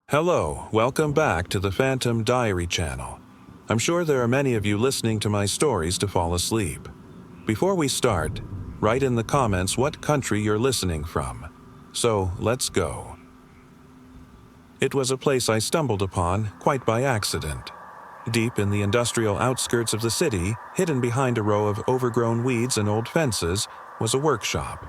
Hello, welcome back to the Phantom Diary channel. I'm sure there are many of you listening to my stories to fall asleep. Before we start, write in the comments what country you're listening from. So, let's go. It was a place I stumbled upon quite by accident. Deep in the industrial outskirts of the city, hidden behind a row of overgrown weeds and old fences, was a workshop.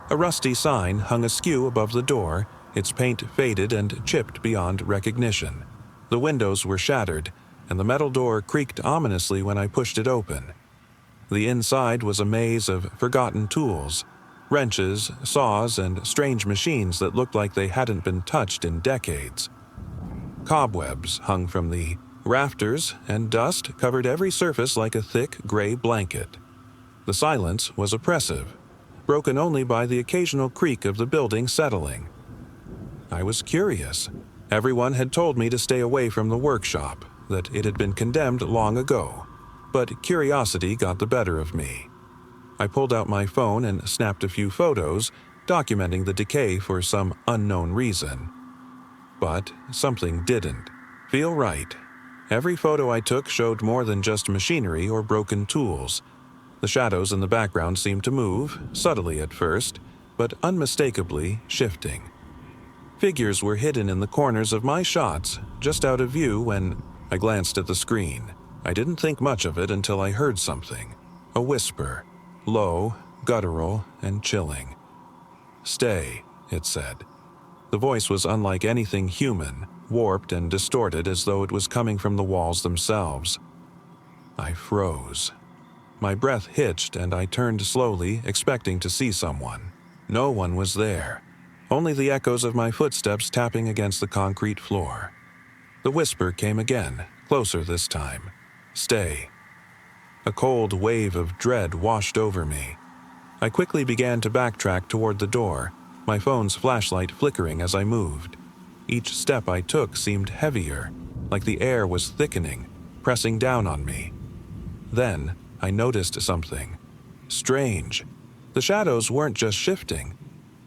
A rusty sign hung askew above the door, its paint faded and chipped beyond recognition. The windows were shattered, and the metal door creaked ominously when I pushed it open. The inside was a maze of forgotten tools, wrenches, saws, and strange machines that looked like they hadn't been touched in decades. Cobwebs hung from the rafters, and dust covered every surface like a thick gray blanket. The silence was oppressive, broken only by the occasional creak of the building settling. I was curious. Everyone had told me to stay away from the workshop, that it had been condemned long ago, but curiosity got the better of me. I pulled out my phone and snapped a few photos, documenting the decay for some unknown reason. But something didn't feel right. Every photo I took showed more than just machinery or broken tools. The shadows in the background seemed to move, subtly at first, but unmistakably shifting. Figures were hidden in the corners of my shots, just out of view when I glanced at the screen. I didn't think much of it until I heard something. A whisper, low, guttural, and chilling. "Stay," it said. The voice was unlike anything human, warped and distorted as though it was coming from the walls themselves. I froze. My breath hitched and I turned slowly, expecting to see someone. No one was there. Only the echoes of my footsteps tapping against the concrete floor. The whisper came again, closer this time. "Stay." A cold wave of dread washed over me. I quickly began to backtrack toward the door, my phone's flashlight flickering as I moved. Each step I took seemed heavier, like the air was thickening, pressing down on me. Then I noticed something strange. The shadows weren't just shifting.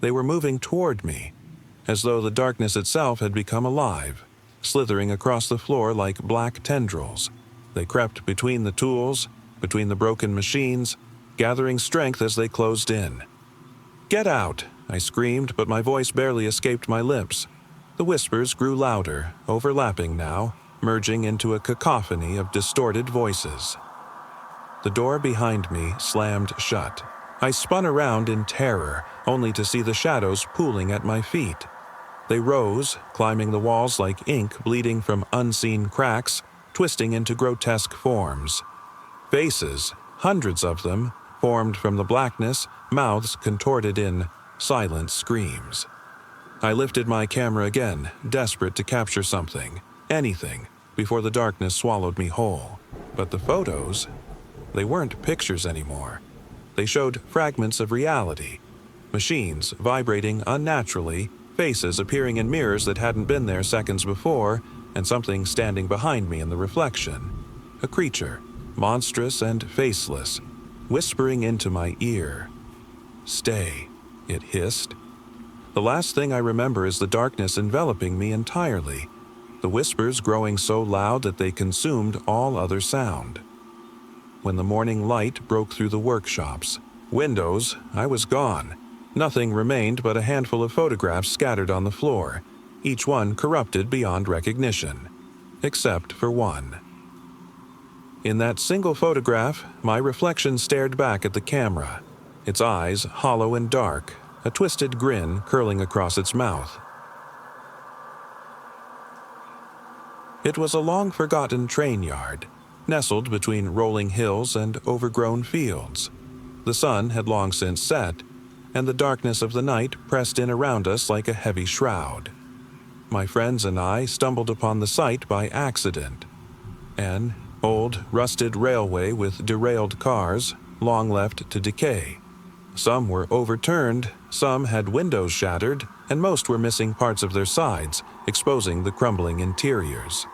They were moving toward me, as though the darkness itself had become alive, slithering across the floor like black tendrils. They crept between the tools, between the broken machines, gathering strength as they closed in. "Get out!" I screamed, but my voice barely escaped my lips. The whispers grew louder, overlapping now, merging into a cacophony of distorted voices. The door behind me slammed shut. I spun around in terror, only to see the shadows pooling at my feet. They rose, climbing the walls like ink bleeding from unseen cracks, twisting into grotesque forms. Faces, hundreds of them, formed from the blackness, mouths contorted in silent screams. I lifted my camera again, desperate to capture something, anything, before the darkness swallowed me whole. But the photos, they weren't pictures anymore. They showed fragments of reality. Machines vibrating unnaturally, faces appearing in mirrors that hadn't been there seconds before, and something standing behind me in the reflection. A creature, monstrous and faceless, whispering into my ear. "Stay," it hissed. The last thing I remember is the darkness enveloping me entirely, the whispers growing so loud that they consumed all other sound. When the morning light broke through the workshop's windows, I was gone. Nothing remained but a handful of photographs scattered on the floor, each one corrupted beyond recognition, except for one. In that single photograph, my reflection stared back at the camera, its eyes hollow and dark, a twisted grin curling across its mouth. It was a long-forgotten train yard, nestled between rolling hills and overgrown fields. The sun had long since set, and the darkness of the night pressed in around us like a heavy shroud. My friends and I stumbled upon the site by accident. An old, rusted railway with derailed cars, long left to decay. Some were overturned, some had windows shattered, and most were missing parts of their sides, exposing the crumbling interiors.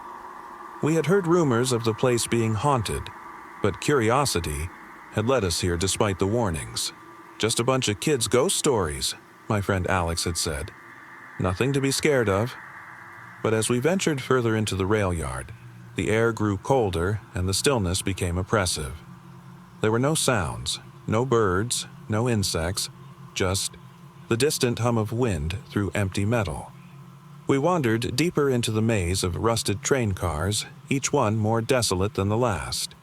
We had heard rumors of the place being haunted, but curiosity had led us here despite the warnings. "Just a bunch of kids' ghost stories," my friend Alex had said. "Nothing to be scared of." But as we ventured further into the rail yard, the air grew colder and the stillness became oppressive. There were no sounds, no birds, no insects, just the distant hum of wind through empty metal. We wandered deeper into the maze of rusted train cars, each one more desolate than the last.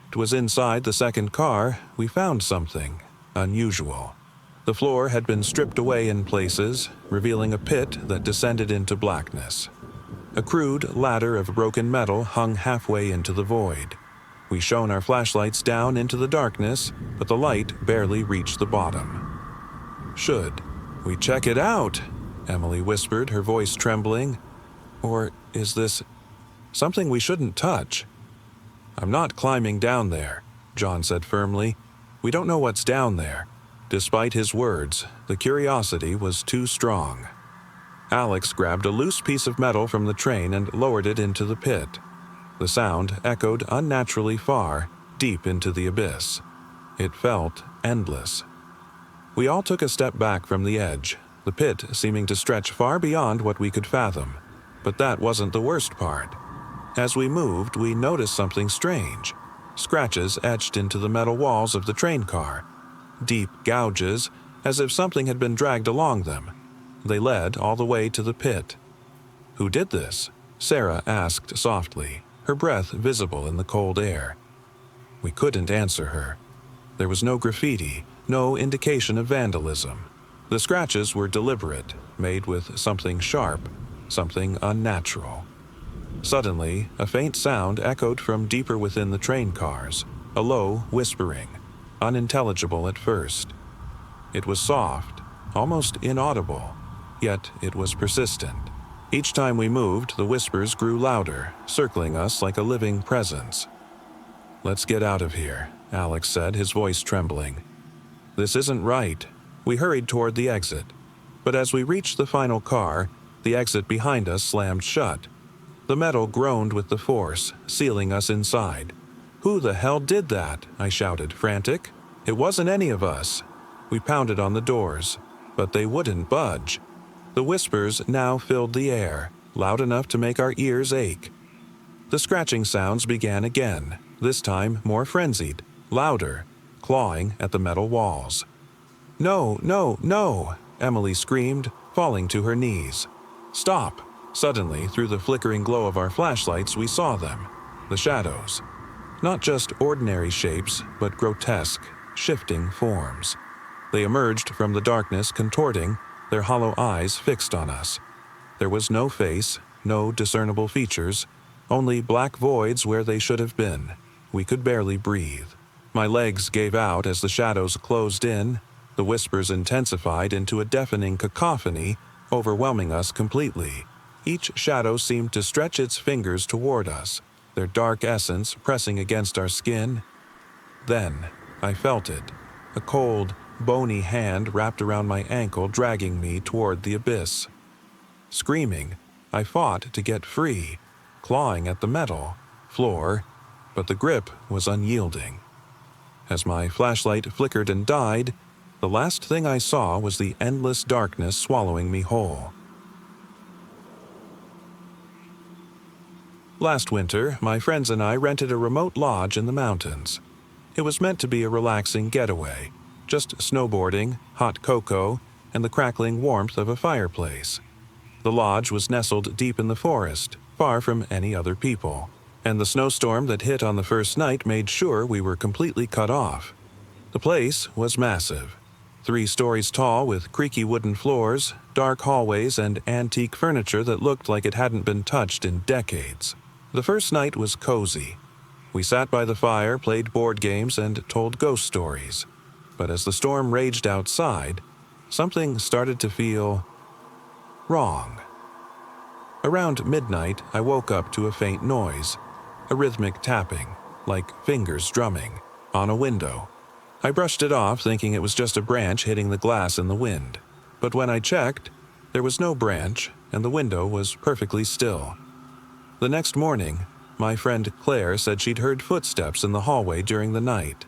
It was inside the second car we found something unusual. The floor had been stripped away in places, revealing a pit that descended into blackness. A crude ladder of broken metal hung halfway into the void. We shone our flashlights down into the darkness, but the light barely reached the bottom. "Should we check it out?" Emily whispered, her voice trembling. "Or is this something we shouldn't touch?" "I'm not climbing down there," John said firmly. "We don't know what's down there." Despite his words, the curiosity was too strong. Alex grabbed a loose piece of metal from the train and lowered it into the pit. The sound echoed unnaturally far, deep into the abyss. It felt endless. We all took a step back from the edge, the pit seeming to stretch far beyond what we could fathom. But that wasn't the worst part. As we moved, we noticed something strange. Scratches etched into the metal walls of the train car. Deep gouges, as if something had been dragged along them. They led all the way to the pit. "Who did this?" Sarah asked softly, her breath visible in the cold air. We couldn't answer her. There was no graffiti, no indication of vandalism. The scratches were deliberate, made with something sharp, something unnatural. Suddenly, a faint sound echoed from deeper within the train cars, a low whispering, unintelligible at first. It was soft, almost inaudible, yet it was persistent. Each time we moved, the whispers grew louder, circling us like a living presence. "Let's get out of here," Alex said, his voice trembling. "This isn't right." We hurried toward the exit. But as we reached the final car, the exit behind us slammed shut. The metal groaned with the force, sealing us inside. "Who the hell did that?" I shouted, frantic. "It wasn't any of us." We pounded on the doors, but they wouldn't budge. The whispers now filled the air, loud enough to make our ears ache. The scratching sounds began again, this time more frenzied, louder, clawing at the metal walls. "No, no, no!" Emily screamed, falling to her knees. "Stop!" Suddenly, through the flickering glow of our flashlights, we saw them. The shadows. Not just ordinary shapes, but grotesque, shifting forms. They emerged from the darkness, contorting, their hollow eyes fixed on us. There was no face, no discernible features, only black voids where they should have been. We could barely breathe. My legs gave out as the shadows closed in. The whispers intensified into a deafening cacophony, overwhelming us completely. Each shadow seemed to stretch its fingers toward us, their dark essence pressing against our skin. Then, I felt it, a cold, bony hand wrapped around my ankle, dragging me toward the abyss. Screaming, I fought to get free, clawing at the metal floor, but the grip was unyielding. As my flashlight flickered and died, the last thing I saw was the endless darkness swallowing me whole. Last winter, my friends and I rented a remote lodge in the mountains. It was meant to be a relaxing getaway, just snowboarding, hot cocoa, and the crackling warmth of a fireplace. The lodge was nestled deep in the forest, far from any other people, and the snowstorm that hit on the first night made sure we were completely cut off. The place was massive, 3 stories tall with creaky wooden floors, dark hallways, and antique furniture that looked like it hadn't been touched in decades. The first night was cozy. We sat by the fire, played board games, and told ghost stories. But as the storm raged outside, something started to feel wrong. Around midnight, I woke up to a faint noise, a rhythmic tapping, like fingers drumming, on a window. I brushed it off, thinking it was just a branch hitting the glass in the wind. But when I checked, there was no branch, and the window was perfectly still. The next morning, my friend Claire said she'd heard footsteps in the hallway during the night.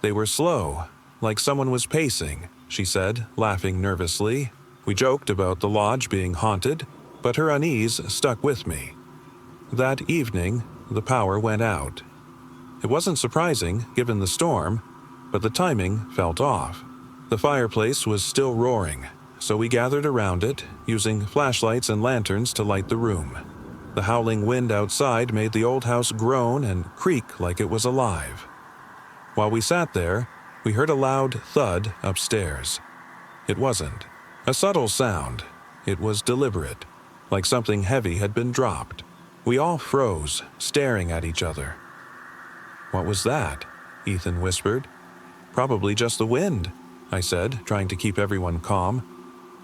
They were slow, like someone was pacing, she said, laughing nervously. We joked about the lodge being haunted, but her unease stuck with me. That evening, the power went out. It wasn't surprising, given the storm, but the timing felt off. The fireplace was still roaring, so we gathered around it, using flashlights and lanterns to light the room. The howling wind outside made the old house groan and creak like it was alive. While we sat there, we heard a loud thud upstairs. It wasn't a subtle sound. It was deliberate, like something heavy had been dropped. We all froze, staring at each other. "What was that?" Ethan whispered. "Probably just the wind," I said, trying to keep everyone calm.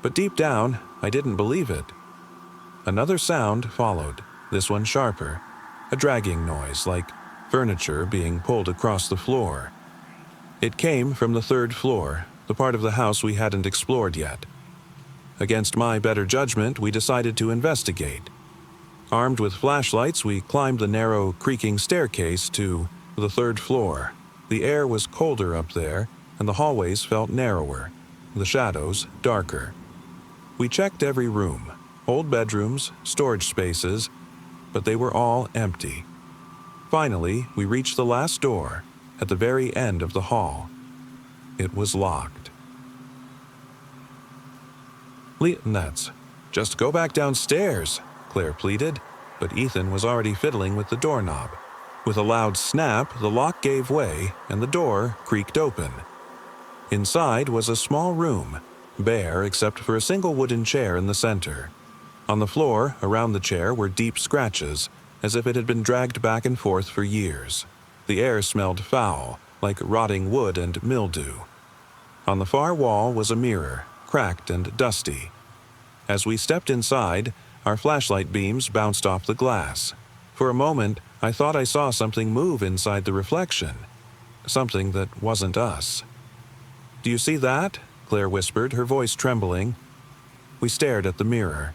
But deep down, I didn't believe it. Another sound followed, this one sharper, a dragging noise like furniture being pulled across the floor. It came from the third floor, the part of the house we hadn't explored yet. Against my better judgment, we decided to investigate. Armed with flashlights, we climbed the narrow, creaking staircase to the third floor. The air was colder up there, and the hallways felt narrower, the shadows darker. We checked every room, old bedrooms, storage spaces, but they were all empty. Finally, we reached the last door, at the very end of the hall. It was locked. "Let's just go back downstairs," Claire pleaded, but Ethan was already fiddling with the doorknob. With a loud snap, the lock gave way and the door creaked open. Inside was a small room, bare except for a single wooden chair in the center. On the floor, around the chair, were deep scratches, as if it had been dragged back and forth for years. The air smelled foul, like rotting wood and mildew. On the far wall was a mirror, cracked and dusty. As we stepped inside, our flashlight beams bounced off the glass. For a moment, I thought I saw something move inside the reflection. Something that wasn't us. "Do you see that?" Claire whispered, her voice trembling. We stared at the mirror.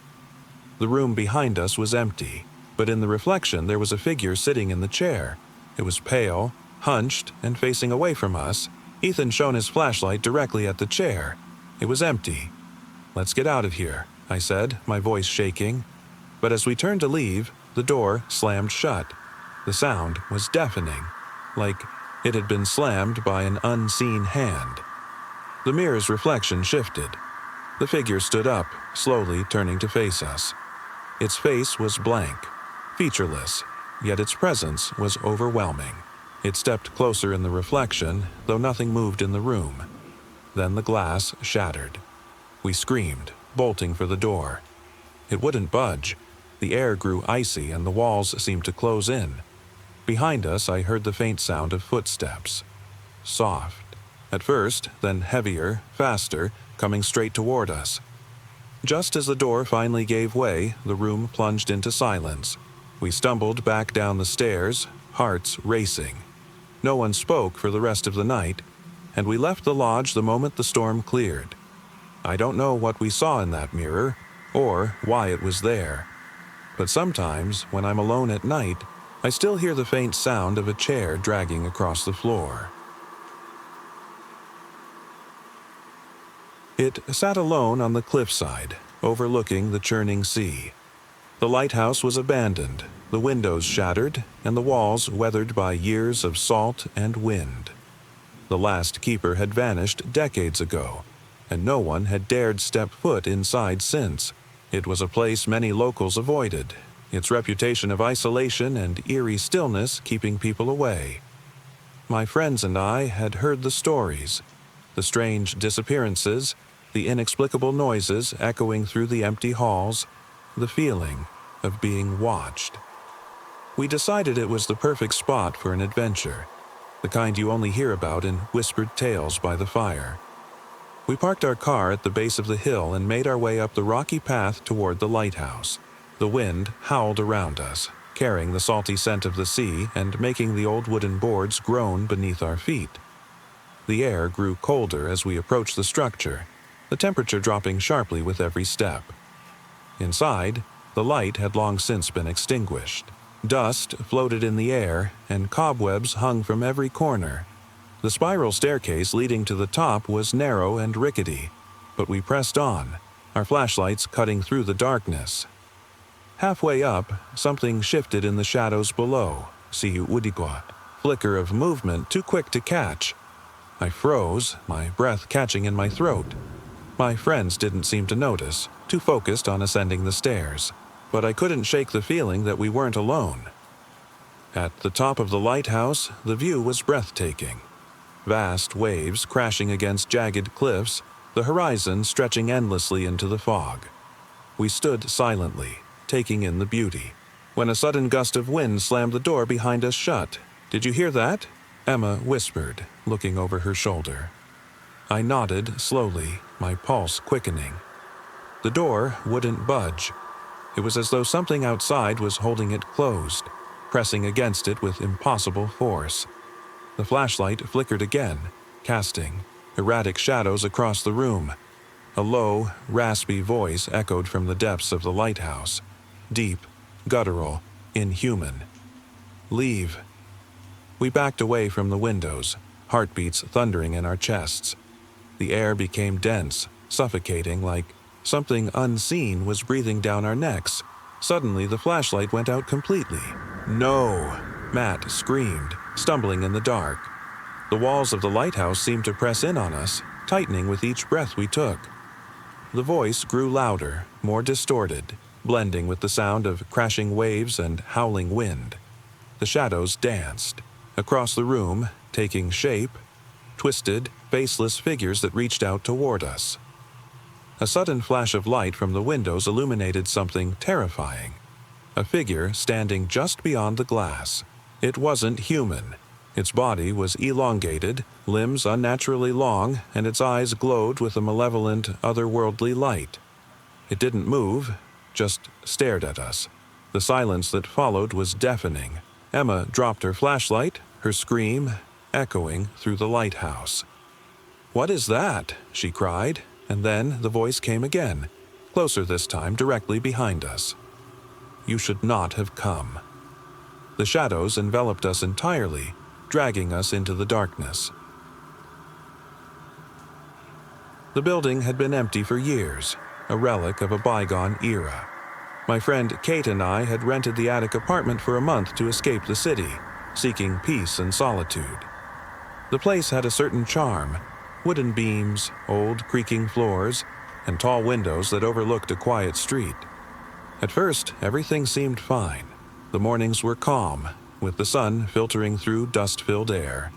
The room behind us was empty, but in the reflection there was a figure sitting in the chair. It was pale, hunched, and facing away from us. Ethan shone his flashlight directly at the chair. It was empty. "Let's get out of here," I said, my voice shaking. But as we turned to leave, the door slammed shut. The sound was deafening, like it had been slammed by an unseen hand. The mirror's reflection shifted. The figure stood up, slowly turning to face us. Its face was blank, featureless, yet its presence was overwhelming. It stepped closer in the reflection, though nothing moved in the room. Then the glass shattered. We screamed, bolting for the door. It wouldn't budge. The air grew icy and the walls seemed to close in. Behind us, I heard the faint sound of footsteps. Soft. At first, then heavier, faster, coming straight toward us. Just as the door finally gave way, the room plunged into silence. We stumbled back down the stairs, hearts racing. No one spoke for the rest of the night, and we left the lodge the moment the storm cleared. I don't know what we saw in that mirror, or why it was there. But sometimes, when I'm alone at night, I still hear the faint sound of a chair dragging across the floor. It sat alone on the cliffside, overlooking the churning sea. The lighthouse was abandoned, the windows shattered, and the walls weathered by years of salt and wind. The last keeper had vanished decades ago, and no one had dared step foot inside since. It was a place many locals avoided, its reputation of isolation and eerie stillness keeping people away. My friends and I had heard the stories, the strange disappearances, the inexplicable noises echoing through the empty halls, the feeling of being watched. We decided it was the perfect spot for an adventure, the kind you only hear about in whispered tales by the fire. We parked our car at the base of the hill and made our way up the rocky path toward the lighthouse. The wind howled around us, carrying the salty scent of the sea and making the old wooden boards groan beneath our feet. The air grew colder as we approached the structure, the temperature dropping sharply with every step. Inside, the light had long since been extinguished. Dust floated in the air, and cobwebs hung from every corner. The spiral staircase leading to the top was narrow and rickety, but we pressed on, our flashlights cutting through the darkness. Halfway up, something shifted in the shadows below. Siu udikwa. Flicker of movement too quick to catch. I froze, my breath catching in my throat. My friends didn't seem to notice, too focused on ascending the stairs. But I couldn't shake the feeling that we weren't alone. At the top of the lighthouse, the view was breathtaking. Vast waves crashing against jagged cliffs, the horizon stretching endlessly into the fog. We stood silently, taking in the beauty, when a sudden gust of wind slammed the door behind us shut. "Did you hear that?" Emma whispered, looking over her shoulder. I nodded slowly, my pulse quickening. The door wouldn't budge. It was as though something outside was holding it closed, pressing against it with impossible force. The flashlight flickered again, casting erratic shadows across the room. A low, raspy voice echoed from the depths of the lighthouse. Deep, guttural, inhuman. "Leave." We backed away from the windows, heartbeats thundering in our chests. The air became dense, suffocating, like something unseen was breathing down our necks. Suddenly, the flashlight went out completely. "No!" Matt screamed, stumbling in the dark. The walls of the lighthouse seemed to press in on us, tightening with each breath we took. The voice grew louder, more distorted, blending with the sound of crashing waves and howling wind. The shadows danced across the room, taking shape, twisted, faceless figures that reached out toward us. A sudden flash of light from the windows illuminated something terrifying. A figure standing just beyond the glass. It wasn't human. Its body was elongated, limbs unnaturally long, and its eyes glowed with a malevolent, otherworldly light. It didn't move, just stared at us. The silence that followed was deafening. Emma dropped her flashlight, her scream echoing through the lighthouse. "What is that?" she cried, and then the voice came again, closer this time, directly behind us. "You should not have come." The shadows enveloped us entirely, dragging us into the darkness. The building had been empty for years, a relic of a bygone era. My friend Kate and I had rented the attic apartment for a month to escape the city, seeking peace and solitude. The place had a certain charm: wooden beams, old creaking floors, and tall windows that overlooked a quiet street. At first, everything seemed fine. The mornings were calm, with the sun filtering through dust-filled air.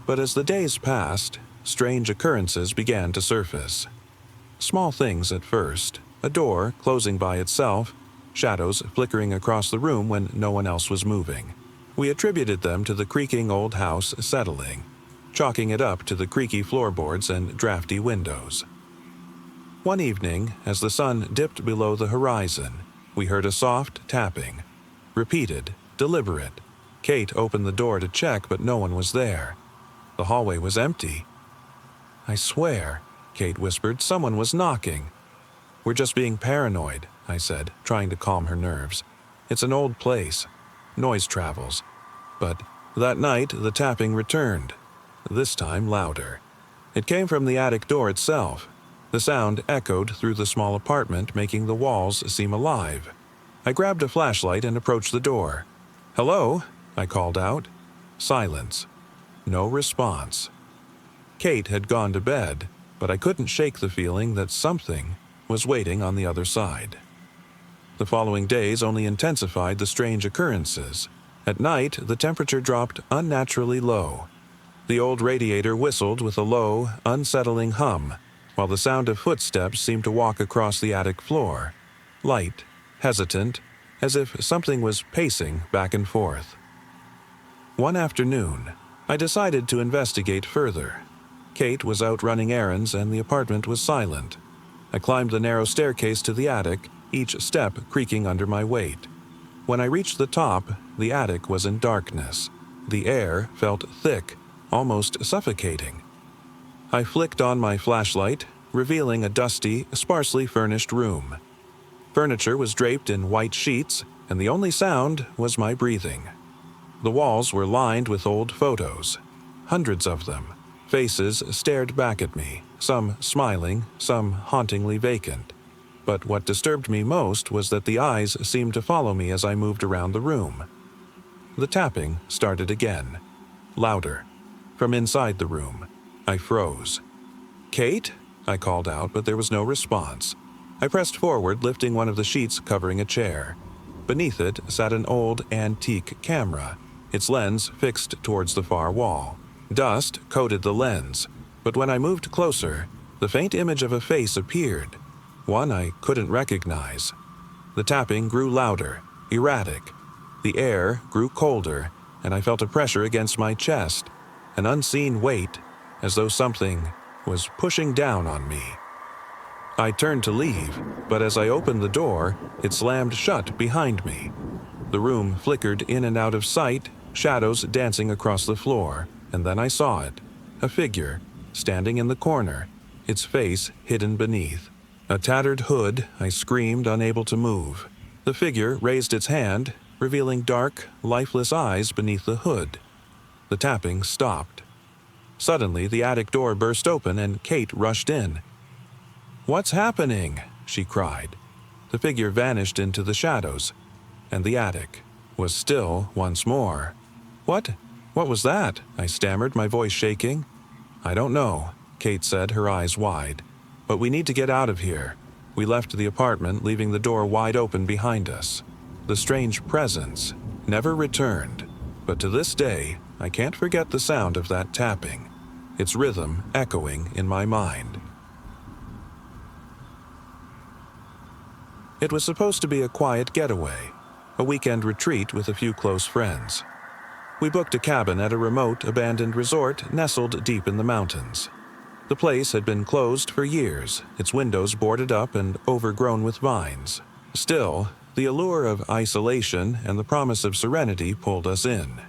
But as the days passed, strange occurrences began to surface. Small things at first: a door closing by itself, shadows flickering across the room when no one else was moving. We attributed them to the creaking old house settling, chalking it up to the creaky floorboards and drafty windows. One evening, as the sun dipped below the horizon, we heard a soft tapping. Repeated, deliberate. Kate opened the door to check, but no one was there. The hallway was empty. "I swear," Kate whispered, "someone was knocking." "We're just being paranoid," I said, trying to calm her nerves. "It's an old place. Noise travels." But that night, the tapping returned, this time louder. It came from the attic door itself. The sound echoed through the small apartment, making the walls seem alive. I grabbed a flashlight and approached the door. "Hello?" I called out. Silence. No response. Kate had gone to bed, but I couldn't shake the feeling that something was waiting on the other side. The following days only intensified the strange occurrences. At night, the temperature dropped unnaturally low. The old radiator whistled with a low, unsettling hum, while the sound of footsteps seemed to walk across the attic floor. Light, hesitant, as if something was pacing back and forth. One afternoon, I decided to investigate further. Kate was out running errands and the apartment was silent. I climbed the narrow staircase to the attic, each step creaking under my weight. When I reached the top, the attic was in darkness. The air felt thick, almost suffocating. I flicked on my flashlight, revealing a dusty, sparsely furnished room. Furniture was draped in white sheets, and the only sound was my breathing. The walls were lined with old photos, hundreds of them. Faces stared back at me, some smiling, some hauntingly vacant. But what disturbed me most was that the eyes seemed to follow me as I moved around the room. The tapping started again, louder, from inside the room. I froze. "Kate?" I called out, but there was no response. I pressed forward, lifting one of the sheets covering a chair. Beneath it sat an old, antique camera, its lens fixed towards the far wall. Dust coated the lens, but when I moved closer, the faint image of a face appeared, one I couldn't recognize. The tapping grew louder, erratic. The air grew colder, and I felt a pressure against my chest, an unseen weight, as though something was pushing down on me. I turned to leave, but as I opened the door, it slammed shut behind me. The room flickered in and out of sight, shadows dancing across the floor, and then I saw it, a figure, standing in the corner, its face hidden beneath. A tattered hood, I screamed, unable to move. The figure raised its hand, revealing dark, lifeless eyes beneath the hood. The tapping stopped. Suddenly, the attic door burst open and Kate rushed in. "What's happening?" she cried. The figure vanished into the shadows, and the attic was still once more. What was that?" I stammered, my voice shaking. "I don't know," Kate said, her eyes wide. "But we need to get out of here." We left the apartment, leaving the door wide open behind us. The strange presence never returned, but to this day, I can't forget the sound of that tapping, its rhythm echoing in my mind. It was supposed to be a quiet getaway, a weekend retreat with a few close friends. We booked a cabin at a remote, abandoned resort nestled deep in the mountains. The place had been closed for years, its windows boarded up and overgrown with vines. Still, the allure of isolation and the promise of serenity pulled us in.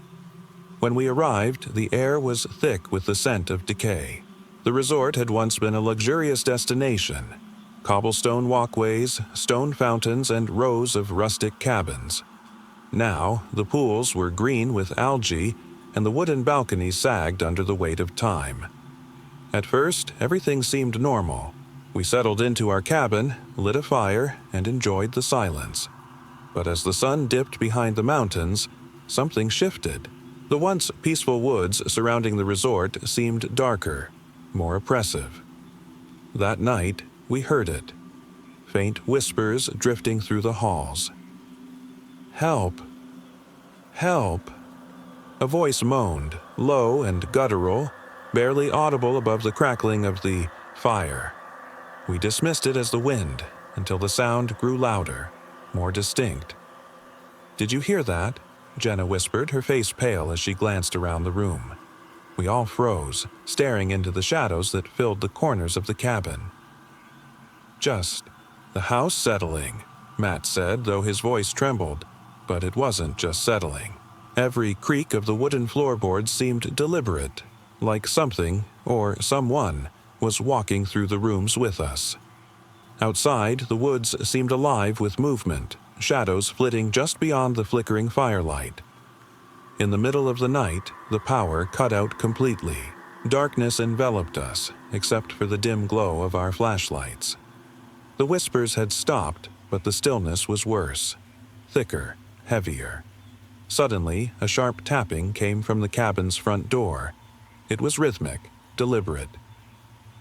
When we arrived, the air was thick with the scent of decay. The resort had once been a luxurious destination. Cobblestone walkways, stone fountains, and rows of rustic cabins. Now, the pools were green with algae, and the wooden balconies sagged under the weight of time. At first, everything seemed normal. We settled into our cabin, lit a fire, and enjoyed the silence. But as the sun dipped behind the mountains, something shifted. The once peaceful woods surrounding the resort seemed darker, more oppressive. That night, we heard it. Faint whispers drifting through the halls. "Help! Help!" A voice moaned, low and guttural, barely audible above the crackling of the fire. We dismissed it as the wind, until the sound grew louder, more distinct. "Did you hear that?" Jenna whispered, her face pale as she glanced around the room. We all froze, staring into the shadows that filled the corners of the cabin. "Just the house settling," Matt said, though his voice trembled. But it wasn't just settling. Every creak of the wooden floorboards seemed deliberate, like something, or someone, was walking through the rooms with us. Outside, the woods seemed alive with movement, shadows flitting just beyond the flickering firelight. In the middle of the night, the power cut out completely. Darkness enveloped us, except for the dim glow of our flashlights. The whispers had stopped, but the stillness was worse. Thicker, heavier. Suddenly, a sharp tapping came from the cabin's front door. It was rhythmic, deliberate.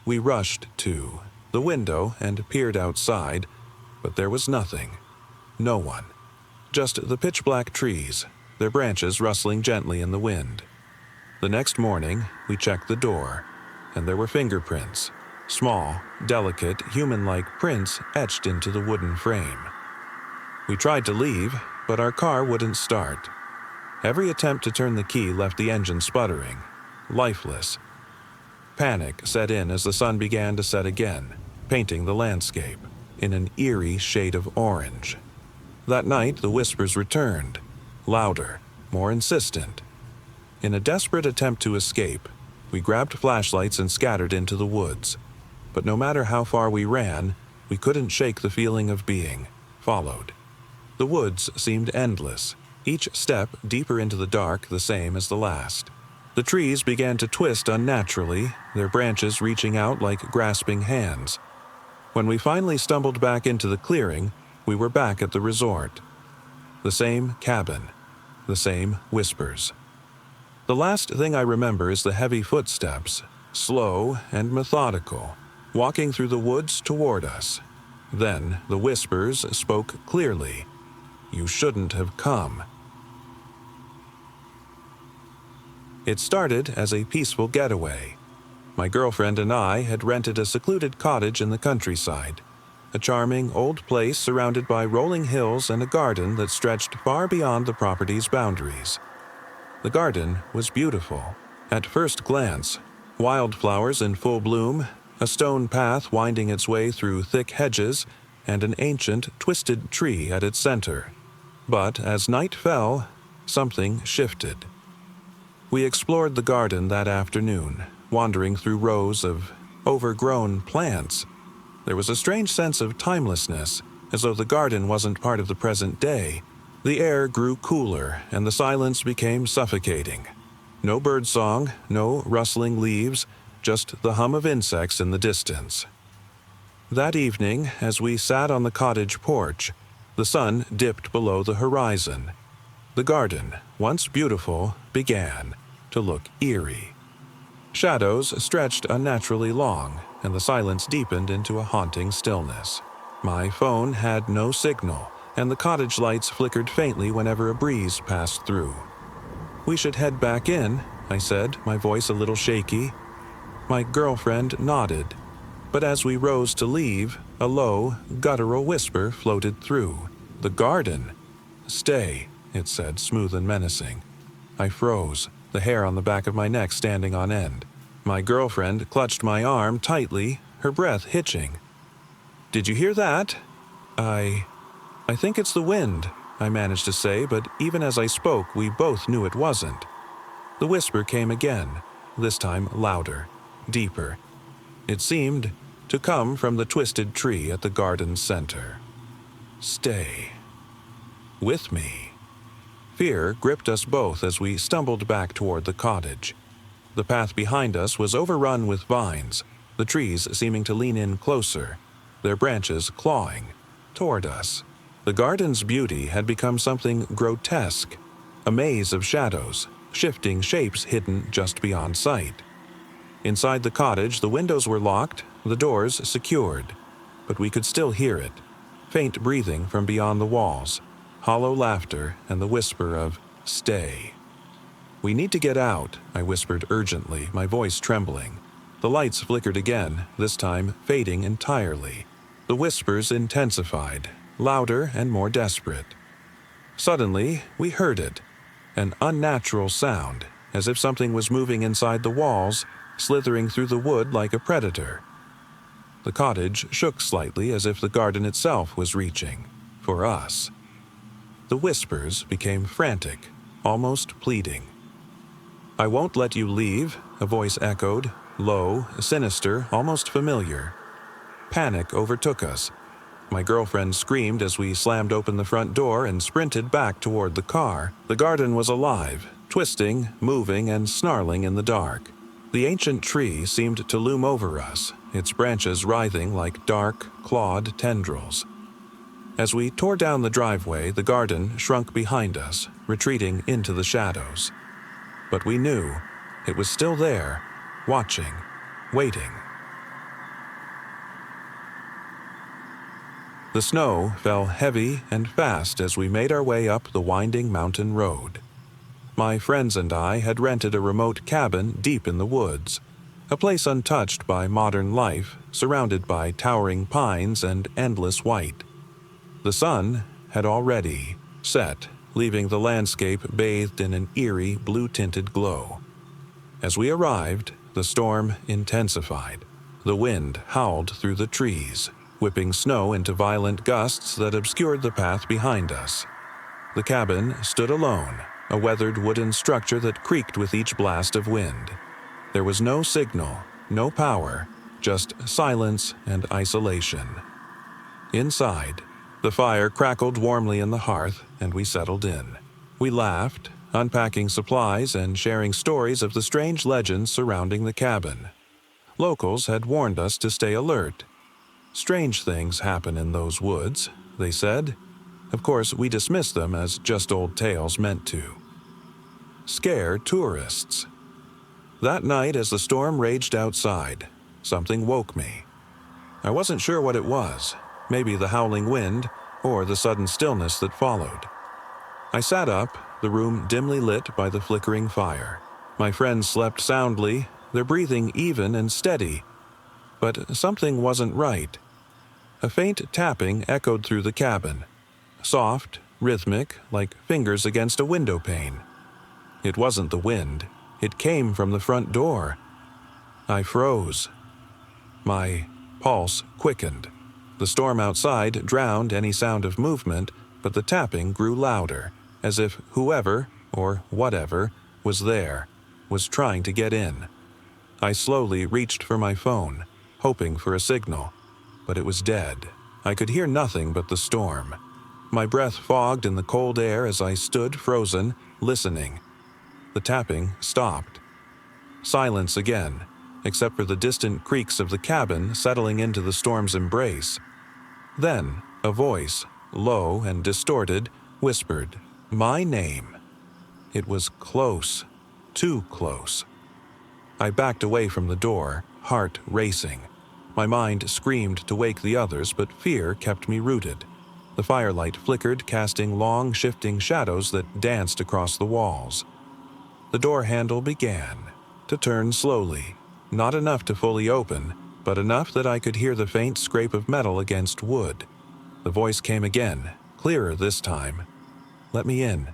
We rushed to the window and peered outside, but there was nothing. No one. Just the pitch-black trees, their branches rustling gently in the wind. The next morning, we checked the door, and there were fingerprints. Small, delicate, human-like prints etched into the wooden frame. We tried to leave, but our car wouldn't start. Every attempt to turn the key left the engine sputtering, lifeless. Panic set in as the sun began to set again, painting the landscape in an eerie shade of orange. That night, the whispers returned, louder, more insistent. In a desperate attempt to escape, we grabbed flashlights and scattered into the woods. But no matter how far we ran, we couldn't shake the feeling of being followed. The woods seemed endless, each step deeper into the dark the same as the last. The trees began to twist unnaturally, their branches reaching out like grasping hands. When we finally stumbled back into the clearing, we were back at the resort. The same cabin, the same whispers. The last thing I remember is the heavy footsteps, slow and methodical, walking through the woods toward us. Then the whispers spoke clearly. "You shouldn't have come." It started as a peaceful getaway. My girlfriend and I had rented a secluded cottage in the countryside, a charming old place surrounded by rolling hills and a garden that stretched far beyond the property's boundaries. The garden was beautiful. At first glance, wildflowers in full bloom, a stone path winding its way through thick hedges, and an ancient, twisted tree at its center. But as night fell, something shifted. We explored the garden that afternoon, wandering through rows of overgrown plants. There was a strange sense of timelessness, as though the garden wasn't part of the present day. The air grew cooler, and the silence became suffocating. No birdsong, no rustling leaves, just the hum of insects in the distance. That evening, as we sat on the cottage porch, the sun dipped below the horizon. The garden, once beautiful, began to look eerie. Shadows stretched unnaturally long, and the silence deepened into a haunting stillness. My phone had no signal, and the cottage lights flickered faintly whenever a breeze passed through. "We should head back in," I said, my voice a little shaky. My girlfriend nodded, but as we rose to leave, a low, guttural whisper floated through. "The garden." "Stay," it said, smooth and menacing. I froze, the hair on the back of my neck standing on end. My girlfriend clutched my arm tightly, her breath hitching. "Did you hear that?" I think it's the wind," I managed to say, but even as I spoke, we both knew it wasn't. The whisper came again, this time louder, deeper. It seemed to come from the twisted tree at the garden's center. "Stay with me." Fear gripped us both as we stumbled back toward the cottage. The path behind us was overrun with vines, the trees seeming to lean in closer, their branches clawing toward us. The garden's beauty had become something grotesque, a maze of shadows, shifting shapes hidden just beyond sight. Inside the cottage, the windows were locked, the doors secured, but we could still hear it, faint breathing from beyond the walls, hollow laughter, and the whisper of "stay." "We need to get out," I whispered urgently, my voice trembling. The lights flickered again, this time fading entirely. The whispers intensified, louder and more desperate. Suddenly, we heard it, an unnatural sound, as if something was moving inside the walls, slithering through the wood like a predator. The cottage shook slightly as if the garden itself was reaching for us. The whispers became frantic, almost pleading. "I won't let you leave," a voice echoed, low, sinister, almost familiar. Panic overtook us. My girlfriend screamed as we slammed open the front door and sprinted back toward the car. The garden was alive, twisting, moving, and snarling in the dark. The ancient tree seemed to loom over us, its branches writhing like dark, clawed tendrils. As we tore down the driveway, the garden shrunk behind us, retreating into the shadows. But we knew it was still there, watching, waiting. The snow fell heavy and fast as we made our way up the winding mountain road. My friends and I had rented a remote cabin deep in the woods, a place untouched by modern life, surrounded by towering pines and endless white. The sun had already set, leaving the landscape bathed in an eerie, blue-tinted glow. As we arrived, the storm intensified. The wind howled through the trees, whipping snow into violent gusts that obscured the path behind us. The cabin stood alone, a weathered wooden structure that creaked with each blast of wind. There was no signal, no power, just silence and isolation. Inside, the fire crackled warmly in the hearth, and we settled in. We laughed, unpacking supplies and sharing stories of the strange legends surrounding the cabin. Locals had warned us to stay alert. Strange things happen in those woods, they said. Of course, we dismissed them as just old tales meant to. Scare tourists. That night, as the storm raged outside, something woke me. I wasn't sure what it was, maybe the howling wind or the sudden stillness that followed. I sat up, the room dimly lit by the flickering fire. My friends slept soundly, their breathing even and steady. But something wasn't right. A faint tapping echoed through the cabin, soft, rhythmic, like fingers against a window pane. It wasn't the wind. It came from the front door. I froze. My pulse quickened. The storm outside drowned any sound of movement, but the tapping grew louder, as if whoever, or whatever, was there, was trying to get in. I slowly reached for my phone, hoping for a signal, but it was dead. I could hear nothing but the storm. My breath fogged in the cold air as I stood frozen, listening. The tapping stopped. Silence again, except for the distant creaks of the cabin settling into the storm's embrace. Then, a voice, low and distorted, whispered, "My name." It was close, too close. I backed away from the door, heart racing. My mind screamed to wake the others, but fear kept me rooted. The firelight flickered, casting long, shifting shadows that danced across the walls. The door handle began to turn slowly, not enough to fully open, but enough that I could hear the faint scrape of metal against wood. The voice came again, clearer this time. "Let me in."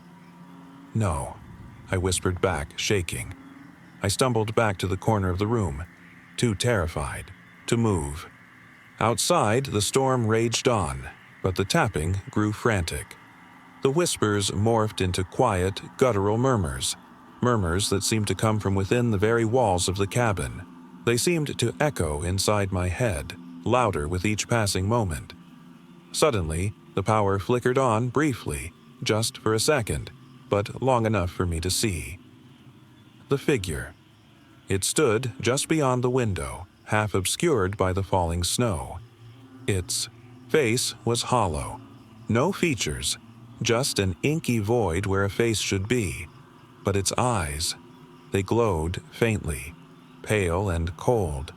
"No," I whispered back, shaking. I stumbled back to the corner of the room, too terrified to move. Outside, the storm raged on, but the tapping grew frantic. The whispers morphed into quiet, guttural murmurs that seemed to come from within the very walls of the cabin. They seemed to echo inside my head, louder with each passing moment. Suddenly, the power flickered on briefly, just for a second, but long enough for me to see. The figure. It stood just beyond the window, half obscured by the falling snow. Its face was hollow. No features, just an inky void where a face should be. But its eyes, they glowed faintly, pale and cold.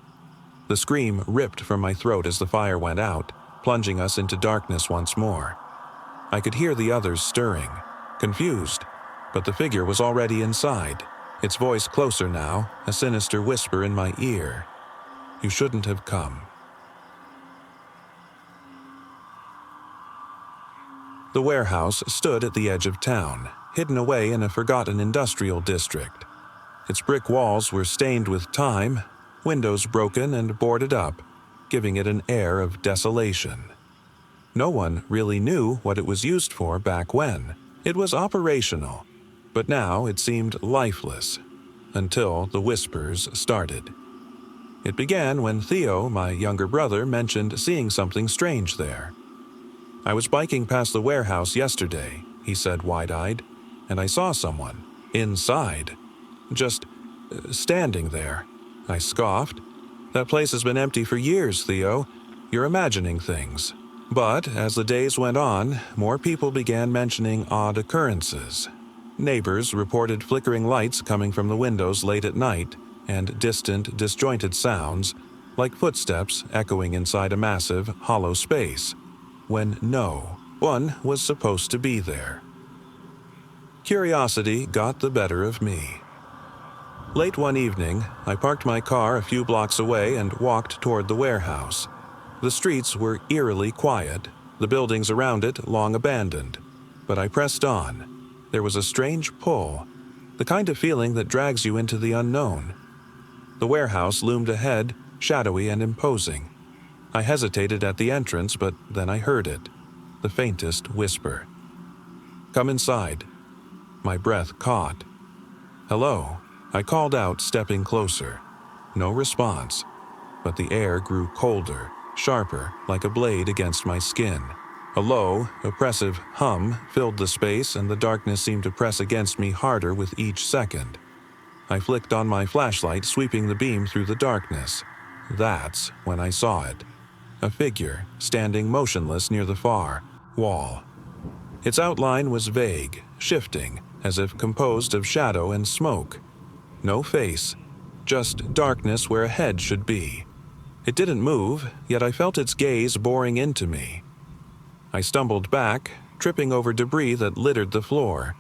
The scream ripped from my throat as the fire went out, plunging us into darkness once more. I could hear the others stirring, confused, but the figure was already inside, its voice closer now, a sinister whisper in my ear. "You shouldn't have come." The warehouse stood at the edge of town, hidden away in a forgotten industrial district. Its brick walls were stained with time, windows broken and boarded up, giving it an air of desolation. No one really knew what it was used for back when. It was operational, but now it seemed lifeless, until the whispers started. It began when Theo, my younger brother, mentioned seeing something strange there. "I was biking past the warehouse yesterday," he said wide-eyed, "and I saw someone, inside, just standing there." I scoffed. "That place has been empty for years, Theo. You're imagining things." But as the days went on, more people began mentioning odd occurrences. Neighbors reported flickering lights coming from the windows late at night, and distant, disjointed sounds, like footsteps echoing inside a massive, hollow space, when no one was supposed to be there. Curiosity got the better of me. Late one evening, I parked my car a few blocks away and walked toward the warehouse. The streets were eerily quiet, the buildings around it long abandoned, but I pressed on. There was a strange pull, the kind of feeling that drags you into the unknown. The warehouse loomed ahead, shadowy and imposing. I hesitated at the entrance, but then I heard it, the faintest whisper. "Come inside." My breath caught. "Hello," I called out, stepping closer. No response, but the air grew colder, sharper, like a blade against my skin. A low, oppressive hum filled the space, and the darkness seemed to press against me harder with each second. I flicked on my flashlight, sweeping the beam through the darkness. That's when I saw it. a figure standing motionless near the far wall. Its outline was vague, shifting, as if composed of shadow and smoke. No face, just darkness where a head should be. It didn't move, yet I felt its gaze boring into me. I stumbled back, tripping over debris that littered the floor.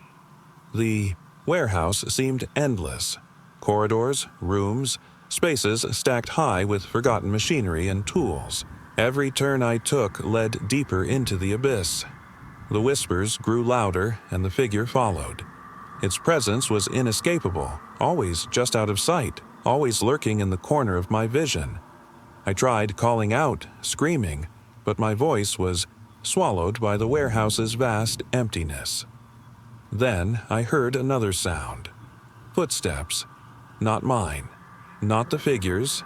The warehouse seemed endless. Corridors, rooms, spaces stacked high with forgotten machinery and tools. Every turn I took led deeper into the abyss. The whispers grew louder, and the figure followed. Its presence was inescapable, always just out of sight, always lurking in the corner of my vision. I tried calling out, screaming, but my voice was swallowed by the warehouse's vast emptiness. Then I heard another sound. Footsteps. Not mine. Not the figure's.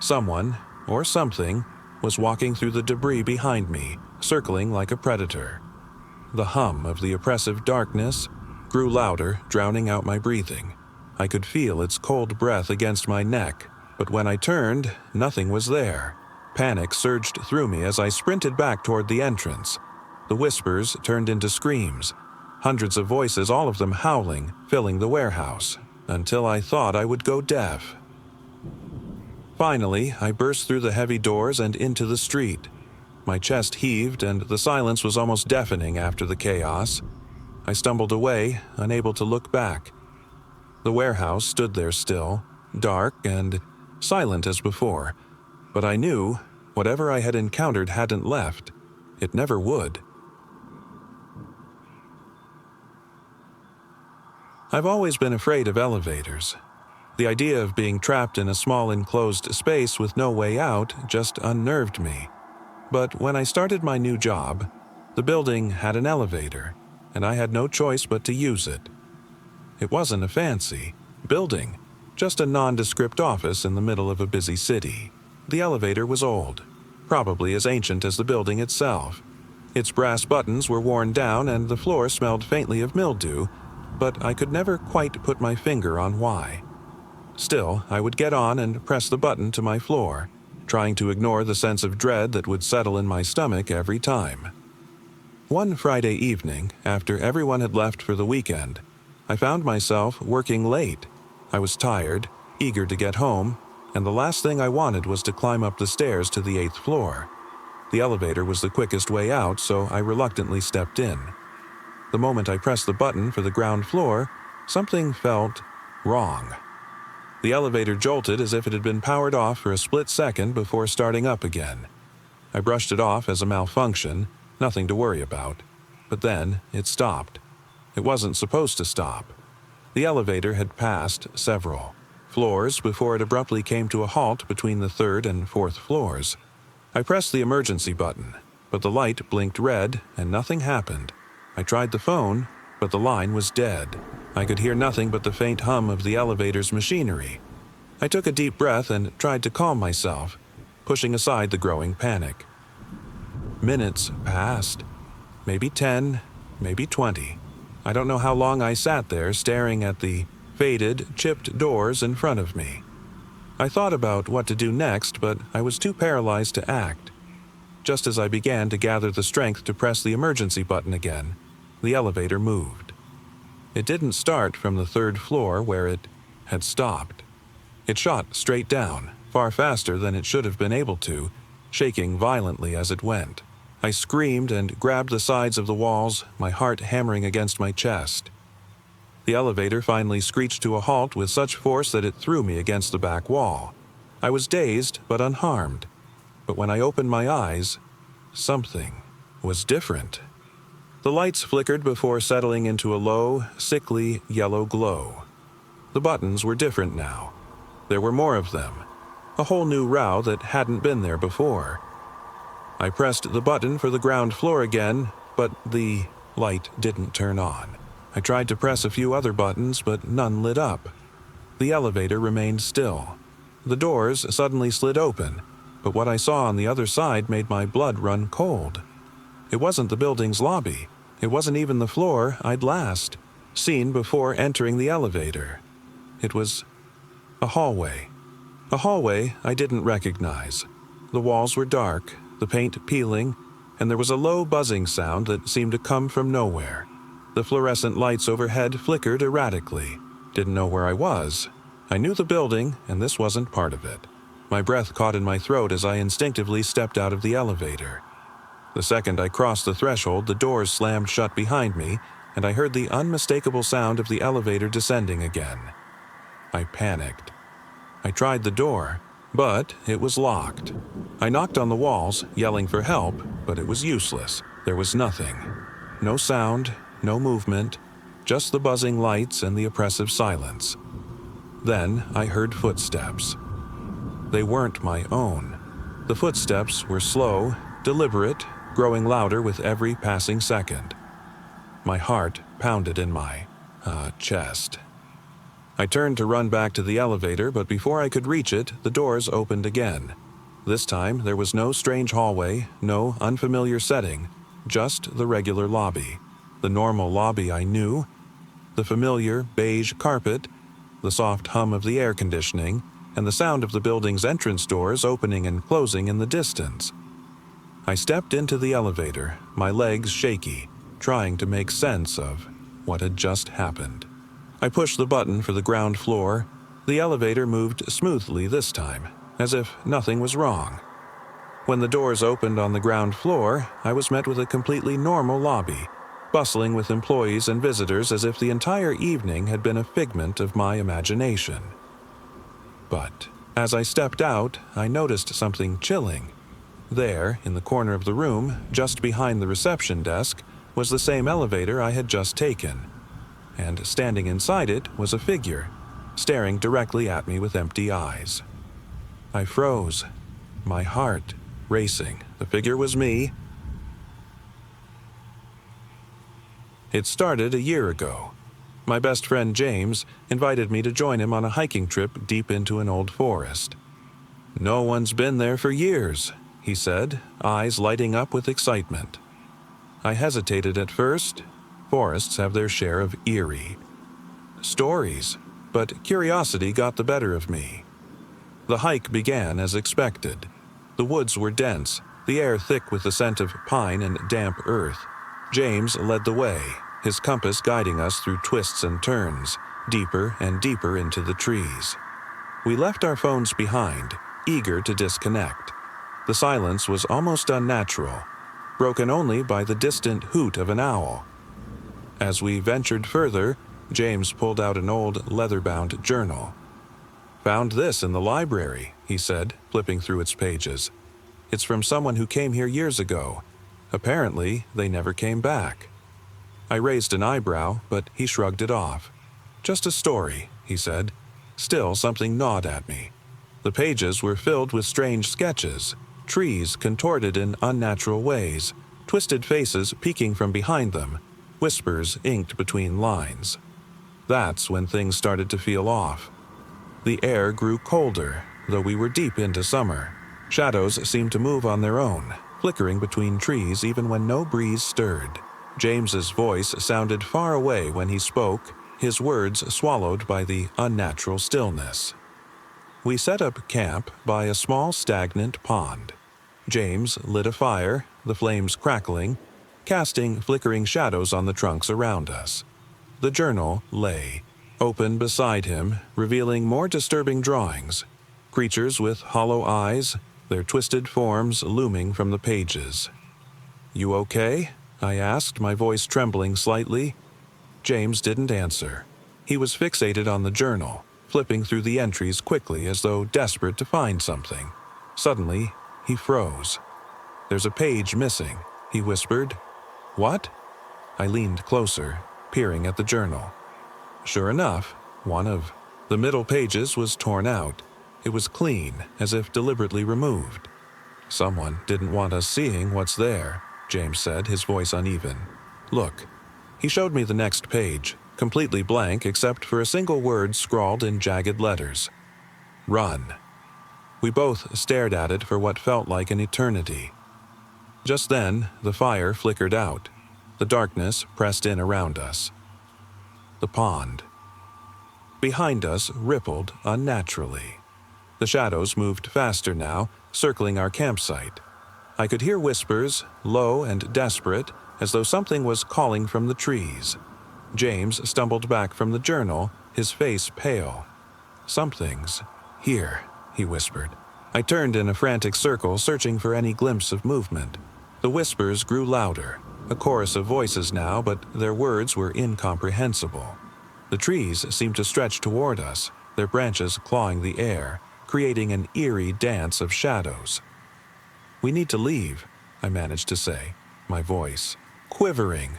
Someone, or something, was walking through the debris behind me, circling like a predator. The hum of the oppressive darkness grew louder, drowning out my breathing. I could feel its cold breath against my neck, but when I turned, nothing was there. Panic surged through me as I sprinted back toward the entrance. The whispers turned into screams. Hundreds of voices, all of them howling, filling the warehouse, until I thought I would go deaf. Finally, I burst through the heavy doors and into the street. My chest heaved, and the silence was almost deafening after the chaos. I stumbled away, unable to look back. The warehouse stood there still, dark and silent as before, but I knew whatever I had encountered hadn't left. It never would. I've always been afraid of elevators. The idea of being trapped in a small enclosed space with no way out just unnerved me. But when I started my new job, the building had an elevator, and I had no choice but to use it. It wasn't a fancy building, just a nondescript office in the middle of a busy city. The elevator was old, probably as ancient as the building itself. Its brass buttons were worn down and the floor smelled faintly of mildew, but I could never quite put my finger on why. Still, I would get on and press the button to my floor, trying to ignore the sense of dread that would settle in my stomach every time. One Friday evening, after everyone had left for the weekend, I found myself working late. I was tired, eager to get home, and the last thing I wanted was to climb up the stairs to the 8th floor. The elevator was the quickest way out, so I reluctantly stepped in. The moment I pressed the button for the ground floor, something felt wrong. The elevator jolted as if it had been powered off for a split second before starting up again. I brushed it off as a malfunction, nothing to worry about. But then it stopped. It wasn't supposed to stop. The elevator had passed several floors before it abruptly came to a halt between the 3rd and 4th floors. I pressed the emergency button, but the light blinked red and nothing happened. I tried the phone, but the line was dead. I could hear nothing but the faint hum of the elevator's machinery. I took a deep breath and tried to calm myself, pushing aside the growing panic. Minutes passed. Maybe 10, maybe 20. I don't know how long I sat there staring at the faded, chipped doors in front of me. I thought about what to do next, but I was too paralyzed to act. Just as I began to gather the strength to press the emergency button again, the elevator moved. It didn't start from the 3rd floor where it had stopped. It shot straight down, far faster than it should have been able to, shaking violently as it went. I screamed and grabbed the sides of the walls, my heart hammering against my chest. The elevator finally screeched to a halt with such force that it threw me against the back wall. I was dazed but unharmed. But when I opened my eyes, something was different. The lights flickered before settling into a low, sickly yellow glow. The buttons were different now. There were more of them, a whole new row that hadn't been there before. I pressed the button for the ground floor again, but the light didn't turn on. I tried to press a few other buttons, but none lit up. The elevator remained still. The doors suddenly slid open, but what I saw on the other side made my blood run cold. It wasn't the building's lobby. It wasn't even the floor I'd last seen before entering the elevator. It was a hallway. A hallway I didn't recognize. The walls were dark, the paint peeling, and there was a low buzzing sound that seemed to come from nowhere. The fluorescent lights overhead flickered erratically. Didn't know where I was. I knew the building, and this wasn't part of it. My breath caught in my throat as I instinctively stepped out of the elevator. The second I crossed the threshold, the doors slammed shut behind me, and I heard the unmistakable sound of the elevator descending again. I panicked. I tried the door, but it was locked. I knocked on the walls, yelling for help, but it was useless. There was nothing. No sound, no movement, just the buzzing lights and the oppressive silence. Then I heard footsteps. They weren't my own. The footsteps were slow, deliberate, growing louder with every passing second. My heart pounded in my chest. I turned to run back to the elevator, but before I could reach it, the doors opened again. This time, there was no strange hallway, no unfamiliar setting, just the regular lobby. The normal lobby I knew, the familiar beige carpet, the soft hum of the air conditioning, and the sound of the building's entrance doors opening and closing in the distance. I stepped into the elevator, my legs shaky, trying to make sense of what had just happened. I pushed the button for the ground floor. The elevator moved smoothly this time, as if nothing was wrong. When the doors opened on the ground floor, I was met with a completely normal lobby, bustling with employees and visitors as if the entire evening had been a figment of my imagination. But as I stepped out, I noticed something chilling. There, in the corner of the room, just behind the reception desk, was the same elevator I had just taken. And standing inside it was a figure, staring directly at me with empty eyes. I froze, my heart racing. The figure was me. It started a year ago. My best friend James invited me to join him on a hiking trip deep into an old forest. "No one's been there for years," he said, eyes lighting up with excitement. I hesitated at first. Forests have their share of eerie stories, but curiosity got the better of me. The hike began as expected. The woods were dense, the air thick with the scent of pine and damp earth. James led the way, his compass guiding us through twists and turns, deeper and deeper into the trees. We left our phones behind, eager to disconnect. The silence was almost unnatural, broken only by the distant hoot of an owl. As we ventured further, James pulled out an old leather-bound journal. "Found this in the library," he said, flipping through its pages. "It's from someone who came here years ago. Apparently, they never came back." I raised an eyebrow, but he shrugged it off. "Just a story," he said. Still, something gnawed at me. The pages were filled with strange sketches, trees contorted in unnatural ways, twisted faces peeking from behind them, whispers inked between lines. That's when things started to feel off. The air grew colder, though we were deep into summer. Shadows seemed to move on their own, flickering between trees even when no breeze stirred. James's voice sounded far away when he spoke, his words swallowed by the unnatural stillness. We set up camp by a small stagnant pond. James lit a fire, the flames crackling, casting flickering shadows on the trunks around us. The journal lay, open beside him, revealing more disturbing drawings. Creatures with hollow eyes, their twisted forms looming from the pages. "You okay?" I asked, my voice trembling slightly. James didn't answer. He was fixated on the journal, flipping through the entries quickly as though desperate to find something. Suddenly, he froze. "There's a page missing," he whispered. "What?" I leaned closer, peering at the journal. Sure enough, one of the middle pages was torn out. It was clean, as if deliberately removed. "Someone didn't want us seeing what's there," James said, his voice uneven. "Look." He showed me the next page, completely blank except for a single word scrawled in jagged letters. "Run." We both stared at it for what felt like an eternity. Just then, the fire flickered out. The darkness pressed in around us. The pond behind us rippled unnaturally. The shadows moved faster now, circling our campsite. I could hear whispers, low and desperate, as though something was calling from the trees. James stumbled back from the journal, his face pale. "Something's here," he whispered. I turned in a frantic circle, searching for any glimpse of movement. The whispers grew louder, a chorus of voices now, but their words were incomprehensible. The trees seemed to stretch toward us, their branches clawing the air, creating an eerie dance of shadows. "We need to leave," I managed to say, my voice quivering.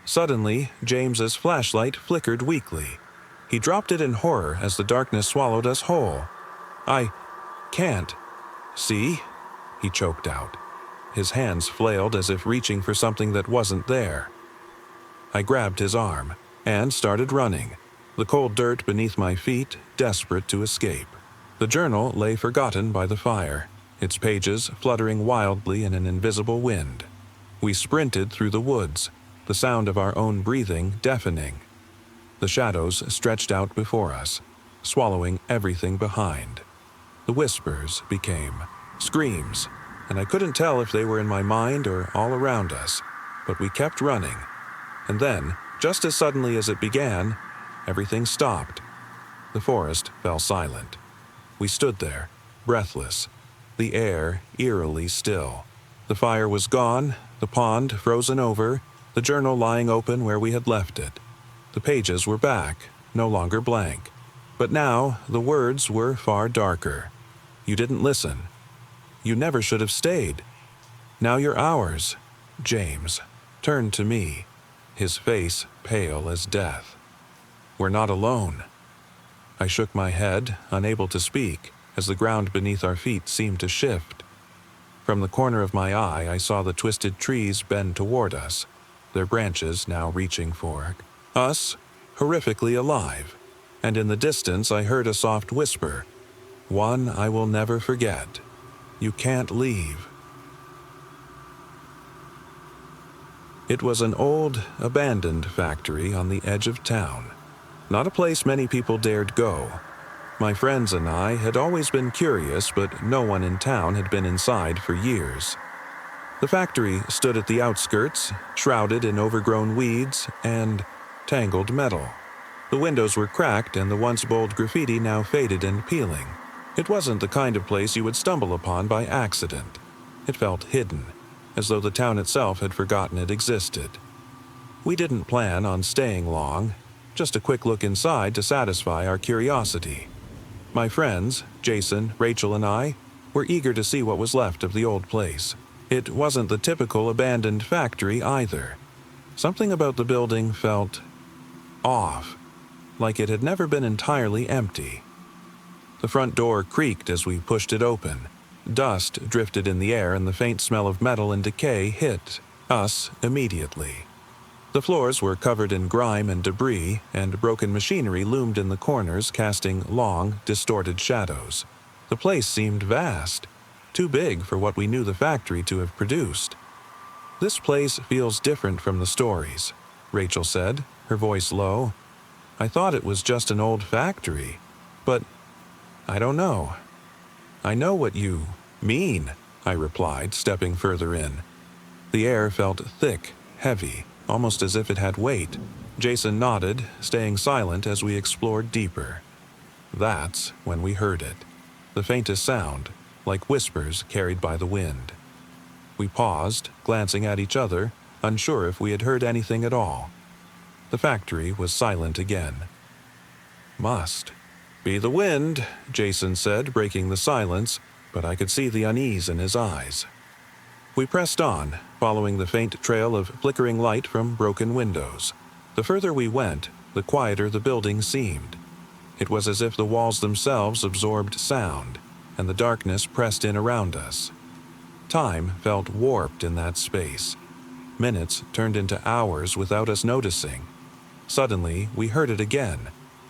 Suddenly, James's flashlight flickered weakly. He dropped it in horror as the darkness swallowed us whole. "I can't see," he choked out. His hands flailed as if reaching for something that wasn't there. I grabbed his arm and started running, the cold dirt beneath my feet, desperate to escape. The journal lay forgotten by the fire, its pages fluttering wildly in an invisible wind. We sprinted through the woods, the sound of our own breathing deafening. The shadows stretched out before us, swallowing everything behind. The whispers became screams, and I couldn't tell if they were in my mind or all around us, but we kept running. And then, just as suddenly as it began, everything stopped. The forest fell silent. We stood there, breathless, the air eerily still. The fire was gone, the pond frozen over, the journal lying open where we had left it. The pages were back, no longer blank. But now the words were far darker. "You didn't listen. You never should have stayed. Now you're ours." James turned to me, his face pale as death. "We're not alone." I shook my head, unable to speak, as the ground beneath our feet seemed to shift. From the corner of my eye, I saw the twisted trees bend toward us, their branches now reaching for us, horrifically alive. And in the distance, I heard a soft whisper, one I will never forget. "You can't leave." It was an old, abandoned factory on the edge of town. Not a place many people dared go. My friends and I had always been curious, but no one in town had been inside for years. The factory stood at the outskirts, shrouded in overgrown weeds and tangled metal. The windows were cracked and the once bold graffiti now faded and peeling. It wasn't the kind of place you would stumble upon by accident. It felt hidden, as though the town itself had forgotten it existed. We didn't plan on staying long, just a quick look inside to satisfy our curiosity. My friends, Jason, Rachel, and I, were eager to see what was left of the old place. It wasn't the typical abandoned factory either. Something about the building felt off, like it had never been entirely empty. The front door creaked as we pushed it open. Dust drifted in the air and the faint smell of metal and decay hit us immediately. The floors were covered in grime and debris, and broken machinery loomed in the corners, casting long, distorted shadows. The place seemed vast, too big for what we knew the factory to have produced. "This place feels different from the stories," Rachel said, her voice low. "I thought it was just an old factory, but I don't know." "I know what you mean," I replied, stepping further in. The air felt thick, heavy, almost as if it had weight. Jason nodded, staying silent as we explored deeper. That's when we heard it. The faintest sound, like whispers carried by the wind. We paused, glancing at each other, unsure if we had heard anything at all. The factory was silent again. "Must be the wind," Jason said, breaking the silence, but I could see the unease in his eyes. We pressed on, following the faint trail of flickering light from broken windows. The further we went, the quieter the building seemed. It was as if the walls themselves absorbed sound, and the darkness pressed in around us. Time felt warped in that space. Minutes turned into hours without us noticing. Suddenly, we heard it again,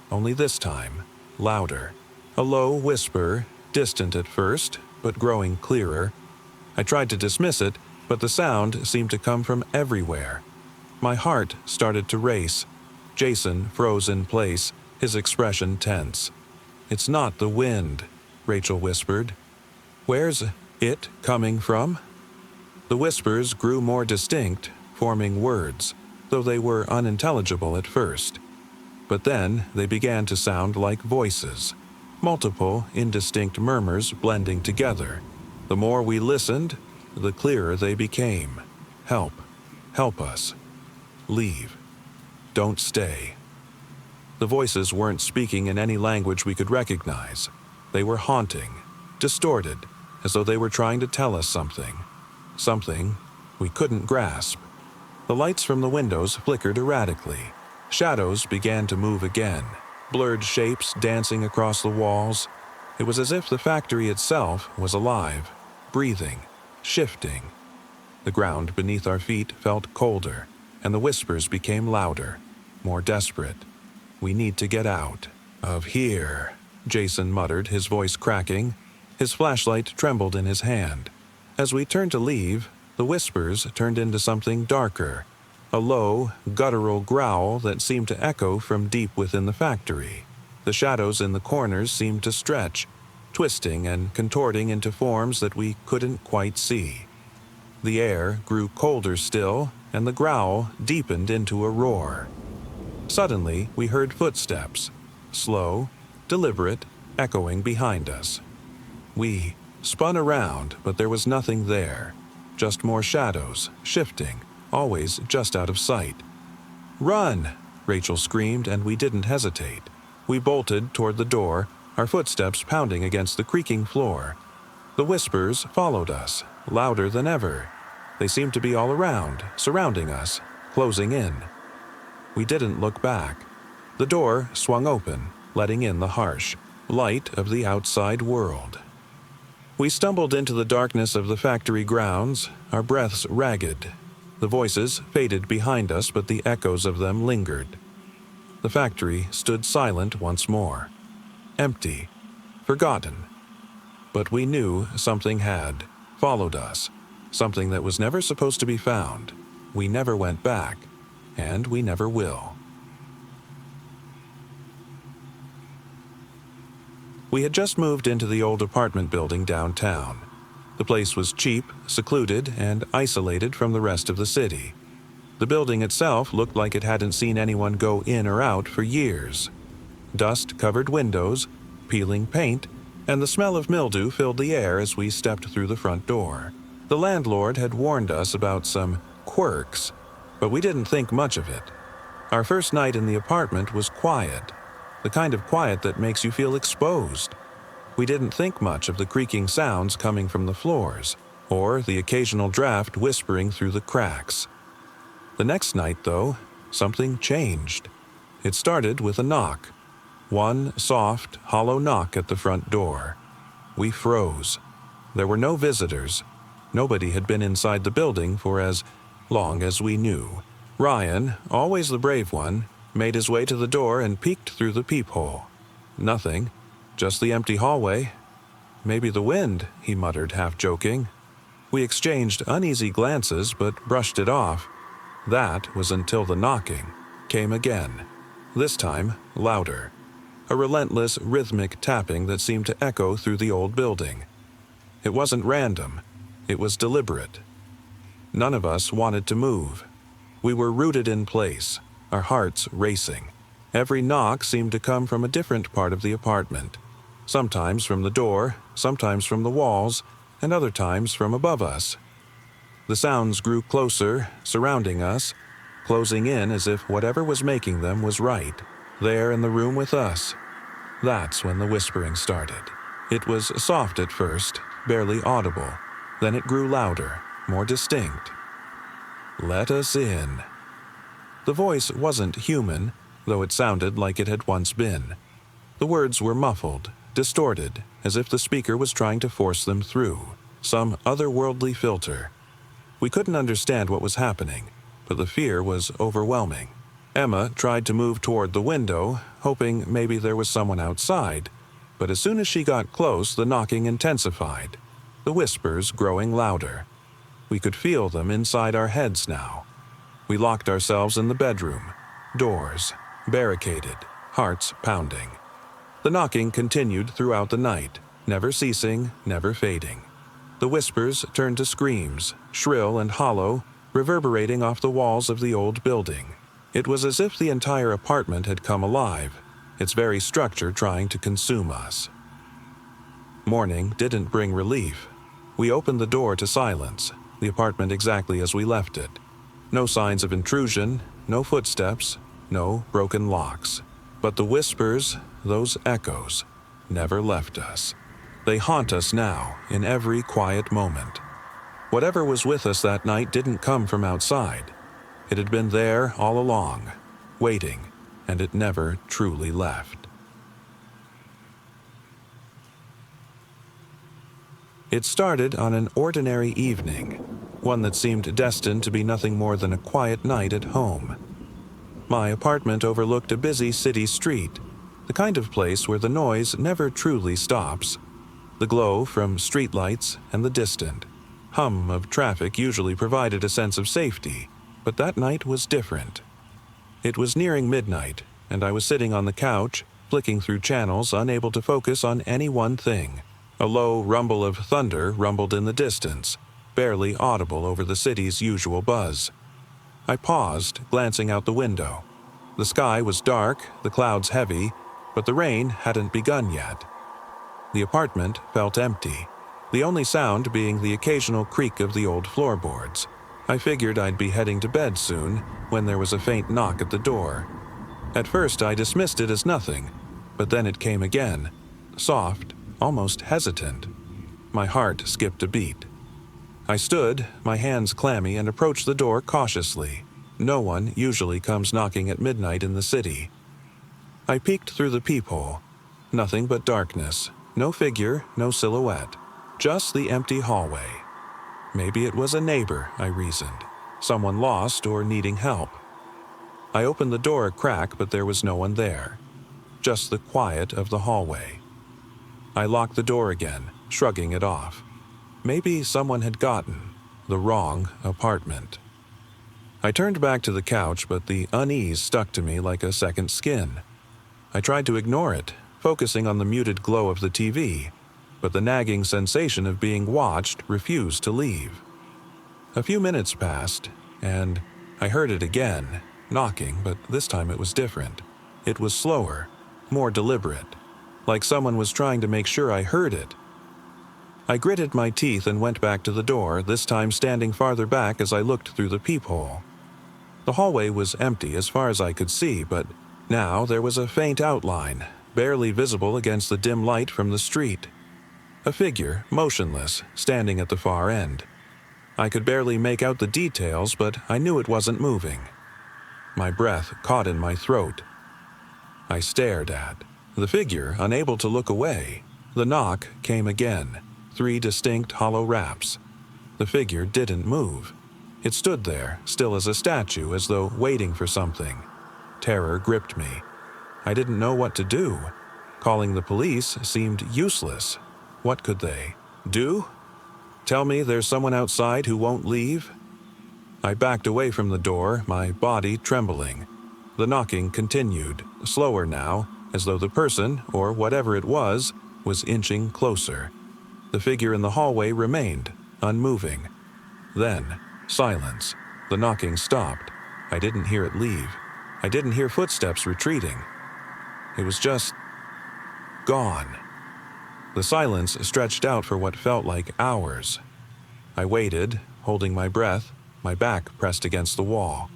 only this time, louder. A low whisper, distant at first, but growing clearer. I tried to dismiss it, but the sound seemed to come from everywhere. My heart started to race. Jason froze in place, his expression tense. "It's not the wind," Rachel whispered. "Where's it coming from?" The whispers grew more distinct, forming words, though they were unintelligible at first. But then they began to sound like voices, multiple indistinct murmurs blending together. The more we listened, the clearer they became. Help. Help us. Leave. Don't stay. The voices weren't speaking in any language we could recognize. They were haunting, distorted, as though they were trying to tell us something. Something we couldn't grasp. The lights from the windows flickered erratically. Shadows began to move again, blurred shapes dancing across the walls. It was as if the factory itself was alive, breathing, shifting. The ground beneath our feet felt colder, and the whispers became louder, more desperate. "We need to get out of here," Jason muttered, his voice cracking. His flashlight trembled in his hand. As we turned to leave, the whispers turned into something darker, a low, guttural growl that seemed to echo from deep within the factory. The shadows in the corners seemed to stretch, twisting and contorting into forms that we couldn't quite see. The air grew colder still, and the growl deepened into a roar. Suddenly, we heard footsteps, slow, deliberate, echoing behind us. We spun around, but there was nothing there, just more shadows, shifting, always just out of sight. "Run!" Rachel screamed, and we didn't hesitate. We bolted toward the door, our footsteps pounding against the creaking floor. The whispers followed us, louder than ever. They seemed to be all around, surrounding us, closing in. We didn't look back. The door swung open, letting in the harsh light of the outside world. We stumbled into the darkness of the factory grounds, our breaths ragged. The voices faded behind us, but the echoes of them lingered. The factory stood silent once more. Empty. Forgotten. But we knew something had followed us. Something that was never supposed to be found. We never went back. And we never will. We had just moved into the old apartment building downtown. The place was cheap, secluded, and isolated from the rest of the city. The building itself looked like it hadn't seen anyone go in or out for years. Dust-covered windows, peeling paint, and the smell of mildew filled the air as we stepped through the front door. The landlord had warned us about some quirks, but we didn't think much of it. Our first night in the apartment was quiet, the kind of quiet that makes you feel exposed. We didn't think much of the creaking sounds coming from the floors, or the occasional draft whispering through the cracks. The next night, though, something changed. It started with a knock. One soft, hollow knock at the front door. We froze. There were no visitors. Nobody had been inside the building for as long as we knew. Ryan, always the brave one, made his way to the door and peeked through the peephole. Nothing. Just the empty hallway. "Maybe the wind," he muttered, half joking. We exchanged uneasy glances but brushed it off. That was until the knocking came again. This time, louder. A relentless, rhythmic tapping that seemed to echo through the old building. It wasn't random. It was deliberate. None of us wanted to move. We were rooted in place, our hearts racing. Every knock seemed to come from a different part of the apartment. Sometimes from the door, sometimes from the walls, and other times from above us. The sounds grew closer, surrounding us, closing in as if whatever was making them was right, there in the room with us. That's when the whispering started. It was soft at first, barely audible. Then it grew louder, more distinct. "Let us in." The voice wasn't human, though it sounded like it had once been. The words were muffled, distorted, as if the speaker was trying to force them through, some otherworldly filter. We couldn't understand what was happening, but the fear was overwhelming. Emma tried to move toward the window, hoping maybe there was someone outside, but as soon as she got close, the knocking intensified, the whispers growing louder. We could feel them inside our heads now. We locked ourselves in the bedroom, doors barricaded, hearts pounding. The knocking continued throughout the night, never ceasing, never fading. The whispers turned to screams, shrill and hollow, reverberating off the walls of the old building. It was as if the entire apartment had come alive, its very structure trying to consume us. Morning didn't bring relief. We opened the door to silence, the apartment exactly as we left it. No signs of intrusion, no footsteps, no broken locks. But the whispers, those echoes, never left us. They haunt us now, in every quiet moment. Whatever was with us that night didn't come from outside. It had been there all along, waiting, and it never truly left. It started on an ordinary evening, one that seemed destined to be nothing more than a quiet night at home. My apartment overlooked a busy city street, the kind of place where the noise never truly stops. The glow from streetlights and the distant hum of traffic usually provided a sense of safety, but that night was different. It was nearing midnight, and I was sitting on the couch, flicking through channels, unable to focus on any one thing. A low rumble of thunder rumbled in the distance, barely audible over the city's usual buzz. I paused, glancing out the window. The sky was dark, the clouds heavy, but the rain hadn't begun yet. The apartment felt empty, the only sound being the occasional creak of the old floorboards. I figured I'd be heading to bed soon when there was a faint knock at the door. At first I dismissed it as nothing, but then it came again, soft, almost hesitant. My heart skipped a beat. I stood, my hands clammy, and approached the door cautiously. No one usually comes knocking at midnight in the city. I peeked through the peephole. Nothing but darkness. No figure, no silhouette. Just the empty hallway. Maybe it was a neighbor, I reasoned. Someone lost or needing help. I opened the door a crack, but there was no one there. Just the quiet of the hallway. I locked the door again, shrugging it off. Maybe someone had gotten the wrong apartment. I turned back to the couch, but the unease stuck to me like a second skin. I tried to ignore it, focusing on the muted glow of the TV, but the nagging sensation of being watched refused to leave. A few minutes passed, and I heard it again, knocking, but this time it was different. It was slower, more deliberate, like someone was trying to make sure I heard it. I gritted my teeth and went back to the door, this time standing farther back as I looked through the peephole. The hallway was empty as far as I could see, but now there was a faint outline, barely visible against the dim light from the street. A figure, motionless, standing at the far end. I could barely make out the details, but I knew it wasn't moving. My breath caught in my throat. I stared at the figure, unable to look away. The knock came again, 3 distinct hollow raps. The figure didn't move. It stood there, still as a statue, as though waiting for something. Terror gripped me. I didn't know what to do. Calling the police seemed useless. What could they do? Tell me there's someone outside who won't leave? I backed away from the door, my body trembling. The knocking continued, slower now, as though the person, or whatever it was inching closer. The figure in the hallway remained, unmoving. Then, silence. The knocking stopped. I didn't hear it leave. I didn't hear footsteps retreating. It was just gone. The silence stretched out for what felt like hours. I waited, holding my breath, my back pressed against the wall.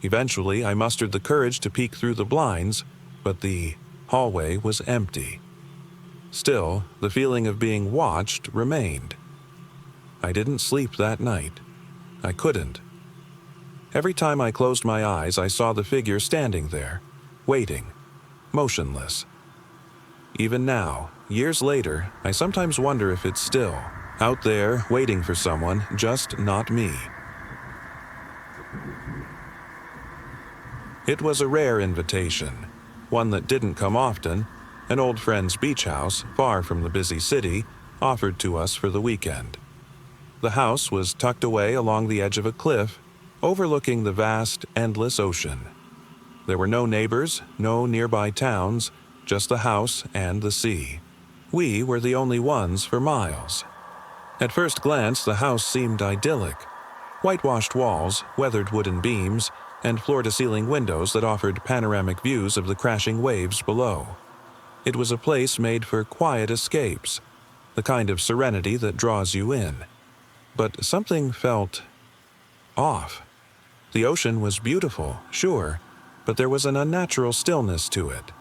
Eventually, I mustered the courage to peek through the blinds, but the hallway was empty. Still, the feeling of being watched remained. I didn't sleep that night. I couldn't. Every time I closed my eyes, I saw the figure standing there, waiting, motionless. Even now, years later, I sometimes wonder if it's still out there waiting for someone, just not me. It was a rare invitation, one that didn't come often. An old friend's beach house, far from the busy city, offered to us for the weekend. The house was tucked away along the edge of a cliff, overlooking the vast, endless ocean. There were no neighbors, no nearby towns, just the house and the sea. We were the only ones for miles. At first glance, the house seemed idyllic. Whitewashed walls, weathered wooden beams, and floor-to-ceiling windows that offered panoramic views of the crashing waves below. It was a place made for quiet escapes, the kind of serenity that draws you in. But something felt off. The ocean was beautiful, sure, but there was an unnatural stillness to it.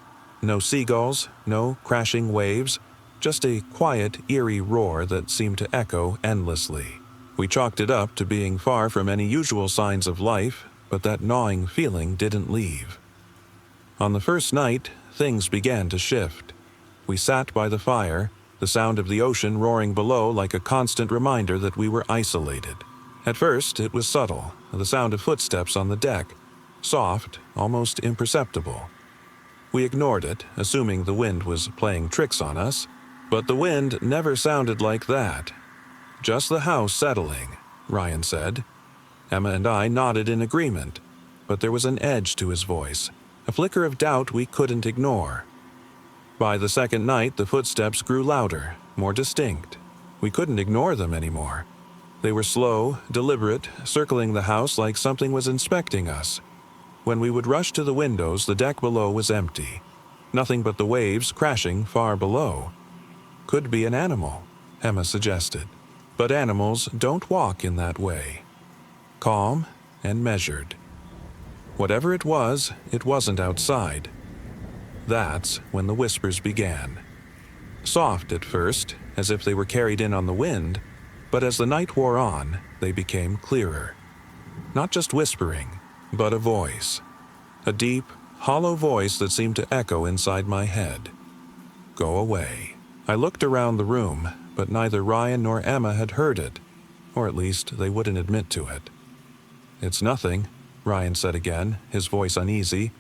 No seagulls, no crashing waves, just a quiet, eerie roar that seemed to echo endlessly. We chalked it up to being far from any usual signs of life, but that gnawing feeling didn't leave. On the first night, things began to shift. We sat by the fire, the sound of the ocean roaring below like a constant reminder that we were isolated. At first, it was subtle, the sound of footsteps on the deck, soft, almost imperceptible. We ignored it, assuming the wind was playing tricks on us, but the wind never sounded like that. "Just the house settling," Ryan said. Emma and I nodded in agreement, but there was an edge to his voice, a flicker of doubt we couldn't ignore. By the second night, the footsteps grew louder, more distinct. We couldn't ignore them anymore. They were slow, deliberate, circling the house like something was inspecting us. When we would rush to the windows, the deck below was empty. Nothing but the waves crashing far below. "Could be an animal," Emma suggested. But animals don't walk in that way. Calm and measured. Whatever it wasn't outside. That's when the whispers began. Soft at first, as if they were carried in on the wind, but as the night wore on, they became clearer. Not just whispering, but a voice. A deep, hollow voice that seemed to echo inside my head. "Go away." I looked around the room, but neither Ryan nor Emma had heard it, or at least they wouldn't admit to it. "It's nothing," Ryan said again, his voice uneasy.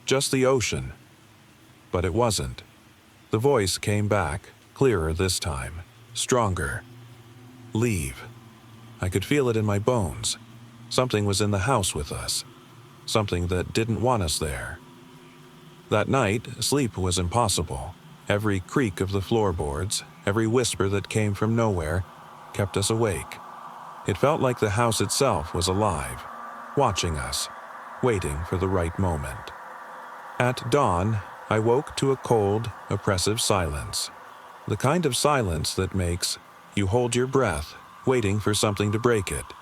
"Just the ocean." But it wasn't. The voice came back, clearer this time, stronger. "Leave." I could feel it in my bones. Something was in the house with us. Something that didn't want us there. That night, sleep was impossible. Every creak of the floorboards, every whisper that came from nowhere, kept us awake. It felt like the house itself was alive, watching us, waiting for the right moment. At dawn, I woke to a cold, oppressive silence. The kind of silence that makes you hold your breath, waiting for something to break it.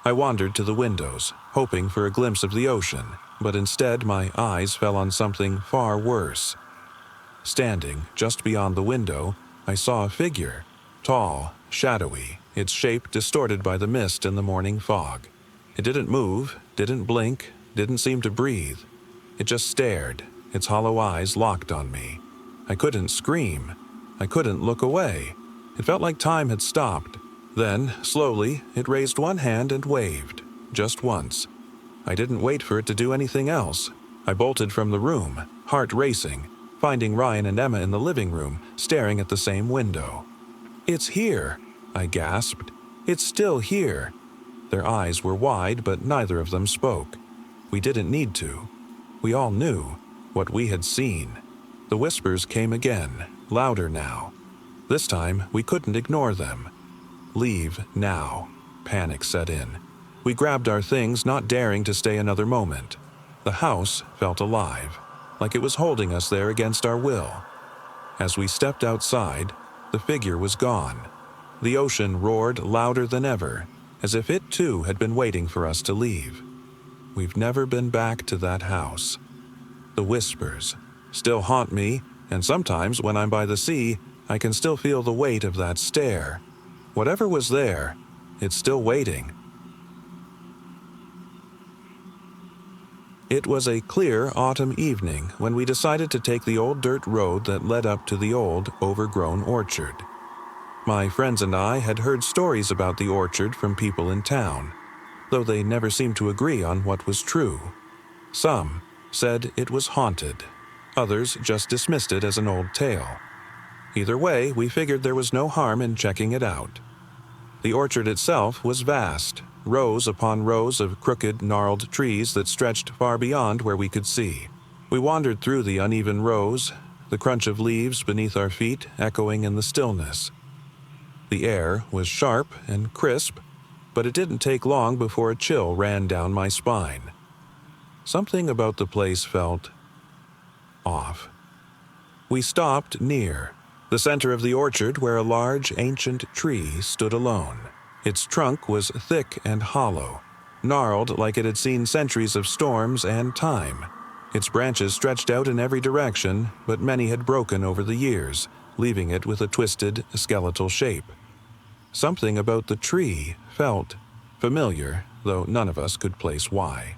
I wandered to the windows, hoping for a glimpse of the ocean, but instead my eyes fell on something far worse. Standing just beyond the window, I saw a figure, tall, shadowy, its shape distorted by the mist and the morning fog. It didn't move, didn't blink, didn't seem to breathe. It just stared, its hollow eyes locked on me. I couldn't scream. I couldn't look away. It felt like time had stopped. Then, slowly, it raised one hand and waved, just once. I didn't wait for it to do anything else. I bolted from the room, heart racing, finding Ryan and Emma in the living room, staring at the same window. "It's here," I gasped. "It's still here." Their eyes were wide, but neither of them spoke. We didn't need to. We all knew what we had seen. The whispers came again, louder now. This time, we couldn't ignore them. "Leave now," panic set in. We grabbed our things, not daring to stay another moment. The house felt alive, like it was holding us there against our will. As we stepped outside, the figure was gone. The ocean roared louder than ever, as if it too had been waiting for us to leave. We've never been back to that house. The whispers still haunt me, and sometimes when I'm by the sea, I can still feel the weight of that stare. Whatever was there, it's still waiting. It was a clear autumn evening when we decided to take the old dirt road that led up to the old, overgrown orchard. My friends and I had heard stories about the orchard from people in town, though they never seemed to agree on what was true. Some said it was haunted. Others just dismissed it as an old tale. Either way, we figured there was no harm in checking it out. The orchard itself was vast, rows upon rows of crooked, gnarled trees that stretched far beyond where we could see. We wandered through the uneven rows, the crunch of leaves beneath our feet echoing in the stillness. The air was sharp and crisp, but it didn't take long before a chill ran down my spine. Something about the place felt off. We stopped near the center of the orchard where a large, ancient tree stood alone. Its trunk was thick and hollow, gnarled like it had seen centuries of storms and time. Its branches stretched out in every direction, but many had broken over the years, leaving it with a twisted, skeletal shape. Something about the tree felt familiar, though none of us could place why.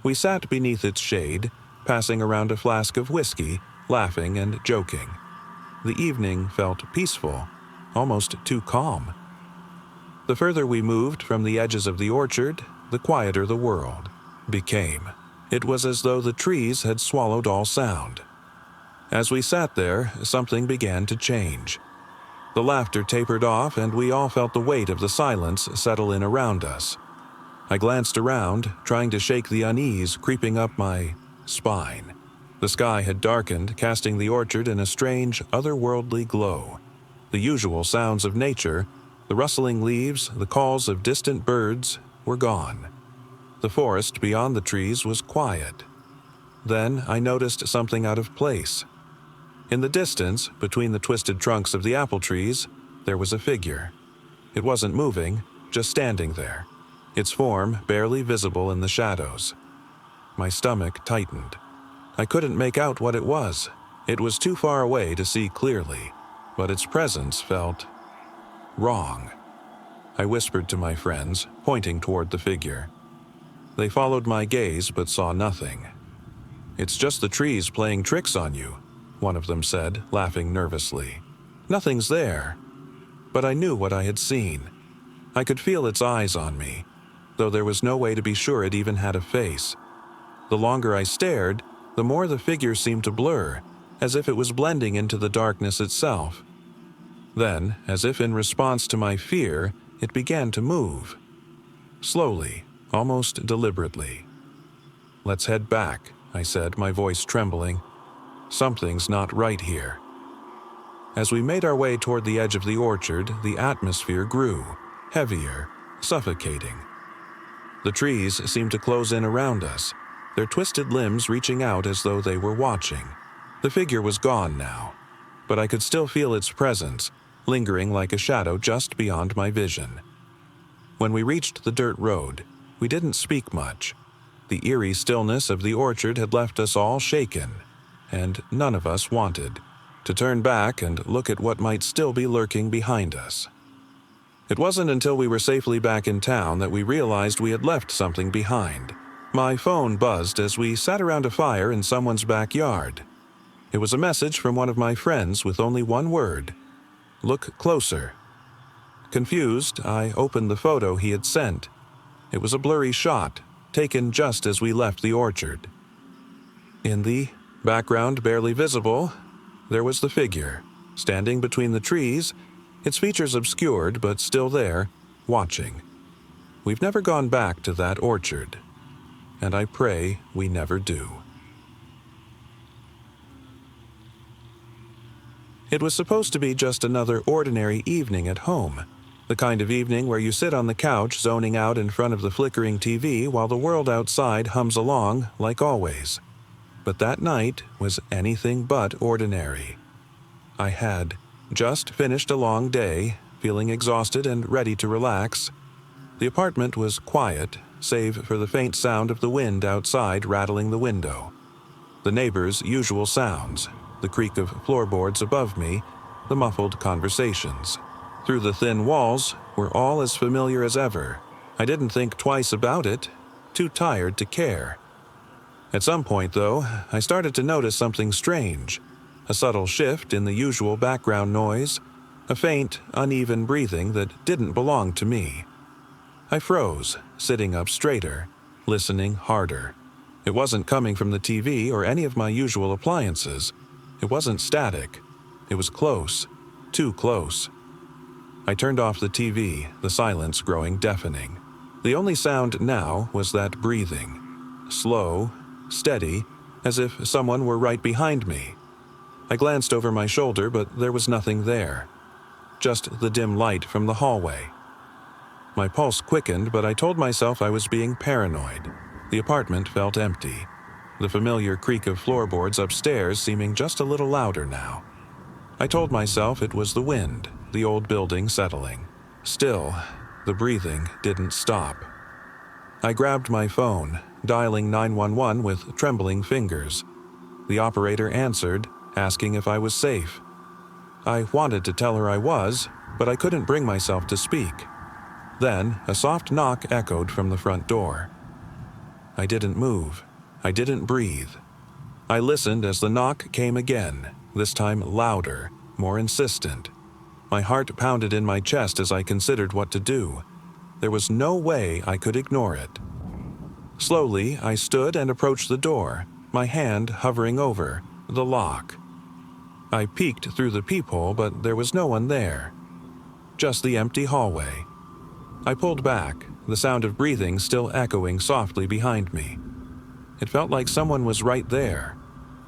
We sat beneath its shade, passing around a flask of whiskey, laughing and joking. The evening felt peaceful, almost too calm. The further we moved from the edges of the orchard, the quieter the world became. It was as though the trees had swallowed all sound. As we sat there, something began to change. The laughter tapered off, and we all felt the weight of the silence settle in around us. I glanced around, trying to shake the unease creeping up my spine. The sky had darkened, casting the orchard in a strange, otherworldly glow. The usual sounds of nature, the rustling leaves, the calls of distant birds, were gone. The forest beyond the trees was quiet. Then I noticed something out of place. In the distance, between the twisted trunks of the apple trees, there was a figure. It wasn't moving, just standing there, its form barely visible in the shadows. My stomach tightened. I couldn't make out what it was. It was too far away to see clearly, but its presence felt wrong. I whispered to my friends, pointing toward the figure. They followed my gaze but saw nothing. "It's just the trees playing tricks on you," one of them said, laughing nervously. "Nothing's there." But I knew what I had seen. I could feel its eyes on me, though there was no way to be sure it even had a face. The longer I stared, the more the figure seemed to blur, as if it was blending into the darkness itself. Then, as if in response to my fear, it began to move. Slowly, almost deliberately. "Let's head back," I said, my voice trembling. "Something's not right here." As we made our way toward the edge of the orchard, the atmosphere grew, heavier, suffocating. The trees seemed to close in around us, their twisted limbs reaching out as though they were watching. The figure was gone now, but I could still feel its presence, lingering like a shadow just beyond my vision. When we reached the dirt road, we didn't speak much. The eerie stillness of the orchard had left us all shaken, and none of us wanted to turn back and look at what might still be lurking behind us. It wasn't until we were safely back in town that we realized we had left something behind. My phone buzzed as we sat around a fire in someone's backyard. It was a message from one of my friends with only one word: "Look closer." Confused, I opened the photo he had sent. It was a blurry shot, taken just as we left the orchard. In the background, barely visible, there was the figure, standing between the trees, its features obscured but still there, watching. We've never gone back to that orchard, and I pray we never do. It was supposed to be just another ordinary evening at home, the kind of evening where you sit on the couch zoning out in front of the flickering TV while the world outside hums along like always. But that night was anything but ordinary. I had just finished a long day, feeling exhausted and ready to relax. The apartment was quiet, save for the faint sound of the wind outside rattling the window. The neighbors' usual sounds, the creak of floorboards above me, the muffled conversations. Through the thin walls were all as familiar as ever. I didn't think twice about it, too tired to care. At some point, though, I started to notice something strange. A subtle shift in the usual background noise, a faint, uneven breathing that didn't belong to me. I froze, sitting up straighter, listening harder. It wasn't coming from the TV or any of my usual appliances. It wasn't static. It was close, too close. I turned off the TV, the silence growing deafening. The only sound now was that breathing. Slow, steady, as if someone were right behind me. I glanced over my shoulder, but there was nothing there. Just the dim light from the hallway. My pulse quickened, but I told myself I was being paranoid. The apartment felt empty, the familiar creak of floorboards upstairs seeming just a little louder now. I told myself it was the wind, the old building settling. Still, the breathing didn't stop. I grabbed my phone, dialing 911 with trembling fingers. The operator answered, asking if I was safe. I wanted to tell her I was, but I couldn't bring myself to speak. Then, a soft knock echoed from the front door. I didn't move. I didn't breathe. I listened as the knock came again, this time louder, more insistent. My heart pounded in my chest as I considered what to do. There was no way I could ignore it. Slowly, I stood and approached the door, my hand hovering over the lock. I peeked through the peephole, but there was no one there. Just the empty hallway. I pulled back, the sound of breathing still echoing softly behind me. It felt like someone was right there,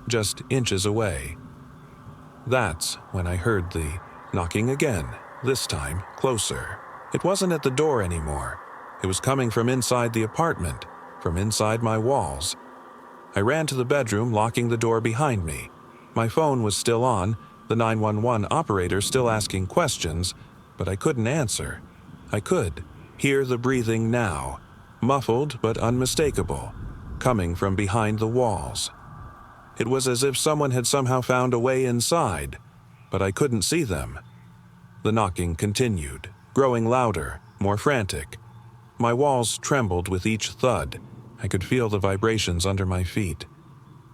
just inches away. That's when I heard the knocking again, this time closer. It wasn't at the door anymore. It was coming from inside the apartment, from inside my walls. I ran to the bedroom, locking the door behind me. My phone was still on, the 911 operator still asking questions, but I couldn't answer. I could hear the breathing now, muffled but unmistakable, coming from behind the walls. It was as if someone had somehow found a way inside, but I couldn't see them. The knocking continued, growing louder, more frantic. My walls trembled with each thud. I could feel the vibrations under my feet.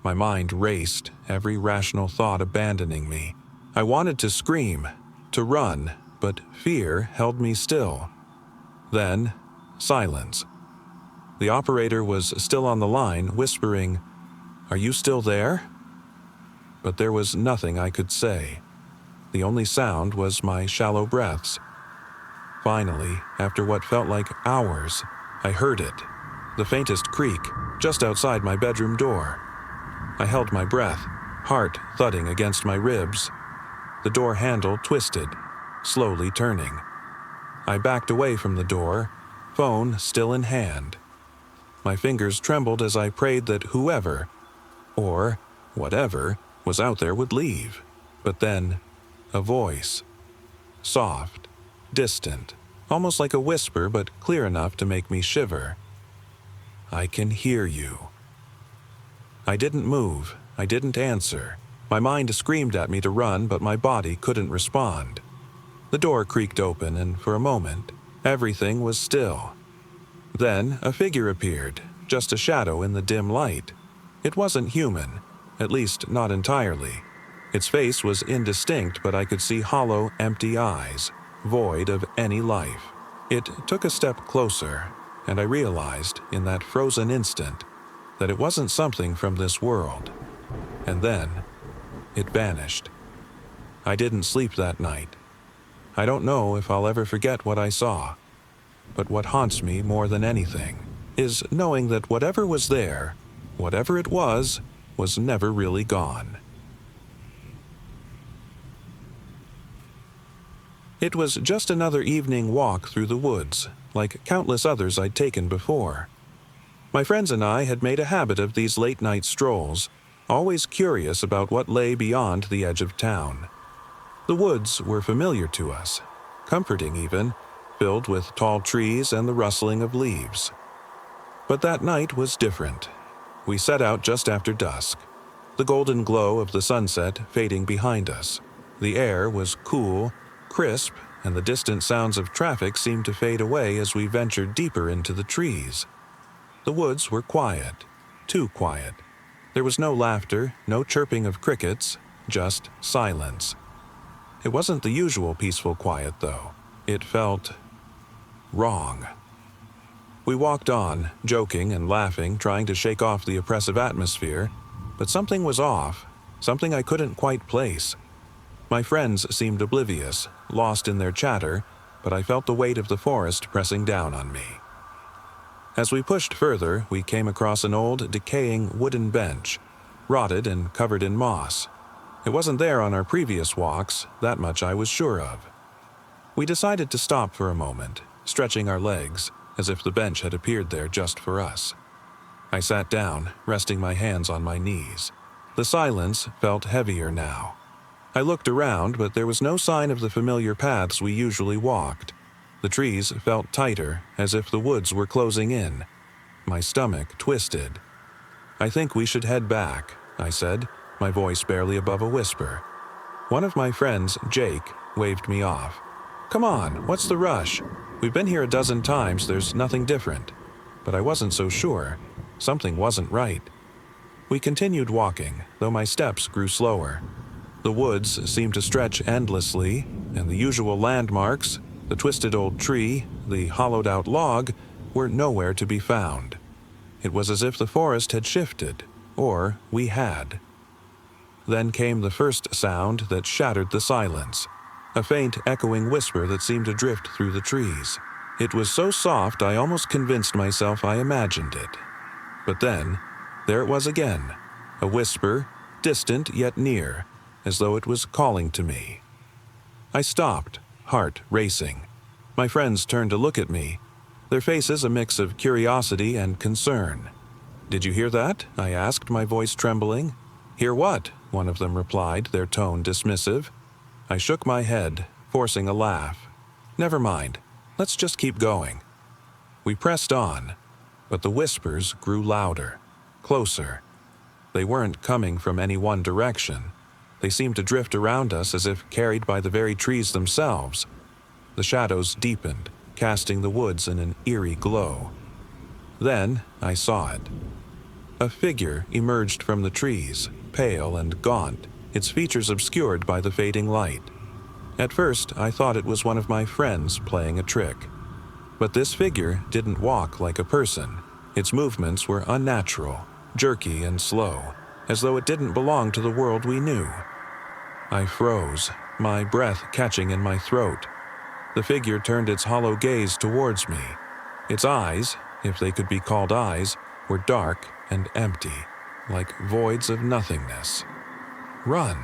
My mind raced, every rational thought abandoning me. I wanted to scream, to run, but fear held me still. Then, silence. The operator was still on the line, whispering, "Are you still there?" But there was nothing I could say. The only sound was my shallow breaths. Finally, after what felt like hours, I heard it, the faintest creak, just outside my bedroom door. I held my breath, heart thudding against my ribs. The door handle twisted, slowly turning. I backed away from the door, phone still in hand. My fingers trembled as I prayed that whoever, or whatever, was out there would leave. But then, a voice. Soft, distant, almost like a whisper, but clear enough to make me shiver. "I can hear you." I didn't move. I didn't answer. My mind screamed at me to run, but my body couldn't respond. The door creaked open, and for a moment, everything was still. Then a figure appeared, just a shadow in the dim light. It wasn't human, at least not entirely. Its face was indistinct, but I could see hollow, empty eyes, void of any life. It took a step closer, and I realized, in that frozen instant, that it wasn't something from this world. And then, it vanished. I didn't sleep that night. I don't know if I'll ever forget what I saw. But what haunts me more than anything is knowing that whatever was there, whatever it was never really gone. It was just another evening walk through the woods, like countless others I'd taken before. My friends and I had made a habit of these late-night strolls, always curious about what lay beyond the edge of town. The woods were familiar to us, comforting even, filled with tall trees and the rustling of leaves. But that night was different. We set out just after dusk, the golden glow of the sunset fading behind us. The air was cool, crisp, and the distant sounds of traffic seemed to fade away as we ventured deeper into the trees. The woods were quiet, too quiet. There was no laughter, no chirping of crickets, just silence. It wasn't the usual peaceful quiet, though. It felt wrong. We walked on, joking and laughing, trying to shake off the oppressive atmosphere, but something was off, something I couldn't quite place. My friends seemed oblivious, lost in their chatter, but I felt the weight of the forest pressing down on me. As we pushed further, we came across an old, decaying wooden bench, rotted and covered in moss. It wasn't there on our previous walks, that much I was sure of. We decided to stop for a moment, stretching our legs, as if the bench had appeared there just for us. I sat down, resting my hands on my knees. The silence felt heavier now. I looked around, but there was no sign of the familiar paths we usually walked. The trees felt tighter, as if the woods were closing in. My stomach twisted. "I think we should head back," I said, my voice barely above a whisper. One of my friends, Jake, waved me off. "Come on, what's the rush? We've been here a dozen times, there's nothing different." But I wasn't so sure. Something wasn't right. We continued walking, though my steps grew slower. The woods seemed to stretch endlessly, and the usual landmarks, the twisted old tree, the hollowed-out log, were nowhere to be found. It was as if the forest had shifted, or we had. Then came the first sound that shattered the silence, a faint echoing whisper that seemed to drift through the trees. It was so soft I almost convinced myself I imagined it. But then, there it was again, a whisper, distant yet near, as though it was calling to me. I stopped, heart racing. My friends turned to look at me, their faces a mix of curiosity and concern. "Did you hear that?" I asked, my voice trembling. "Hear what?" one of them replied, their tone dismissive. I shook my head, forcing a laugh. "Never mind. Let's just keep going." We pressed on, but the whispers grew louder, closer. They weren't coming from any one direction. They seemed to drift around us as if carried by the very trees themselves. The shadows deepened, casting the woods in an eerie glow. Then I saw it. A figure emerged from the trees, pale and gaunt, its features obscured by the fading light. At first, I thought it was one of my friends playing a trick. But this figure didn't walk like a person. Its movements were unnatural, jerky and slow, as though it didn't belong to the world we knew. I froze, my breath catching in my throat. The figure turned its hollow gaze towards me. Its eyes, if they could be called eyes, were dark and empty, like voids of nothingness. "Run,"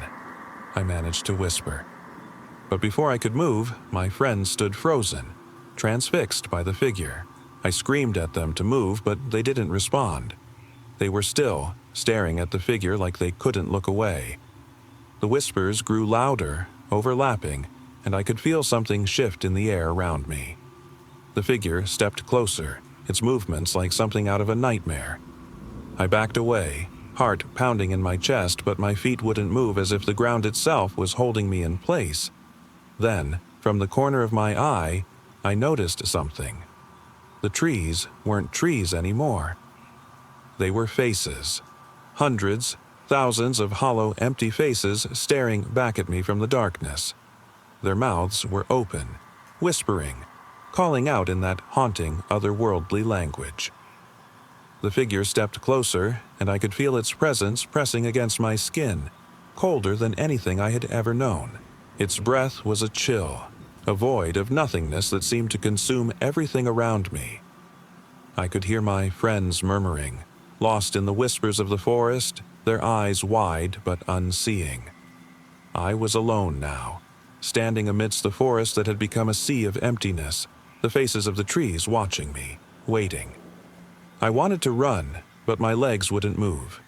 I managed to whisper. But before I could move, my friends stood frozen, transfixed by the figure. I screamed at them to move, but they didn't respond. They were still, staring at the figure like they couldn't look away. The whispers grew louder, overlapping, and I could feel something shift in the air around me. The figure stepped closer, its movements like something out of a nightmare. I backed away, heart pounding in my chest, but my feet wouldn't move as if the ground itself was holding me in place. Then, from the corner of my eye, I noticed something. The trees weren't trees anymore. They were faces. Hundreds, thousands of hollow, empty faces staring back at me from the darkness. Their mouths were open, whispering, calling out in that haunting, otherworldly language. The figure stepped closer, and I could feel its presence pressing against my skin, colder than anything I had ever known. Its breath was a chill, a void of nothingness that seemed to consume everything around me. I could hear my friends murmuring, lost in the whispers of the forest, their eyes wide but unseeing. I was alone now, standing amidst the forest that had become a sea of emptiness, the faces of the trees watching me, waiting. I wanted to run, but my legs wouldn't move.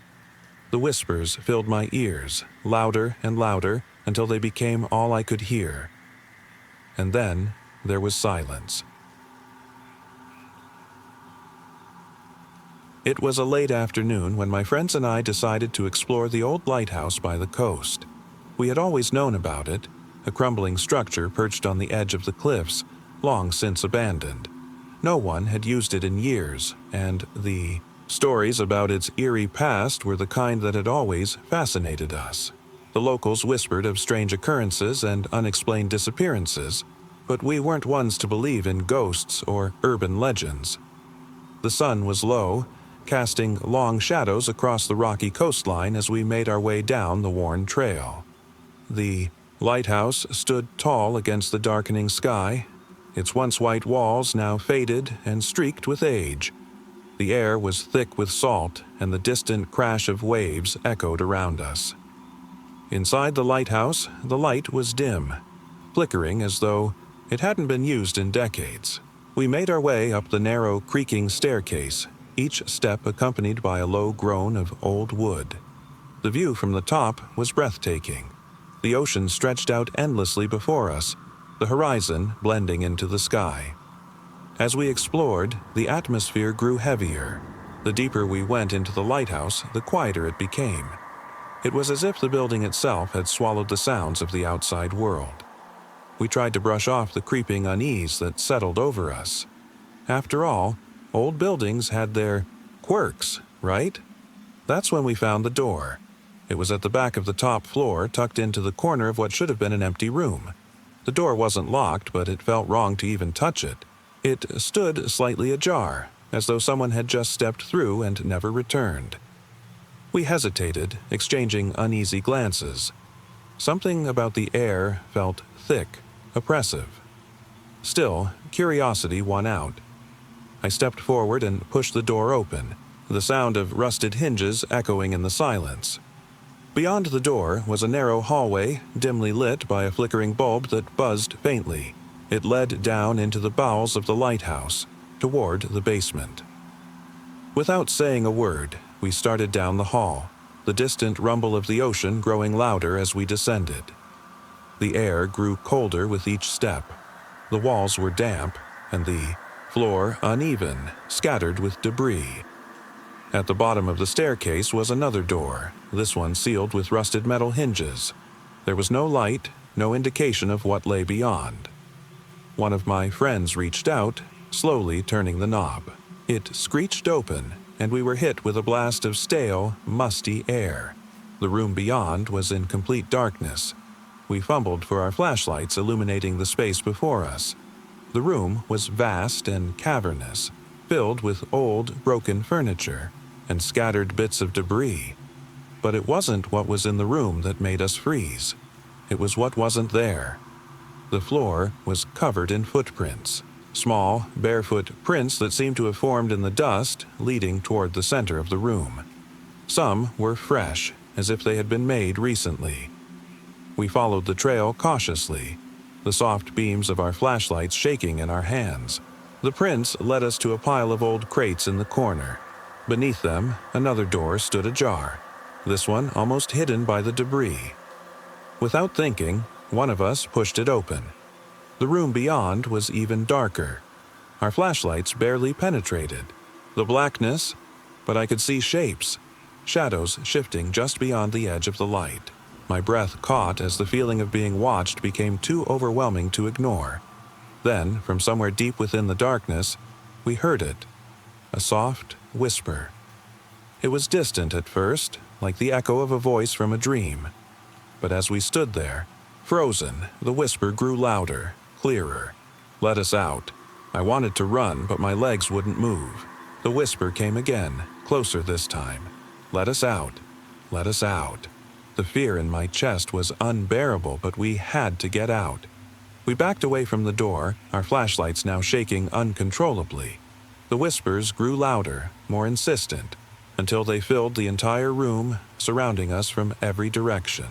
The whispers filled my ears, louder and louder, until they became all I could hear. And then there was silence. It was a late afternoon when my friends and I decided to explore the old lighthouse by the coast. We had always known about it, a crumbling structure perched on the edge of the cliffs, long since abandoned. No one had used it in years, and the stories about its eerie past were the kind that had always fascinated us. The locals whispered of strange occurrences and unexplained disappearances, but we weren't ones to believe in ghosts or urban legends. The sun was low, casting long shadows across the rocky coastline as we made our way down the worn trail. The lighthouse stood tall against the darkening sky, its once white walls now faded and streaked with age. The air was thick with salt, and the distant crash of waves echoed around us. Inside the lighthouse, the light was dim, flickering as though it hadn't been used in decades. We made our way up the narrow, creaking staircase, each step accompanied by a low groan of old wood. The view from the top was breathtaking. The ocean stretched out endlessly before us, the horizon blending into the sky. As we explored, the atmosphere grew heavier. The deeper we went into the lighthouse, the quieter it became. It was as if the building itself had swallowed the sounds of the outside world. We tried to brush off the creeping unease that settled over us. After all, old buildings had their quirks, right? That's when we found the door. It was at the back of the top floor, tucked into the corner of what should have been an empty room. The door wasn't locked, but it felt wrong to even touch it. It stood slightly ajar, as though someone had just stepped through and never returned. We hesitated, exchanging uneasy glances. Something about the air felt thick, oppressive. Still, curiosity won out. I stepped forward and pushed the door open, the sound of rusted hinges echoing in the silence. Beyond the door was a narrow hallway, dimly lit by a flickering bulb that buzzed faintly. It led down into the bowels of the lighthouse, toward the basement. Without saying a word, we started down the hall, the distant rumble of the ocean growing louder as we descended. The air grew colder with each step. The walls were damp, and the floor uneven, scattered with debris. At the bottom of the staircase was another door, this one sealed with rusted metal hinges. There was no light, no indication of what lay beyond. One of my friends reached out, slowly turning the knob. It screeched open, and we were hit with a blast of stale, musty air. The room beyond was in complete darkness. We fumbled for our flashlights illuminating the space before us. The room was vast and cavernous, filled with old, broken furniture and scattered bits of debris. But it wasn't what was in the room that made us freeze. It was what wasn't there. The floor was covered in footprints, small, barefoot prints that seemed to have formed in the dust, leading toward the center of the room. Some were fresh, as if they had been made recently. We followed the trail cautiously, the soft beams of our flashlights shaking in our hands. The prints led us to a pile of old crates in the corner. Beneath them, another door stood ajar, this one almost hidden by the debris. Without thinking, one of us pushed it open. The room beyond was even darker. Our flashlights barely penetrated the blackness, but I could see shapes, shadows shifting just beyond the edge of the light. My breath caught as the feeling of being watched became too overwhelming to ignore. Then, from somewhere deep within the darkness, we heard it, a soft whisper. It was distant at first, like the echo of a voice from a dream. But as we stood there, frozen, the whisper grew louder, clearer. "Let us out." I wanted to run, but my legs wouldn't move. The whisper came again, closer this time. "Let us out. Let us out." The fear in my chest was unbearable, but we had to get out. We backed away from the door, our flashlights now shaking uncontrollably. The whispers grew louder, more insistent, until they filled the entire room, surrounding us from every direction.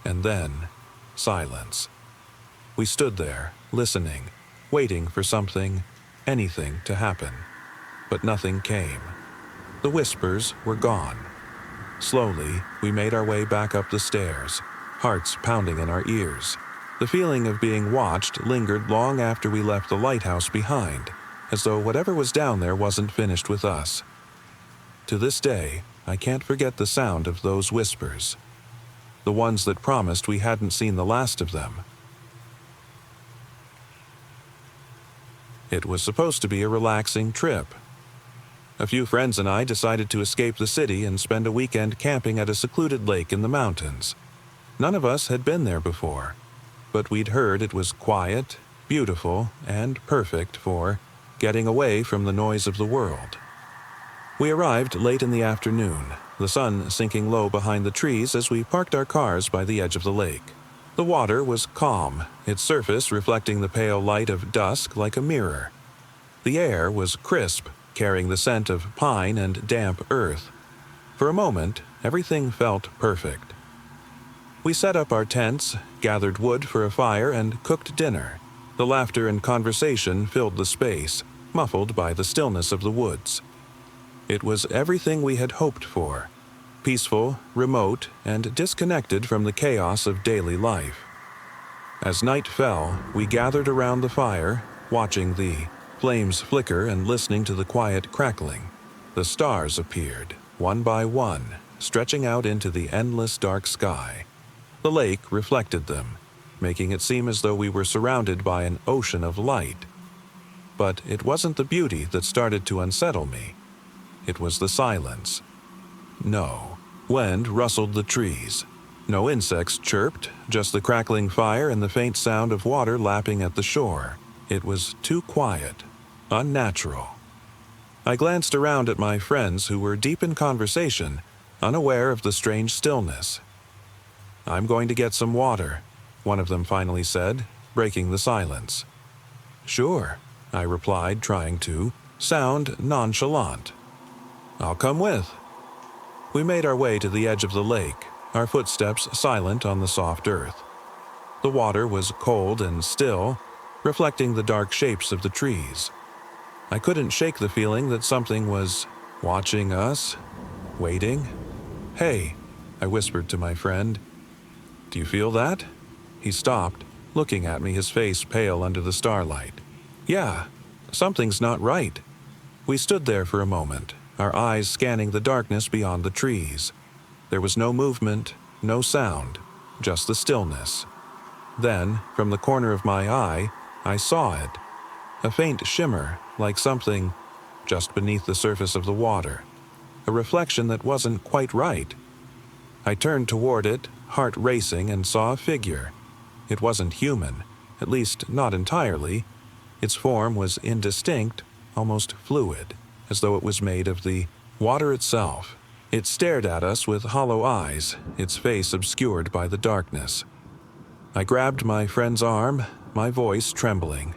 And then, silence. We stood there, listening, waiting for something, anything to happen. But nothing came. The whispers were gone. Slowly, we made our way back up the stairs, hearts pounding in our ears. The feeling of being watched lingered long after we left the lighthouse behind, as though whatever was down there wasn't finished with us. To this day, I can't forget the sound of those whispers, the ones that promised we hadn't seen the last of them. It was supposed to be a relaxing trip. A few friends and I decided to escape the city and spend a weekend camping at a secluded lake in the mountains. None of us had been there before, but we'd heard it was quiet, beautiful, and perfect for getting away from the noise of the world. We arrived late in the afternoon, the sun sinking low behind the trees as we parked our cars by the edge of the lake. The water was calm, its surface reflecting the pale light of dusk like a mirror. The air was crisp, carrying the scent of pine and damp earth. For a moment, everything felt perfect. We set up our tents, gathered wood for a fire, and cooked dinner. The laughter and conversation filled the space, muffled by the stillness of the woods. It was everything we had hoped for: peaceful, remote, and disconnected from the chaos of daily life. As night fell, we gathered around the fire, watching the flames flicker and listening to the quiet crackling. The stars appeared, one by one, stretching out into the endless dark sky. The lake reflected them, making it seem as though we were surrounded by an ocean of light. But it wasn't the beauty that started to unsettle me. It was the silence. No wind rustled the trees. No insects chirped, just the crackling fire and the faint sound of water lapping at the shore. It was too quiet, unnatural. I glanced around at my friends who were deep in conversation, unaware of the strange stillness. "I'm going to get some water," one of them finally said, breaking the silence. "Sure," I replied, trying to sound nonchalant. "I'll come with." We made our way to the edge of the lake, our footsteps silent on the soft earth. The water was cold and still, reflecting the dark shapes of the trees. I couldn't shake the feeling that something was watching us, waiting. "Hey," I whispered to my friend. "Do you feel that?" He stopped, looking at me, his face pale under the starlight. "Yeah, something's not right." We stood there for a moment, our eyes scanning the darkness beyond the trees. There was no movement, no sound, just the stillness. Then, from the corner of my eye, I saw it. A faint shimmer, like something just beneath the surface of the water. A reflection that wasn't quite right. I turned toward it, heart racing, and saw a figure. It wasn't human, at least not entirely. Its form was indistinct, almost fluid, as though it was made of the water itself. It stared at us with hollow eyes, its face obscured by the darkness. I grabbed my friend's arm, my voice trembling.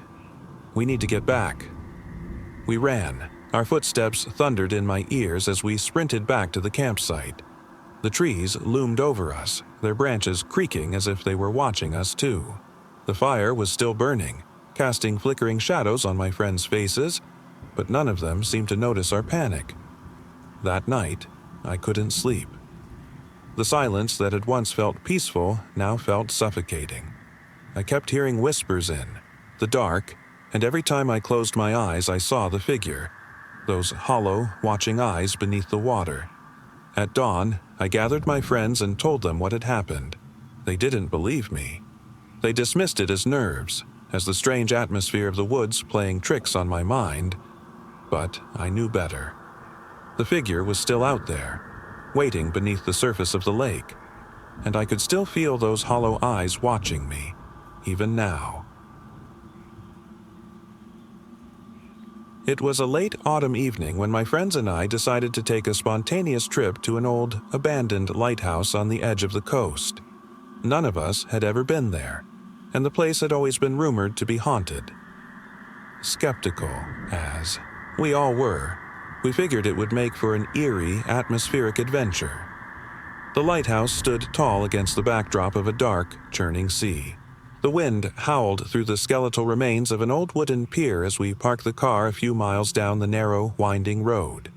"We need to get back." We ran. Our footsteps thundered in my ears as we sprinted back to the campsite. The trees loomed over us, their branches creaking as if they were watching us too. The fire was still burning, casting flickering shadows on my friends' faces, but none of them seemed to notice our panic. That night, I couldn't sleep. The silence that had once felt peaceful now felt suffocating. I kept hearing whispers in the dark, and every time I closed my eyes I saw the figure, those hollow, watching eyes beneath the water. At dawn, I gathered my friends and told them what had happened. They didn't believe me. They dismissed it as nerves, as the strange atmosphere of the woods playing tricks on my mind, but I knew better. The figure was still out there, waiting beneath the surface of the lake, and I could still feel those hollow eyes watching me, even now. It was a late autumn evening when my friends and I decided to take a spontaneous trip to an old, abandoned lighthouse on the edge of the coast. None of us had ever been there, and the place had always been rumored to be haunted. Skeptical, as we all were, we figured it would make for an eerie, atmospheric adventure. The lighthouse stood tall against the backdrop of a dark, churning sea. The wind howled through the skeletal remains of an old wooden pier as we parked the car a few miles down the narrow, winding road.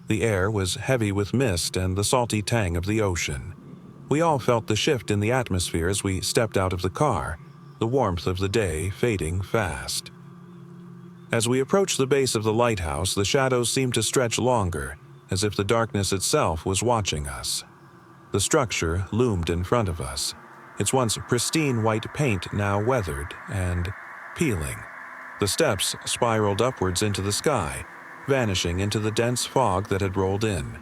The air was heavy with mist and the salty tang of the ocean. We all felt the shift in the atmosphere as we stepped out of the car, the warmth of the day fading fast. As we approached the base of the lighthouse, the shadows seemed to stretch longer, as if the darkness itself was watching us. The structure loomed in front of us, its once pristine white paint now weathered and peeling. The steps spiraled upwards into the sky, vanishing into the dense fog that had rolled in.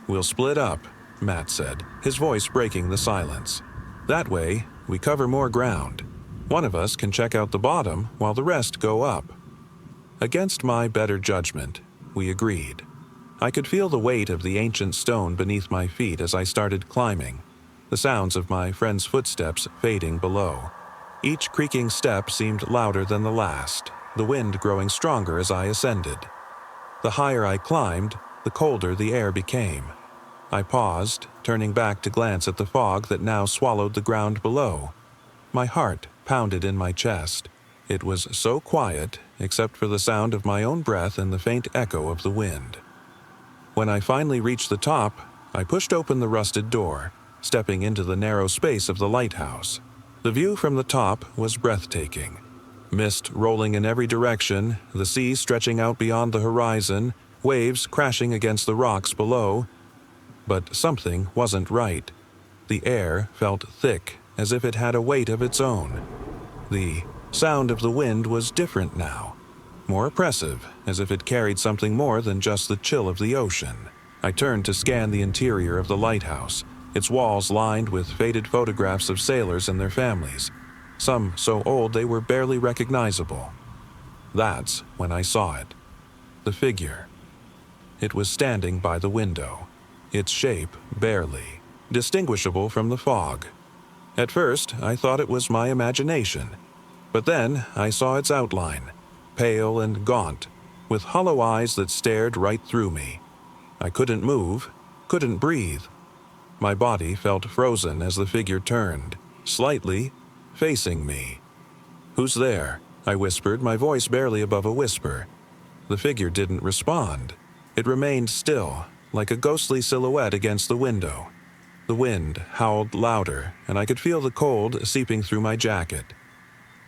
"We'll split up," Matt said, his voice breaking the silence. "That way, we cover more ground. One of us can check out the bottom while the rest go up." Against my better judgment, we agreed. I could feel the weight of the ancient stone beneath my feet as I started climbing, the sounds of my friends' footsteps fading below. Each creaking step seemed louder than the last, the wind growing stronger as I ascended. The higher I climbed, the colder the air became. I paused, turning back to glance at the fog that now swallowed the ground below. My heart pounded in my chest. It was so quiet, except for the sound of my own breath and the faint echo of the wind. When I finally reached the top, I pushed open the rusted door, stepping into the narrow space of the lighthouse. The view from the top was breathtaking. Mist rolling in every direction, the sea stretching out beyond the horizon, waves crashing against the rocks below. But something wasn't right. The air felt thick, as if it had a weight of its own. The sound of the wind was different now, more oppressive, as if it carried something more than just the chill of the ocean. I turned to scan the interior of the lighthouse, its walls lined with faded photographs of sailors and their families, some so old they were barely recognizable. That's when I saw it. The figure. It was standing by the window, its shape barely distinguishable from the fog. At first, I thought it was my imagination, but then I saw its outline, pale and gaunt, with hollow eyes that stared right through me. I couldn't move, couldn't breathe. My body felt frozen as the figure turned, slightly, facing me. "Who's there?" I whispered, my voice barely above a whisper. The figure didn't respond. It remained still, like a ghostly silhouette against the window. The wind howled louder, and I could feel the cold seeping through my jacket.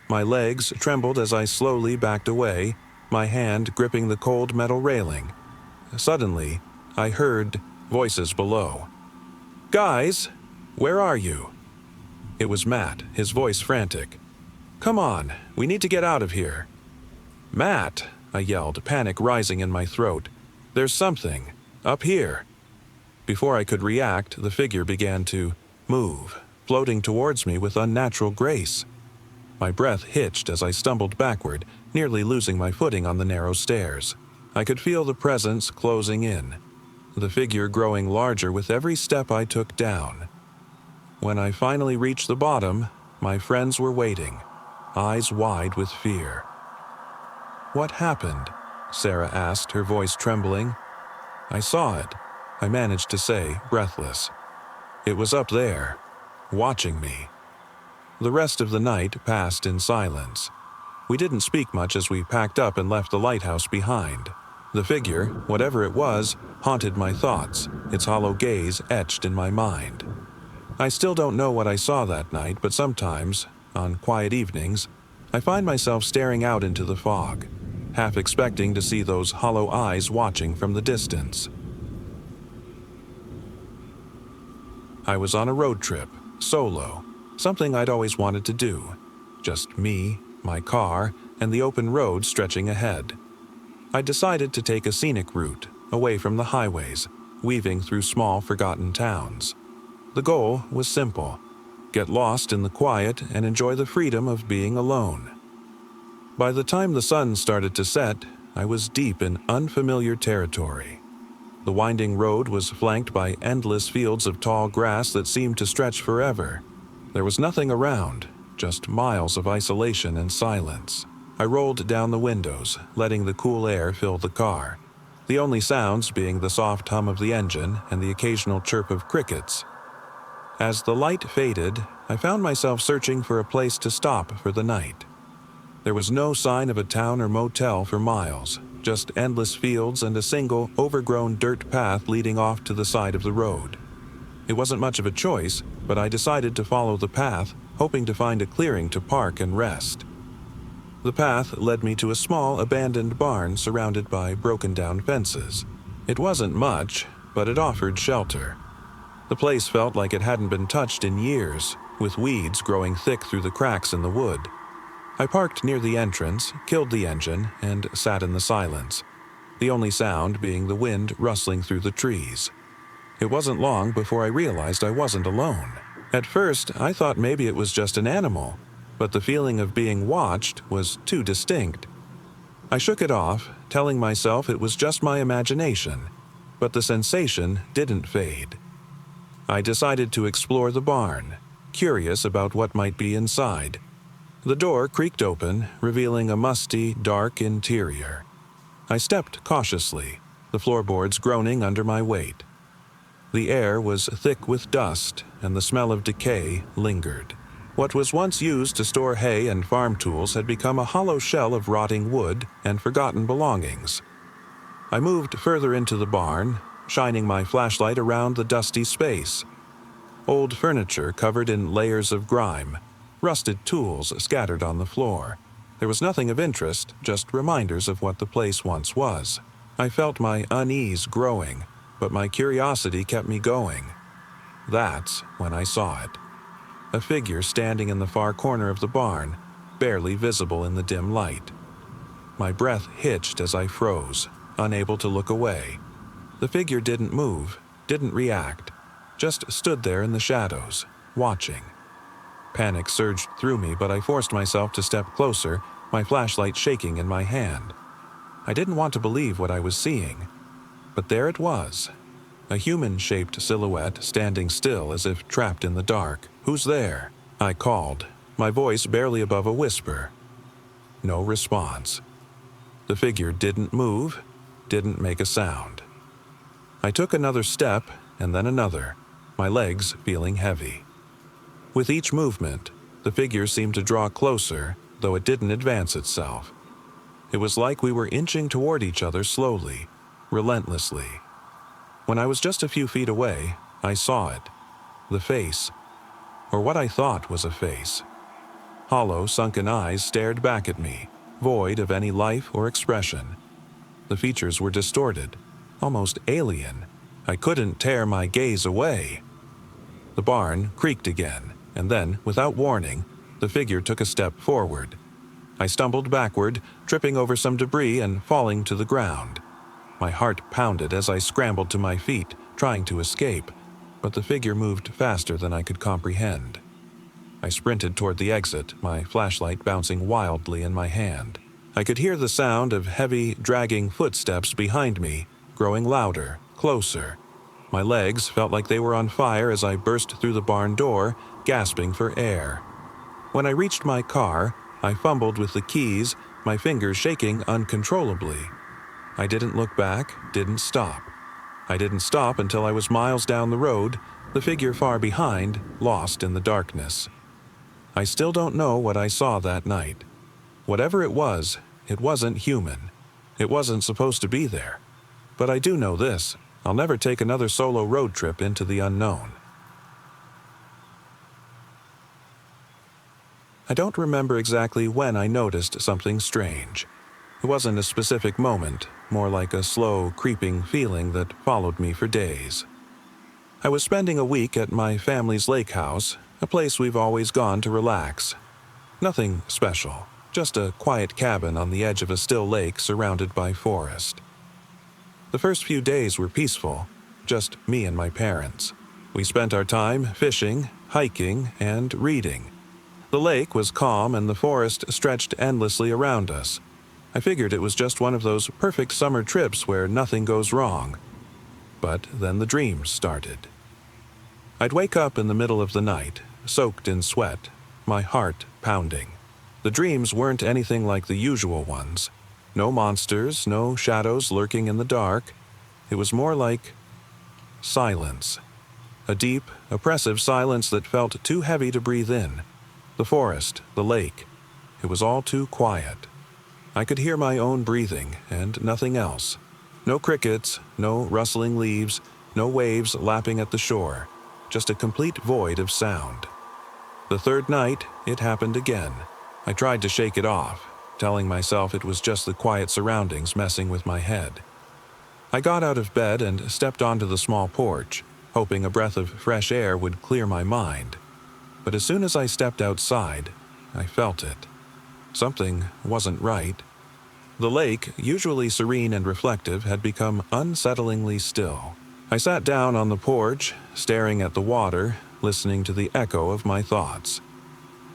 My legs trembled as I slowly backed away, my hand gripping the cold metal railing. Suddenly, I heard voices below. "Guys, where are you?" It was Matt, his voice frantic. "Come on, we need to get out of here." "Matt," I yelled, panic rising in my throat. "There's something up here." Before I could react, the figure began to move, floating towards me with unnatural grace. My breath hitched as I stumbled backward, nearly losing my footing on the narrow stairs. I could feel the presence closing in, the figure growing larger with every step I took down. When I finally reached the bottom, my friends were waiting, eyes wide with fear. "What happened?" Sarah asked, her voice trembling. "I saw it," I managed to say, breathless. "It was up there, watching me." The rest of the night passed in silence. We didn't speak much as we packed up and left the lighthouse behind. The figure, whatever it was, haunted my thoughts, its hollow gaze etched in my mind. I still don't know what I saw that night, but sometimes, on quiet evenings, I find myself staring out into the fog, half expecting to see those hollow eyes watching from the distance. I was on a road trip, solo, something I'd always wanted to do. Just me, my car, and the open road stretching ahead. I decided to take a scenic route, away from the highways, weaving through small, forgotten towns. The goal was simple: get lost in the quiet and enjoy the freedom of being alone. By the time the sun started to set, I was deep in unfamiliar territory. The winding road was flanked by endless fields of tall grass that seemed to stretch forever. There was nothing around, just miles of isolation and silence. I rolled down the windows, letting the cool air fill the car, the only sounds being the soft hum of the engine and the occasional chirp of crickets. As the light faded, I found myself searching for a place to stop for the night. There was no sign of a town or motel for miles, just endless fields and a single, overgrown dirt path leading off to the side of the road. It wasn't much of a choice, but I decided to follow the path, hoping to find a clearing to park and rest. The path led me to a small, abandoned barn surrounded by broken-down fences. It wasn't much, but it offered shelter. The place felt like it hadn't been touched in years, with weeds growing thick through the cracks in the wood. I parked near the entrance, killed the engine, and sat in the silence, the only sound being the wind rustling through the trees. It wasn't long before I realized I wasn't alone. At first, I thought maybe it was just an animal, but the feeling of being watched was too distinct. I shook it off, telling myself it was just my imagination, but the sensation didn't fade. I decided to explore the barn, curious about what might be inside. The door creaked open, revealing a musty, dark interior. I stepped cautiously, the floorboards groaning under my weight. The air was thick with dust, and the smell of decay lingered. What was once used to store hay and farm tools had become a hollow shell of rotting wood and forgotten belongings. I moved further into the barn, shining my flashlight around the dusty space. Old furniture covered in layers of grime, rusted tools scattered on the floor. There was nothing of interest, just reminders of what the place once was. I felt my unease growing, but my curiosity kept me going. That's when I saw it. A figure standing in the far corner of the barn, barely visible in the dim light. My breath hitched as I froze, unable to look away. The figure didn't move, didn't react, just stood there in the shadows, watching. Panic surged through me, but I forced myself to step closer, my flashlight shaking in my hand. I didn't want to believe what I was seeing, but there it was. A human-shaped silhouette standing still as if trapped in the dark. "Who's there?" I called, my voice barely above a whisper. No response. The figure didn't move, didn't make a sound. I took another step, and then another, my legs feeling heavy. With each movement, the figure seemed to draw closer, though it didn't advance itself. It was like we were inching toward each other slowly, relentlessly. When I was just a few feet away, I saw it. The face, or what I thought was a face. Hollow, sunken eyes stared back at me, void of any life or expression. The features were distorted, almost alien. I couldn't tear my gaze away. The barn creaked again, and then, without warning, the figure took a step forward. I stumbled backward, tripping over some debris and falling to the ground. My heart pounded as I scrambled to my feet, trying to escape, but the figure moved faster than I could comprehend. I sprinted toward the exit, my flashlight bouncing wildly in my hand. I could hear the sound of heavy, dragging footsteps behind me, growing louder, closer. My legs felt like they were on fire as I burst through the barn door, gasping for air. When I reached my car, I fumbled with the keys, my fingers shaking uncontrollably. I didn't look back, didn't stop. I didn't stop until I was miles down the road, the figure far behind, lost in the darkness. I still don't know what I saw that night. Whatever it wasn't human. It wasn't supposed to be there. But I do know this: I'll never take another solo road trip into the unknown. I don't remember exactly when I noticed something strange. It wasn't a specific moment, more like a slow, creeping feeling that followed me for days. I was spending a week at my family's lake house, a place we've always gone to relax. Nothing special, just a quiet cabin on the edge of a still lake surrounded by forest. The first few days were peaceful, just me and my parents. We spent our time fishing, hiking, and reading. The lake was calm and the forest stretched endlessly around us. I figured it was just one of those perfect summer trips where nothing goes wrong. But then the dreams started. I'd wake up in the middle of the night, soaked in sweat, my heart pounding. The dreams weren't anything like the usual ones. No monsters, no shadows lurking in the dark. It was more like silence. A deep, oppressive silence that felt too heavy to breathe in. The forest, the lake. It was all too quiet. I could hear my own breathing, and nothing else. No crickets, no rustling leaves, no waves lapping at the shore. Just a complete void of sound. The third night, it happened again. I tried to shake it off, telling myself it was just the quiet surroundings messing with my head. I got out of bed and stepped onto the small porch, hoping a breath of fresh air would clear my mind. But as soon as I stepped outside, I felt it. Something wasn't right. The lake, usually serene and reflective, had become unsettlingly still. I sat down on the porch, staring at the water, listening to the echo of my thoughts.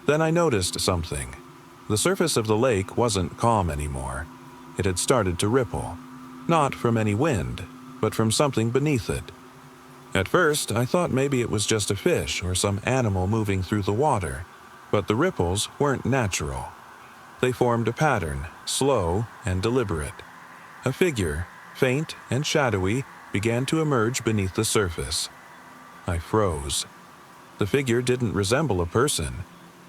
Then I noticed something. The surface of the lake wasn't calm anymore. It had started to ripple. Not from any wind, but from something beneath it. At first, I thought maybe it was just a fish or some animal moving through the water, but the ripples weren't natural. They formed a pattern, slow and deliberate. A figure, faint and shadowy, began to emerge beneath the surface. I froze. The figure didn't resemble a person.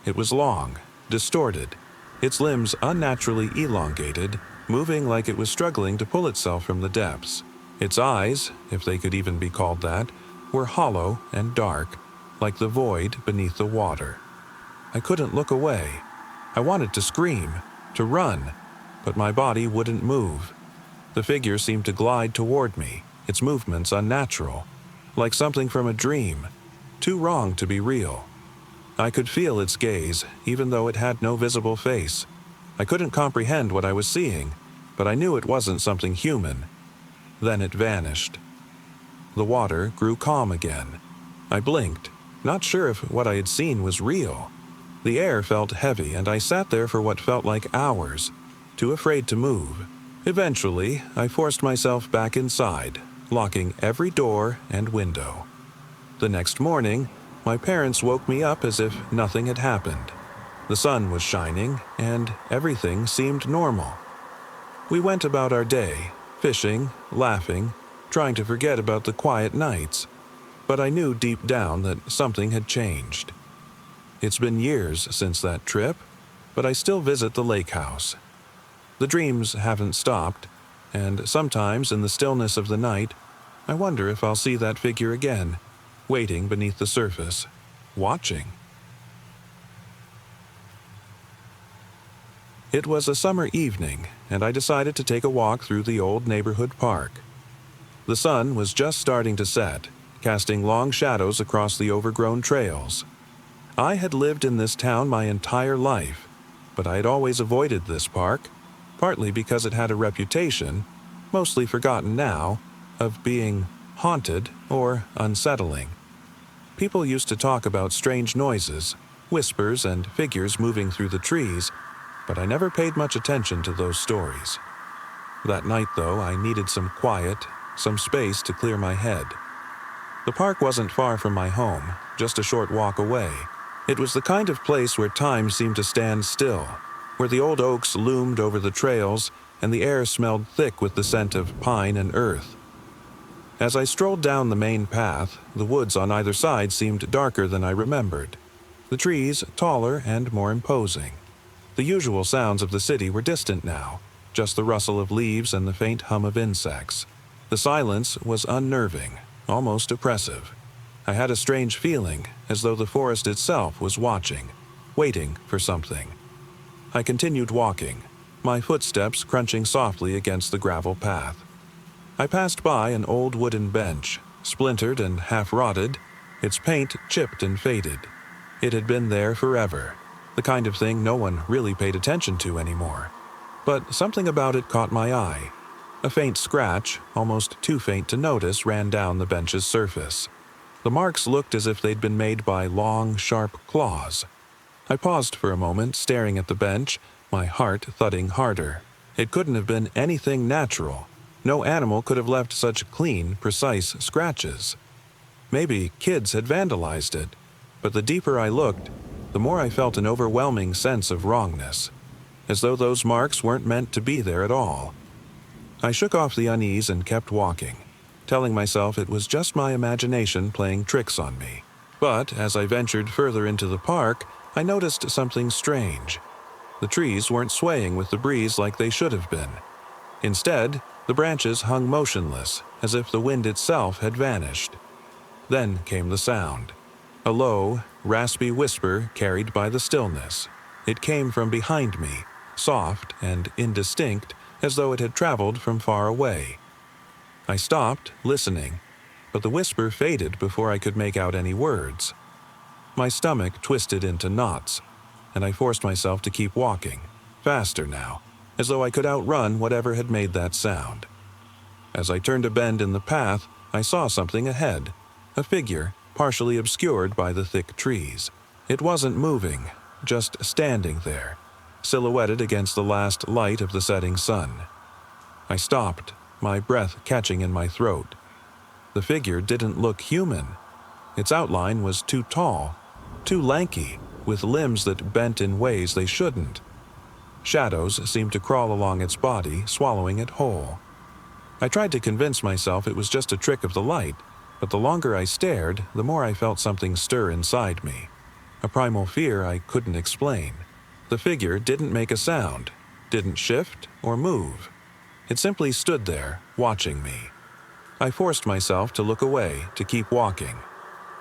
It was long, distorted, its limbs unnaturally elongated, moving like it was struggling to pull itself from the depths. Its eyes, if they could even be called that, were hollow and dark, like the void beneath the water. I couldn't look away. I wanted to scream, to run, but my body wouldn't move. The figure seemed to glide toward me, its movements unnatural, like something from a dream, too wrong to be real. I could feel its gaze, even though it had no visible face. I couldn't comprehend what I was seeing, but I knew it wasn't something human. Then it vanished. The water grew calm again. I blinked, not sure if what I had seen was real. The air felt heavy, and I sat there for what felt like hours, too afraid to move. Eventually, I forced myself back inside, locking every door and window. The next morning, my parents woke me up as if nothing had happened. The sun was shining, and everything seemed normal. We went about our day, fishing, laughing, trying to forget about the quiet nights. But I knew deep down that something had changed. It's been years since that trip, but I still visit the lake house. The dreams haven't stopped, and sometimes in the stillness of the night, I wonder if I'll see that figure again, waiting beneath the surface, watching. It was a summer evening, and I decided to take a walk through the old neighborhood park. The sun was just starting to set, casting long shadows across the overgrown trails. I had lived in this town my entire life, but I had always avoided this park, partly because it had a reputation, mostly forgotten now, of being haunted or unsettling. People used to talk about strange noises, whispers, and figures moving through the trees, but I never paid much attention to those stories. That night, though, I needed some quiet, some space to clear my head. The park wasn't far from my home, just a short walk away. It was the kind of place where time seemed to stand still, where the old oaks loomed over the trails and the air smelled thick with the scent of pine and earth. As I strolled down the main path, the woods on either side seemed darker than I remembered, the trees taller and more imposing. The usual sounds of the city were distant now, just the rustle of leaves and the faint hum of insects. The silence was unnerving, almost oppressive. I had a strange feeling, as though the forest itself was watching, waiting for something. I continued walking, my footsteps crunching softly against the gravel path. I passed by an old wooden bench, splintered and half-rotted, its paint chipped and faded. It had been there forever, the kind of thing no one really paid attention to anymore. But something about it caught my eye. A faint scratch, almost too faint to notice, ran down the bench's surface. The marks looked as if they'd been made by long, sharp claws. I paused for a moment, staring at the bench, my heart thudding harder. It couldn't have been anything natural. No animal could have left such clean, precise scratches. Maybe kids had vandalized it, but the deeper I looked, the more I felt an overwhelming sense of wrongness, as though those marks weren't meant to be there at all. I shook off the unease and kept walking, telling myself it was just my imagination playing tricks on me. But as I ventured further into the park, I noticed something strange. The trees weren't swaying with the breeze like they should have been. Instead, the branches hung motionless, as if the wind itself had vanished. Then came the sound. A low, raspy whisper carried by the stillness. It came from behind me, soft and indistinct, as though it had traveled from far away. I stopped, listening, but the whisper faded before I could make out any words. My stomach twisted into knots, and I forced myself to keep walking, faster now, as though I could outrun whatever had made that sound. As I turned a bend in the path, I saw something ahead, a figure partially obscured by the thick trees. It wasn't moving, just standing there, silhouetted against the last light of the setting sun. I stopped, my breath catching in my throat. The figure didn't look human. Its outline was too tall, too lanky, with limbs that bent in ways they shouldn't. Shadows seemed to crawl along its body, swallowing it whole. I tried to convince myself it was just a trick of the light, but the longer I stared, the more I felt something stir inside me. A primal fear I couldn't explain. The figure didn't make a sound, didn't shift or move. It simply stood there, watching me. I forced myself to look away, to keep walking.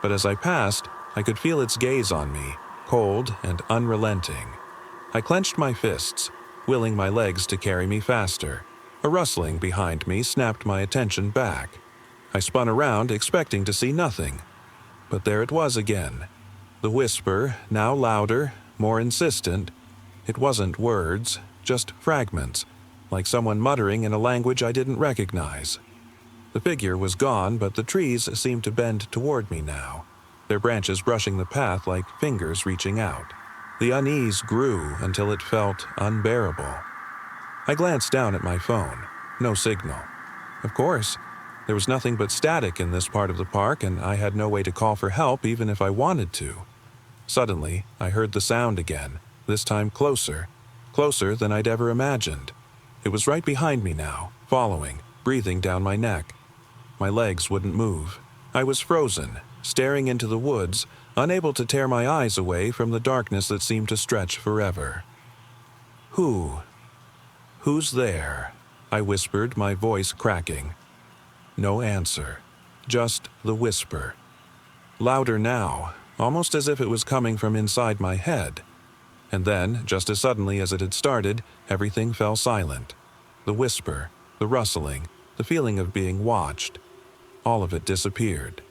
But as I passed, I could feel its gaze on me, cold and unrelenting. I clenched my fists, willing my legs to carry me faster. A rustling behind me snapped my attention back. I spun around, expecting to see nothing. But there it was again. The whisper, now louder, more insistent. It wasn't words, just fragments, like someone muttering in a language I didn't recognize. The figure was gone, but the trees seemed to bend toward me now, their branches brushing the path like fingers reaching out. The unease grew until it felt unbearable. I glanced down at my phone. No signal. Of course, there was nothing but static in this part of the park, and I had no way to call for help even if I wanted to. Suddenly, I heard the sound again, this time closer than I'd ever imagined. It was right behind me now, following, breathing down my neck. My legs wouldn't move. I was frozen, staring into the woods, unable to tear my eyes away from the darkness that seemed to stretch forever. Who's there? I whispered, my voice cracking. No answer. Just the whisper. Louder now, almost as if it was coming from inside my head. And then, just as suddenly as it had started, everything fell silent. The whisper, the rustling, the feeling of being watched. All of it disappeared.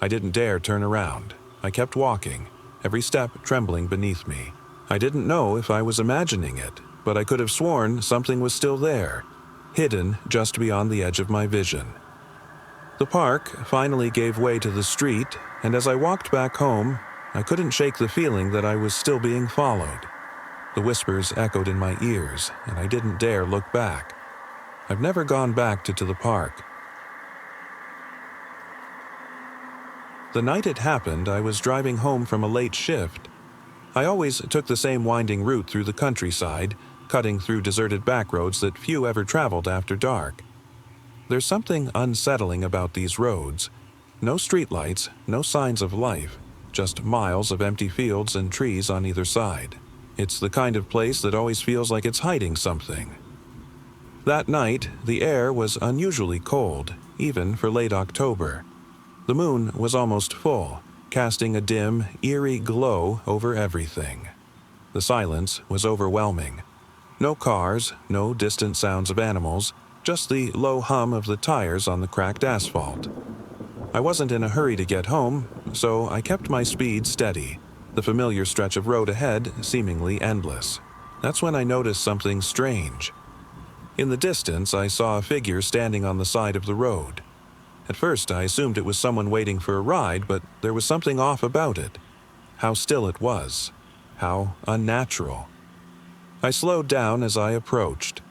I didn't dare turn around. I kept walking, every step trembling beneath me. I didn't know if I was imagining it, but I could have sworn something was still there, hidden just beyond the edge of my vision. The park finally gave way to the street, and as I walked back home, I couldn't shake the feeling that I was still being followed. The whispers echoed in my ears, and I didn't dare look back. I've never gone back to the park. The night it happened, I was driving home from a late shift. I always took the same winding route through the countryside, cutting through deserted backroads that few ever traveled after dark. There's something unsettling about these roads. No streetlights, no signs of life, just miles of empty fields and trees on either side. It's the kind of place that always feels like it's hiding something. That night, the air was unusually cold, even for late October. The moon was almost full, casting a dim, eerie glow over everything. The silence was overwhelming. No cars, no distant sounds of animals, just the low hum of the tires on the cracked asphalt. I wasn't in a hurry to get home, so I kept my speed steady, the familiar stretch of road ahead seemingly endless. That's when I noticed something strange. In the distance, I saw a figure standing on the side of the road. At first, I assumed it was someone waiting for a ride, but there was something off about it. How still it was. How unnatural. I slowed down as I approached.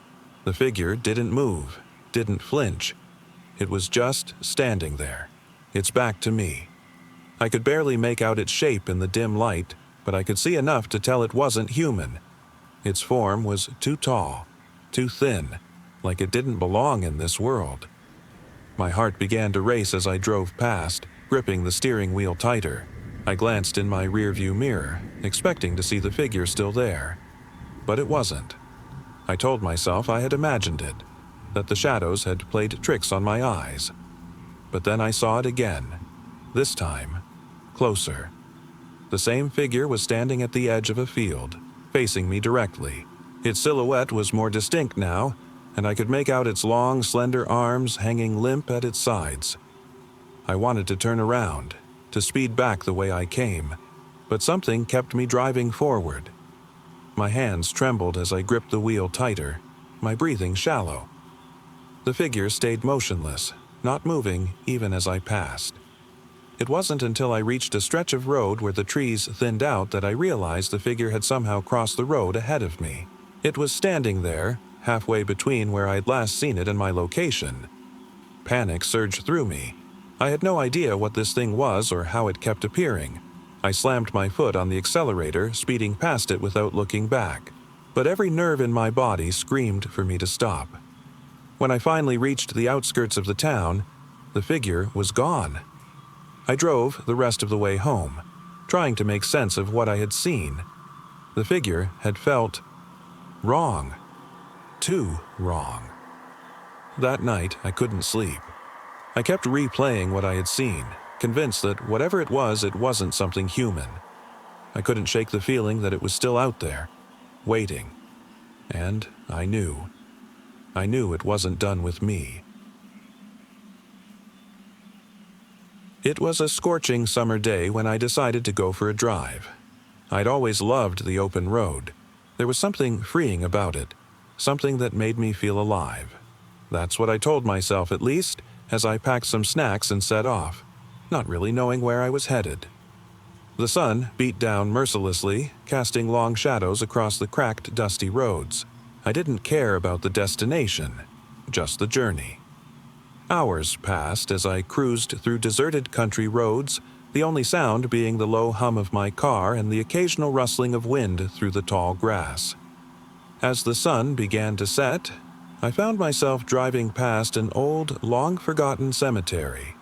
The figure didn't move, didn't flinch. It was just standing there, its back to me. I could barely make out its shape in the dim light, but I could see enough to tell it wasn't human. Its form was too tall, too thin, like it didn't belong in this world. My heart began to race as I drove past, gripping the steering wheel tighter. I glanced in my rearview mirror, expecting to see the figure still there. But it wasn't. I told myself I had imagined it, that the shadows had played tricks on my eyes. But then I saw it again, this time, closer. The same figure was standing at the edge of a field, facing me directly. Its silhouette was more distinct now, and I could make out its long, slender arms hanging limp at its sides. I wanted to turn around, to speed back the way I came, but something kept me driving forward. My hands trembled as I gripped the wheel tighter, my breathing shallow. The figure stayed motionless, not moving even as I passed. It wasn't until I reached a stretch of road where the trees thinned out that I realized the figure had somehow crossed the road ahead of me. It was standing there, halfway between where I'd last seen it and my location. Panic surged through me. I had no idea what this thing was or how it kept appearing. I slammed my foot on the accelerator, speeding past it without looking back. But every nerve in my body screamed for me to stop. When I finally reached the outskirts of the town, the figure was gone. I drove the rest of the way home, trying to make sense of what I had seen. The figure had felt wrong. Too wrong. That night, I couldn't sleep. I kept replaying what I had seen, convinced that whatever it wasn't something human. I couldn't shake the feeling that it was still out there, waiting. And I knew. I knew it wasn't done with me. It was a scorching summer day when I decided to go for a drive. I'd always loved the open road. There was something freeing about it, something that made me feel alive. That's what I told myself, at least, as I packed some snacks and set off, not really knowing where I was headed. The sun beat down mercilessly, casting long shadows across the cracked, dusty roads. I didn't care about the destination, just the journey. Hours passed as I cruised through deserted country roads, the only sound being the low hum of my car and the occasional rustling of wind through the tall grass. As the sun began to set, I found myself driving past an old, long-forgotten cemetery.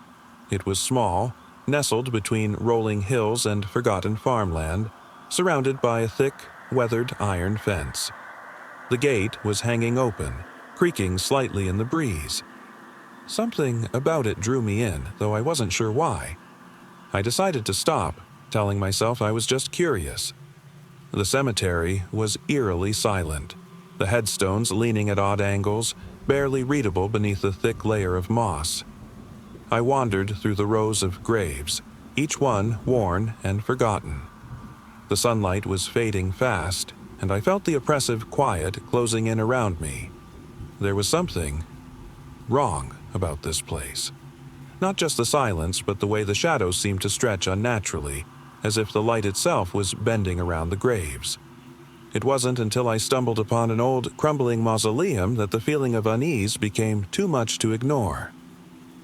It was small, nestled between rolling hills and forgotten farmland, surrounded by a thick, weathered iron fence. The gate was hanging open, creaking slightly in the breeze. Something about it drew me in, though I wasn't sure why. I decided to stop, telling myself I was just curious. The cemetery was eerily silent, the headstones leaning at odd angles, barely readable beneath a thick layer of moss. I wandered through the rows of graves, each one worn and forgotten. The sunlight was fading fast, and I felt the oppressive quiet closing in around me. There was something wrong about this place. Not just the silence, but the way the shadows seemed to stretch unnaturally, as if the light itself was bending around the graves. It wasn't until I stumbled upon an old, crumbling mausoleum that the feeling of unease became too much to ignore.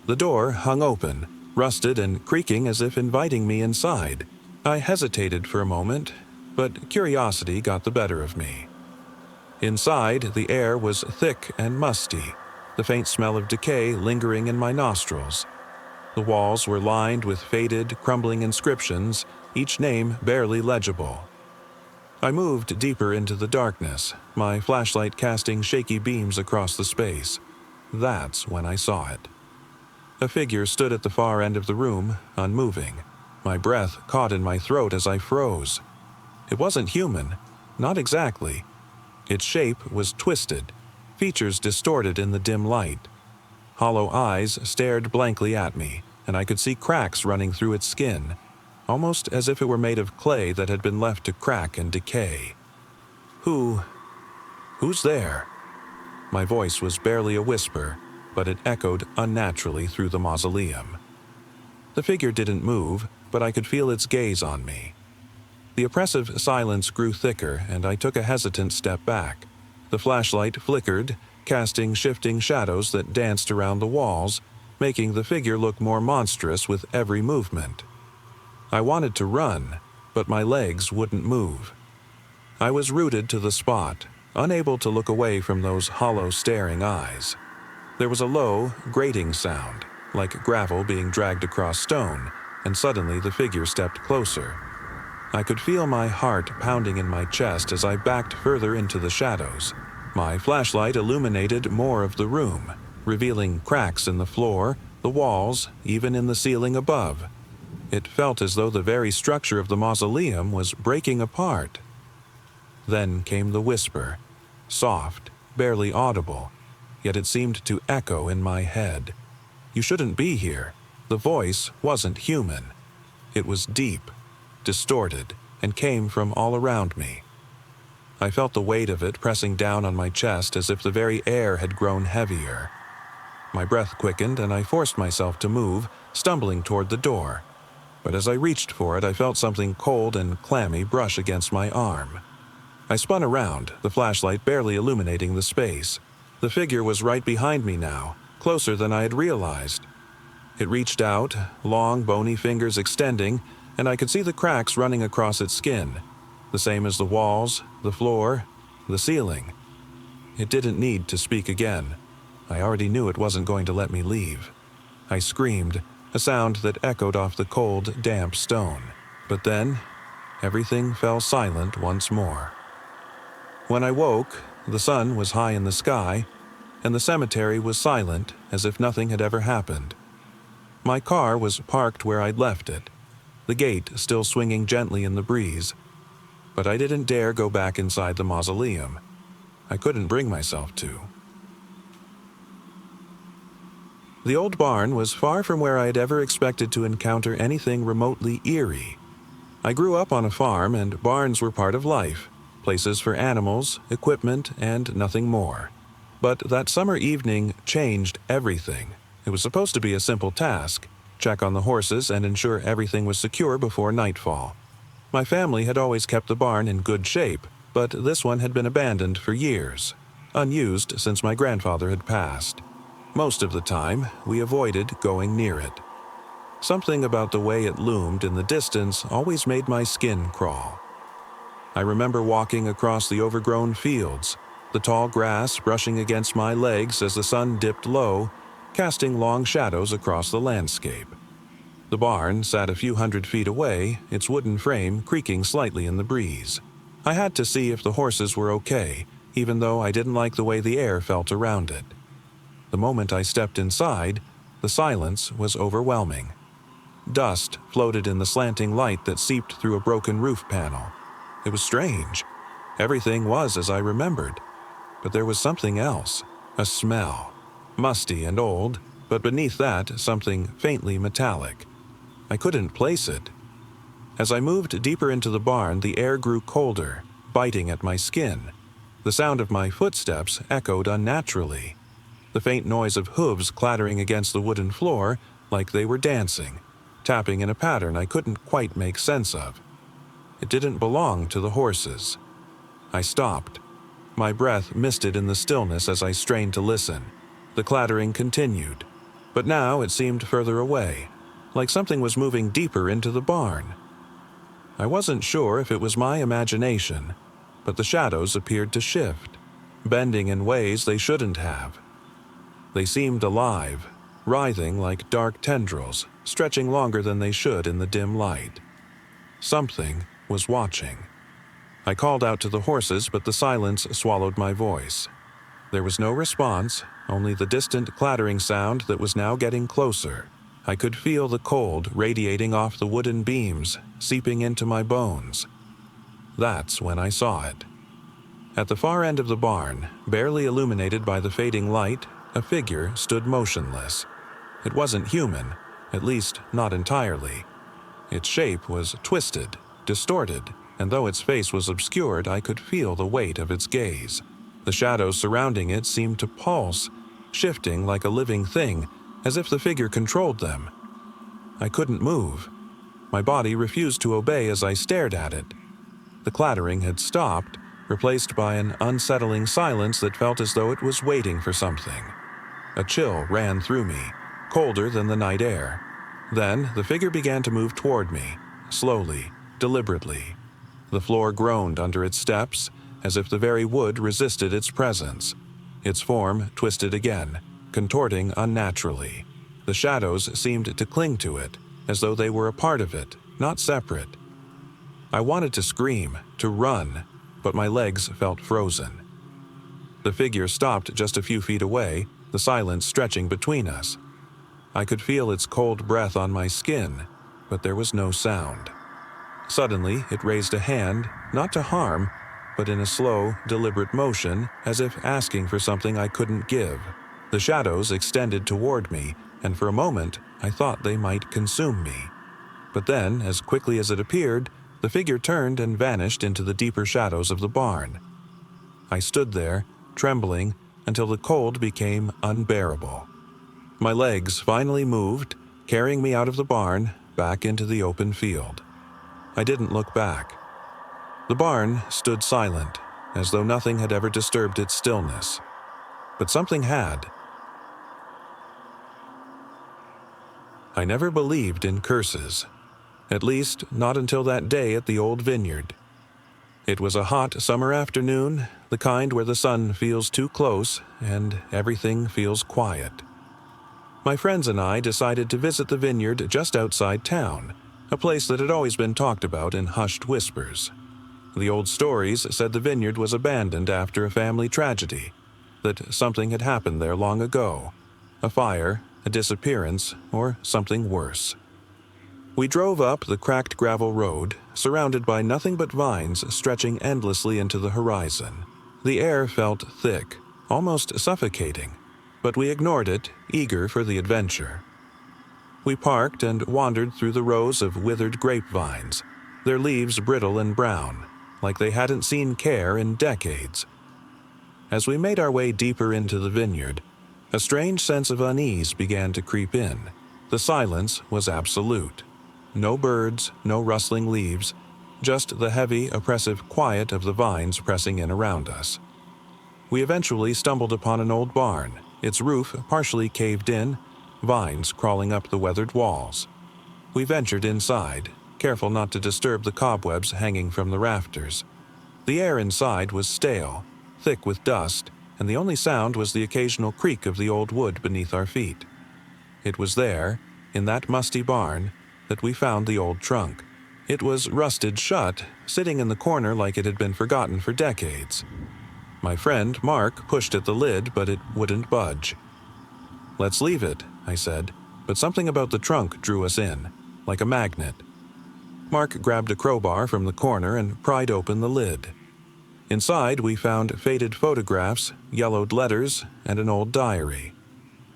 The door hung open, rusted and creaking as if inviting me inside. I hesitated for a moment, but curiosity got the better of me. Inside, the air was thick and musty, the faint smell of decay lingering in my nostrils. The walls were lined with faded, crumbling inscriptions, each name barely legible. I moved deeper into the darkness, my flashlight casting shaky beams across the space. That's when I saw it. A figure stood at the far end of the room, unmoving. My breath caught in my throat as I froze. It wasn't human, not exactly. Its shape was twisted, features distorted in the dim light. Hollow eyes stared blankly at me, and I could see cracks running through its skin, almost as if it were made of clay that had been left to crack and decay. Who's there? My voice was barely a whisper, but it echoed unnaturally through the mausoleum. The figure didn't move, but I could feel its gaze on me. The oppressive silence grew thicker, and I took a hesitant step back. The flashlight flickered, casting shifting shadows that danced around the walls, making the figure look more monstrous with every movement. I wanted to run, but my legs wouldn't move. I was rooted to the spot, unable to look away from those hollow, staring eyes. There was a low, grating sound, like gravel being dragged across stone, and suddenly the figure stepped closer. I could feel my heart pounding in my chest as I backed further into the shadows. My flashlight illuminated more of the room, revealing cracks in the floor, the walls, even in the ceiling above. It felt as though the very structure of the mausoleum was breaking apart. Then came the whisper, soft, barely audible, yet it seemed to echo in my head. You shouldn't be here. The voice wasn't human. It was deep, distorted, and came from all around me. I felt the weight of it pressing down on my chest as if the very air had grown heavier. My breath quickened and I forced myself to move, stumbling toward the door. But as I reached for it, I felt something cold and clammy brush against my arm. I spun around, the flashlight barely illuminating the space. The figure was right behind me now, closer than I had realized. It reached out, long, bony fingers extending, and I could see the cracks running across its skin, the same as the walls, the floor, the ceiling. It didn't need to speak again. I already knew it wasn't going to let me leave. I screamed, a sound that echoed off the cold, damp stone. But then, everything fell silent once more. When I woke, the sun was high in the sky, and the cemetery was silent as if nothing had ever happened. My car was parked where I'd left it, the gate still swinging gently in the breeze, but I didn't dare go back inside the mausoleum. I couldn't bring myself to. The old barn was far from where I had ever expected to encounter anything remotely eerie. I grew up on a farm, and barns were part of life, places for animals, equipment, and nothing more. But that summer evening changed everything. It was supposed to be a simple task: check on the horses and ensure everything was secure before nightfall. My family had always kept the barn in good shape, but this one had been abandoned for years, unused since my grandfather had passed. Most of the time, we avoided going near it. Something about the way it loomed in the distance always made my skin crawl. I remember walking across the overgrown fields, the tall grass brushing against my legs as the sun dipped low, casting long shadows across the landscape. The barn sat a few hundred feet away, its wooden frame creaking slightly in the breeze. I had to see if the horses were okay, even though I didn't like the way the air felt around it. The moment I stepped inside, the silence was overwhelming. Dust floated in the slanting light that seeped through a broken roof panel. It was strange. Everything was as I remembered. But there was something else, a smell. Musty and old, but beneath that, something faintly metallic. I couldn't place it. As I moved deeper into the barn, the air grew colder, biting at my skin. The sound of my footsteps echoed unnaturally. The faint noise of hooves clattering against the wooden floor like they were dancing, tapping in a pattern I couldn't quite make sense of. It didn't belong to the horses. I stopped. My breath misted in the stillness as I strained to listen. The clattering continued, but now it seemed further away, like something was moving deeper into the barn. I wasn't sure if it was my imagination, but the shadows appeared to shift, bending in ways they shouldn't have. They seemed alive, writhing like dark tendrils, stretching longer than they should in the dim light. Something was watching. I called out to the horses, but the silence swallowed my voice. There was no response, only the distant clattering sound that was now getting closer. I could feel the cold radiating off the wooden beams, seeping into my bones. That's when I saw it. At the far end of the barn, barely illuminated by the fading light, a figure stood motionless. It wasn't human, at least not entirely. Its shape was twisted, distorted, and though its face was obscured, I could feel the weight of its gaze. The shadows surrounding it seemed to pulse, shifting like a living thing, as if the figure controlled them. I couldn't move. My body refused to obey as I stared at it. The clattering had stopped, replaced by an unsettling silence that felt as though it was waiting for something. A chill ran through me, colder than the night air. Then the figure began to move toward me, slowly, deliberately. The floor groaned under its steps, as if the very wood resisted its presence. Its form twisted again, contorting unnaturally. The shadows seemed to cling to it, as though they were a part of it, not separate. I wanted to scream, to run, but my legs felt frozen. The figure stopped just a few feet away, the silence stretching between us. I could feel its cold breath on my skin, but there was no sound. Suddenly, it raised a hand, not to harm, but in a slow, deliberate motion, as if asking for something I couldn't give. The shadows extended toward me, and for a moment, I thought they might consume me. But then, as quickly as it appeared, the figure turned and vanished into the deeper shadows of the barn. I stood there, trembling, until the cold became unbearable. My legs finally moved, carrying me out of the barn, back into the open field. I didn't look back. The barn stood silent, as though nothing had ever disturbed its stillness. But something had. I never believed in curses. At least, not until that day at the old vineyard. It was a hot summer afternoon, the kind where the sun feels too close and everything feels quiet. My friends and I decided to visit the vineyard just outside town, a place that had always been talked about in hushed whispers. The old stories said the vineyard was abandoned after a family tragedy, that something had happened there long ago, a fire, a disappearance, or something worse. We drove up the cracked gravel road, surrounded by nothing but vines stretching endlessly into the horizon. The air felt thick, almost suffocating, but we ignored it, eager for the adventure. We parked and wandered through the rows of withered grapevines, their leaves brittle and brown, like they hadn't seen care in decades. As we made our way deeper into the vineyard, a strange sense of unease began to creep in. The silence was absolute. No birds, no rustling leaves, just the heavy, oppressive quiet of the vines pressing in around us. We eventually stumbled upon an old barn, its roof partially caved in, vines crawling up the weathered walls. We ventured inside, careful not to disturb the cobwebs hanging from the rafters. The air inside was stale, thick with dust, and the only sound was the occasional creak of the old wood beneath our feet. It was there, in that musty barn, that we found the old trunk. It was rusted shut, sitting in the corner like it had been forgotten for decades. My friend, Mark, pushed at the lid, but it wouldn't budge. "Let's leave it," I said, but something about the trunk drew us in, like a magnet. Mark grabbed a crowbar from the corner and pried open the lid. Inside, we found faded photographs, yellowed letters, and an old diary.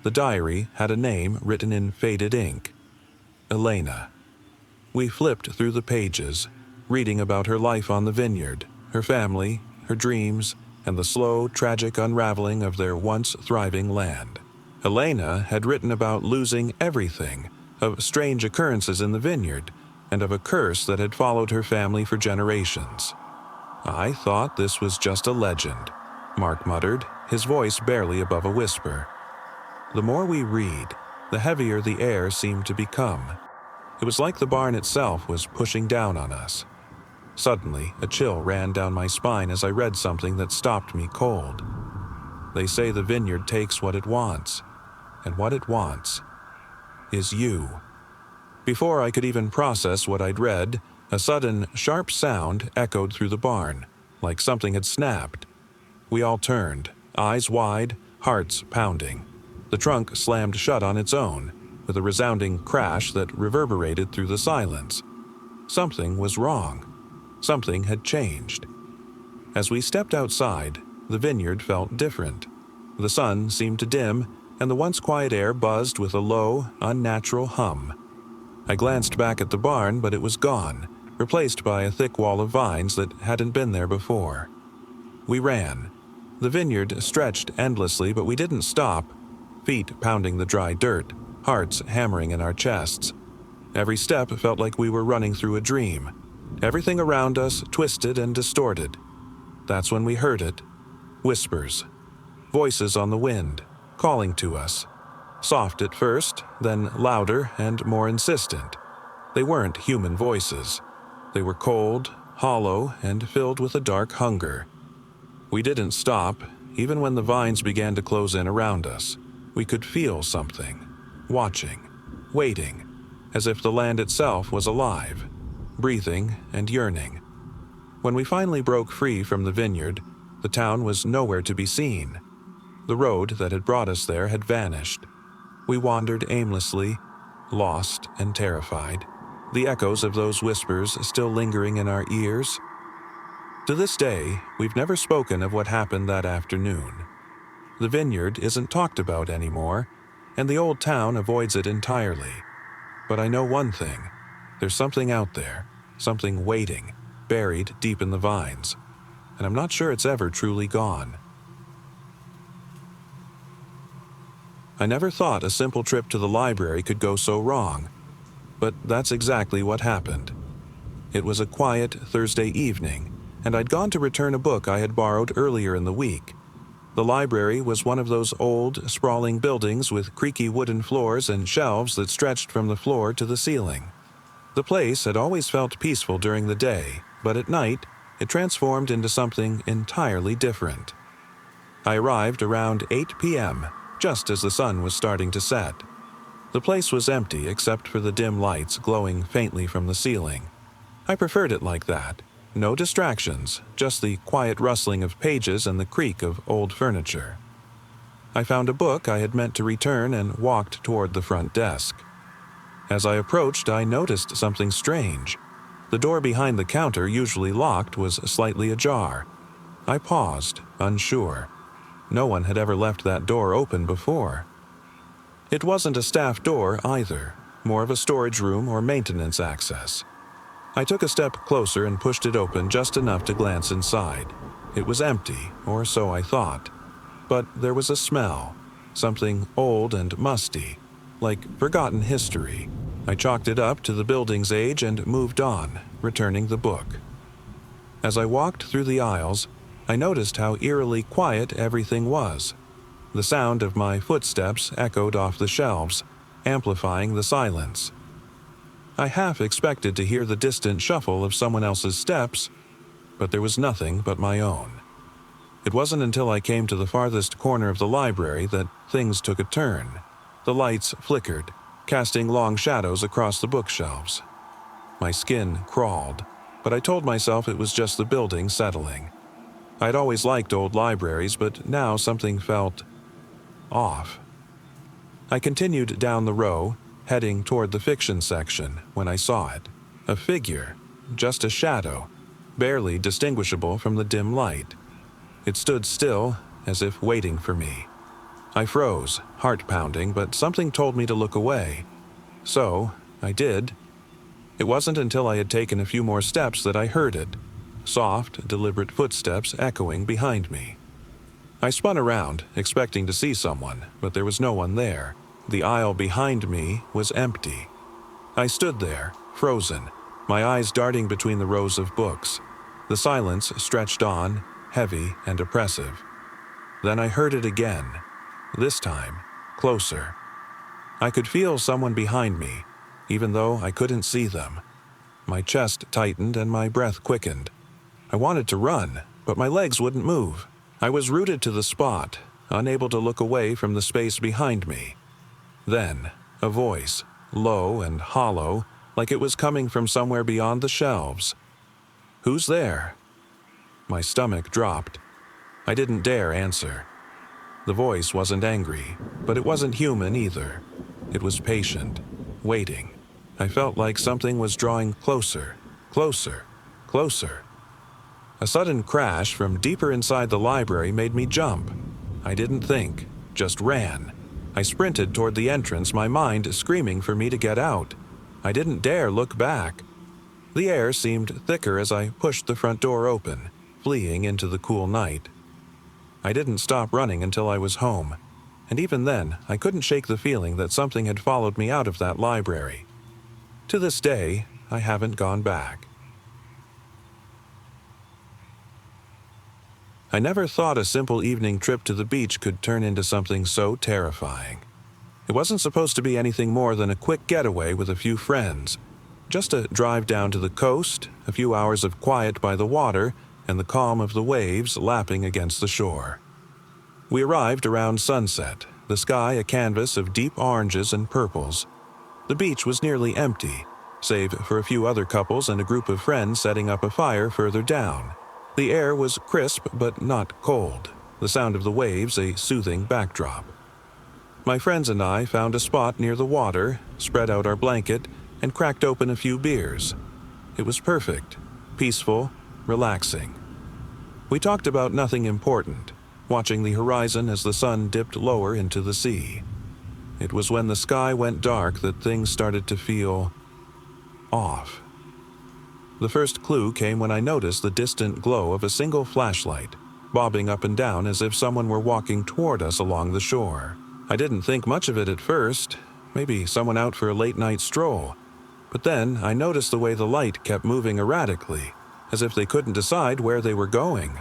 The diary had a name written in faded ink: Elena. We flipped through the pages, reading about her life on the vineyard, her family, her dreams, and the slow, tragic unraveling of their once thriving land. Elena had written about losing everything, of strange occurrences in the vineyard, and of a curse that had followed her family for generations. "I thought this was just a legend," Mark muttered, his voice barely above a whisper. The more we read, the heavier the air seemed to become. It was like the barn itself was pushing down on us. Suddenly, a chill ran down my spine as I read something that stopped me cold. They say the vineyard takes what it wants, and what it wants is you. Before I could even process what I'd read, a sudden, sharp sound echoed through the barn, like something had snapped. We all turned, eyes wide, hearts pounding. The trunk slammed shut on its own, with a resounding crash that reverberated through the silence. Something was wrong. Something had changed. As we stepped outside, the vineyard felt different. The sun seemed to dim, and the once quiet air buzzed with a low, unnatural hum. I glanced back at the barn, but it was gone, replaced by a thick wall of vines that hadn't been there before. We ran. The vineyard stretched endlessly, but we didn't stop, feet pounding the dry dirt, hearts hammering in our chests. Every step felt like we were running through a dream. Everything around us twisted and distorted. That's when we heard it. Whispers. Voices on the wind, calling to us. Soft at first, then louder and more insistent. They weren't human voices. They were cold, hollow, and filled with a dark hunger. We didn't stop, even when the vines began to close in around us. We could feel something. Watching. Waiting. As if the land itself was alive. Breathing and yearning. When we finally broke free from the vineyard, the town was nowhere to be seen. The road that had brought us there had vanished. We wandered aimlessly, lost and terrified, the echoes of those whispers still lingering in our ears. To this day, we've never spoken of what happened that afternoon. The vineyard isn't talked about anymore, and the old town avoids it entirely. But I know one thing. There's something out there, something waiting, buried deep in the vines, and I'm not sure it's ever truly gone. I never thought a simple trip to the library could go so wrong, but that's exactly what happened. It was a quiet Thursday evening, and I'd gone to return a book I had borrowed earlier in the week. The library was one of those old, sprawling buildings with creaky wooden floors and shelves that stretched from the floor to the ceiling. The place had always felt peaceful during the day, but at night, it transformed into something entirely different. I arrived around 8 p.m., just as the sun was starting to set. The place was empty except for the dim lights glowing faintly from the ceiling. I preferred it like that. No distractions, just the quiet rustling of pages and the creak of old furniture. I found a book I had meant to return and walked toward the front desk. As I approached, I noticed something strange. The door behind the counter, usually locked, was slightly ajar. I paused, unsure. No one had ever left that door open before. It wasn't a staff door either, more of a storage room or maintenance access. I took a step closer and pushed it open just enough to glance inside. It was empty, or so I thought. But there was a smell, something old and musty, like forgotten history. I chalked it up to the building's age and moved on, returning the book. As I walked through the aisles, I noticed how eerily quiet everything was. The sound of my footsteps echoed off the shelves, amplifying the silence. I half expected to hear the distant shuffle of someone else's steps, but there was nothing but my own. It wasn't until I came to the farthest corner of the library that things took a turn. The lights flickered, casting long shadows across the bookshelves. My skin crawled, but I told myself it was just the building settling. I'd always liked old libraries, but now something felt off. I continued down the row, heading toward the fiction section, when I saw it. A figure, just a shadow, barely distinguishable from the dim light. It stood still, as if waiting for me. I froze, heart pounding, but something told me to look away. So, I did. It wasn't until I had taken a few more steps that I heard it. Soft, deliberate footsteps echoing behind me. I spun around, expecting to see someone, but there was no one there. The aisle behind me was empty. I stood there, frozen, my eyes darting between the rows of books. The silence stretched on, heavy and oppressive. Then I heard it again, this time, closer. I could feel someone behind me, even though I couldn't see them. My chest tightened and my breath quickened. I wanted to run, but my legs wouldn't move. I was rooted to the spot, unable to look away from the space behind me. Then, a voice, low and hollow, like it was coming from somewhere beyond the shelves. "Who's there?" My stomach dropped. I didn't dare answer. The voice wasn't angry, but it wasn't human either. It was patient, waiting. I felt like something was drawing closer, closer, closer. A sudden crash from deeper inside the library made me jump. I didn't think, just ran. I sprinted toward the entrance, my mind screaming for me to get out. I didn't dare look back. The air seemed thicker as I pushed the front door open, fleeing into the cool night. I didn't stop running until I was home, and even then, I couldn't shake the feeling that something had followed me out of that library. To this day, I haven't gone back. I never thought a simple evening trip to the beach could turn into something so terrifying. It wasn't supposed to be anything more than a quick getaway with a few friends. Just a drive down to the coast, a few hours of quiet by the water, and the calm of the waves lapping against the shore. We arrived around sunset, the sky a canvas of deep oranges and purples. The beach was nearly empty, save for a few other couples and a group of friends setting up a fire further down. The air was crisp but not cold, the sound of the waves a soothing backdrop. My friends and I found a spot near the water, spread out our blanket, and cracked open a few beers. It was perfect, peaceful, relaxing. We talked about nothing important, watching the horizon as the sun dipped lower into the sea. It was when the sky went dark that things started to feel off. The first clue came when I noticed the distant glow of a single flashlight, bobbing up and down as if someone were walking toward us along the shore. I didn't think much of it at first, maybe someone out for a late-night stroll. But then I noticed the way the light kept moving erratically, as if they couldn't decide where they were going.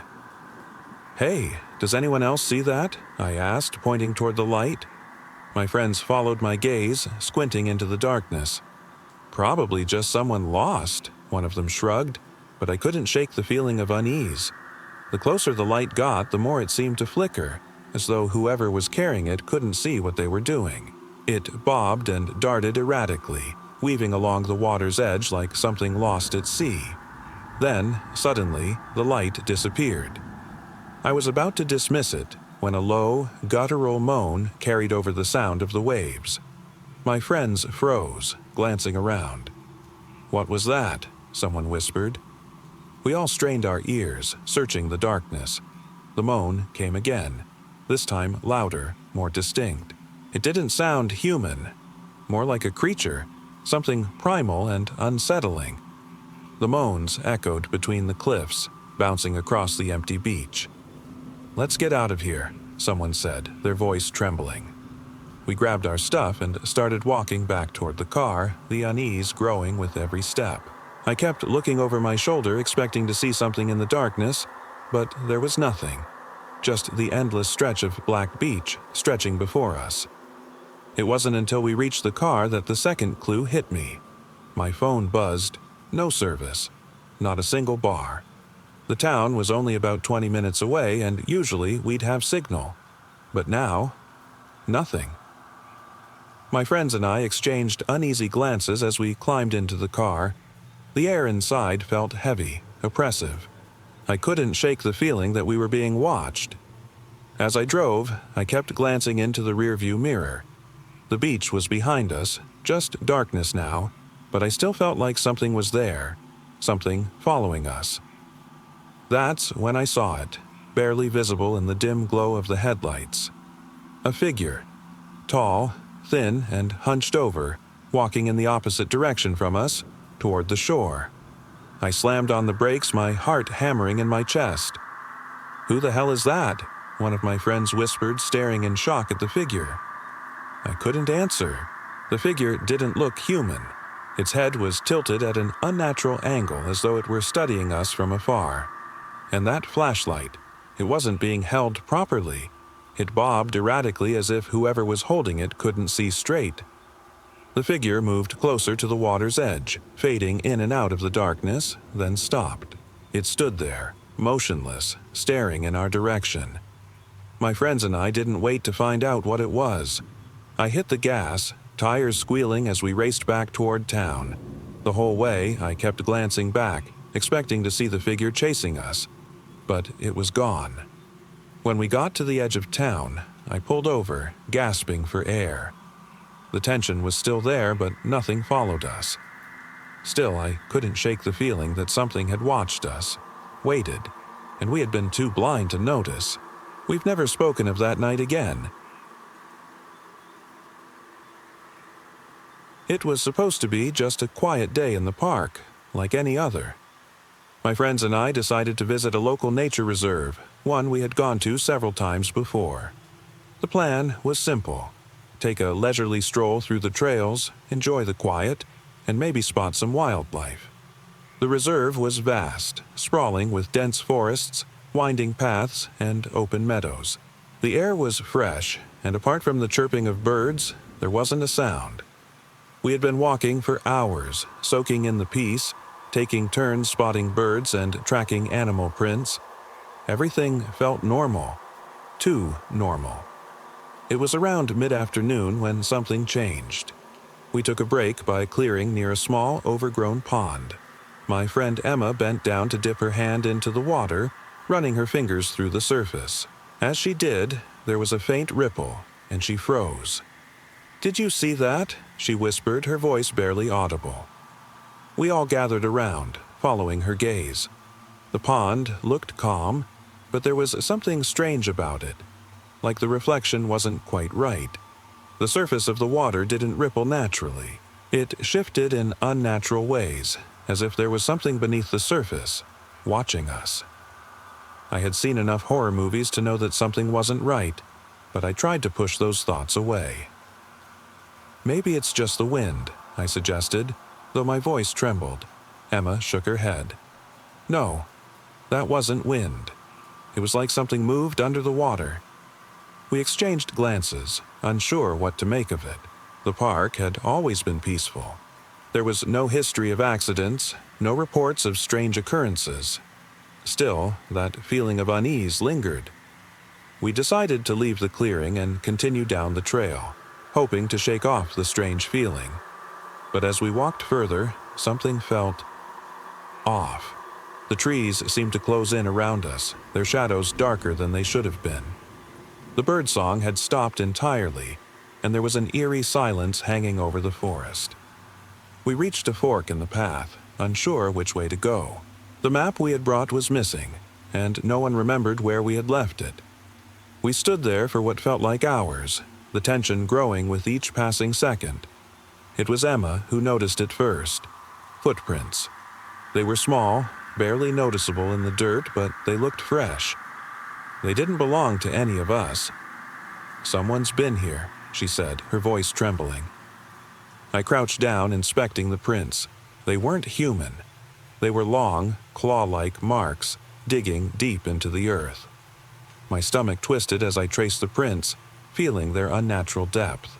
"Hey, does anyone else see that?" I asked, pointing toward the light. My friends followed my gaze, squinting into the darkness. "Probably just someone lost," one of them shrugged. but I couldn't shake the feeling of unease. The closer the light got, the more it seemed to flicker, as though whoever was carrying it couldn't see what they were doing. It bobbed and darted erratically, weaving along the water's edge like something lost at sea. Then, suddenly, the light disappeared. I was about to dismiss it when a low, guttural moan carried over the sound of the waves. My friends froze, glancing around. "What was that?" someone whispered. We all strained our ears, searching the darkness. The moan came again, this time louder, more distinct. It didn't sound human, more like a creature, something primal and unsettling. The moans echoed between the cliffs, bouncing across the empty beach. "Let's get out of here," someone said, their voice trembling. We grabbed our stuff and started walking back toward the car, the unease growing with every step. I kept looking over my shoulder, expecting to see something in the darkness, but there was nothing, just the endless stretch of black beach stretching before us. It wasn't until we reached the car that the second clue hit me. My phone buzzed. No service. Not a single bar. The town was only about 20 minutes away, and usually we'd have signal. But now, nothing. My friends and I exchanged uneasy glances as we climbed into the car. The air inside felt heavy, oppressive. I couldn't shake the feeling that we were being watched. As I drove, I kept glancing into the rearview mirror. The beach was behind us, just darkness now, but I still felt like something was there, something following us. That's when I saw it, barely visible in the dim glow of the headlights. A figure, tall, thin, and hunched over, walking in the opposite direction from us, toward the shore. I slammed on the brakes, my heart hammering in my chest. "Who the hell is that?" one of my friends whispered, staring in shock at the figure. I couldn't answer. The figure didn't look human. Its head was tilted at an unnatural angle, as though it were studying us from afar. And that flashlight, it wasn't being held properly. It bobbed erratically as if whoever was holding it couldn't see straight. The figure moved closer to the water's edge, fading in and out of the darkness, then stopped. It stood there, motionless, staring in our direction. My friends and I didn't wait to find out what it was. I hit the gas, tires squealing as we raced back toward town. The whole way, I kept glancing back, expecting to see the figure chasing us. But it was gone. When we got to the edge of town, I pulled over, gasping for air. The tension was still there, but nothing followed us. Still, I couldn't shake the feeling that something had watched us, waited, and we had been too blind to notice. We've never spoken of that night again. It was supposed to be just a quiet day in the park, like any other. My friends and I decided to visit a local nature reserve, one we had gone to several times before. The plan was simple. Take a leisurely stroll through the trails, enjoy the quiet, and maybe spot some wildlife. The reserve was vast, sprawling with dense forests, winding paths, and open meadows. The air was fresh, and apart from the chirping of birds, there wasn't a sound. We had been walking for hours, soaking in the peace, taking turns spotting birds and tracking animal prints. Everything felt normal. Too normal. It was around mid-afternoon when something changed. We took a break by clearing near a small, overgrown pond. My friend Emma bent down to dip her hand into the water, running her fingers through the surface. As she did, there was a faint ripple, and she froze. "Did you see that?" she whispered, her voice barely audible. We all gathered around, following her gaze. The pond looked calm, but there was something strange about it. Like the reflection wasn't quite right. The surface of the water didn't ripple naturally. It shifted in unnatural ways, as if there was something beneath the surface, watching us. I had seen enough horror movies to know that something wasn't right, but I tried to push those thoughts away. "Maybe it's just the wind," I suggested, though my voice trembled. Emma shook her head. "No, that wasn't wind. It was like something moved under the water." We exchanged glances, unsure what to make of it. The park had always been peaceful. There was no history of accidents, no reports of strange occurrences. Still, that feeling of unease lingered. We decided to leave the clearing and continue down the trail, hoping to shake off the strange feeling. But as we walked further, something felt off. The trees seemed to close in around us, their shadows darker than they should have been. The birdsong had stopped entirely, and there was an eerie silence hanging over the forest. We reached a fork in the path, unsure which way to go. The map we had brought was missing, and no one remembered where we had left it. We stood there for what felt like hours, the tension growing with each passing second. It was Emma who noticed it first. Footprints. They were small, barely noticeable in the dirt, but they looked fresh. They didn't belong to any of us. "Someone's been here," she said, her voice trembling. I crouched down, inspecting the prints. They weren't human. They were long, claw-like marks, digging deep into the earth. My stomach twisted as I traced the prints, feeling their unnatural depth.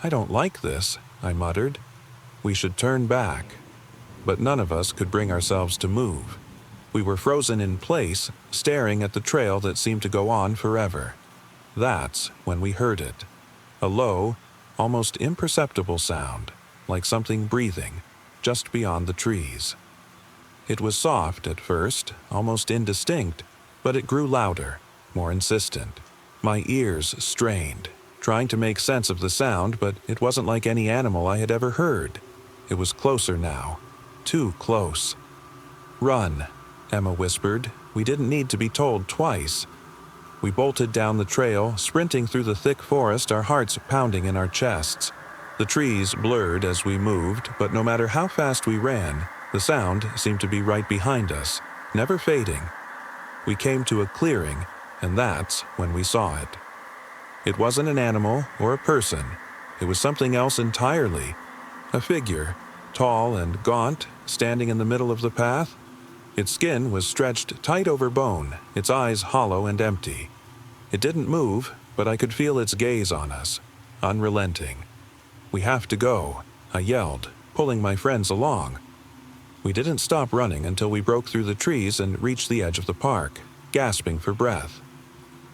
"I don't like this," I muttered. "We should turn back." But none of us could bring ourselves to move. We were frozen in place, staring at the trail that seemed to go on forever. That's when we heard it. A low, almost imperceptible sound, like something breathing, just beyond the trees. It was soft at first, almost indistinct, but it grew louder, more insistent. My ears strained, trying to make sense of the sound, but it wasn't like any animal I had ever heard. It was closer now. Too close. "Run," Emma whispered. We didn't need to be told twice. We bolted down the trail, sprinting through the thick forest, our hearts pounding in our chests. The trees blurred as we moved, but no matter how fast we ran, the sound seemed to be right behind us, never fading. We came to a clearing, and that's when we saw it. It wasn't an animal or a person. It was something else entirely. A figure, tall and gaunt, standing in the middle of the path. Its skin was stretched tight over bone, its eyes hollow and empty. It didn't move, but I could feel its gaze on us, unrelenting. "We have to go," I yelled, pulling my friends along. We didn't stop running until we broke through the trees and reached the edge of the park, gasping for breath.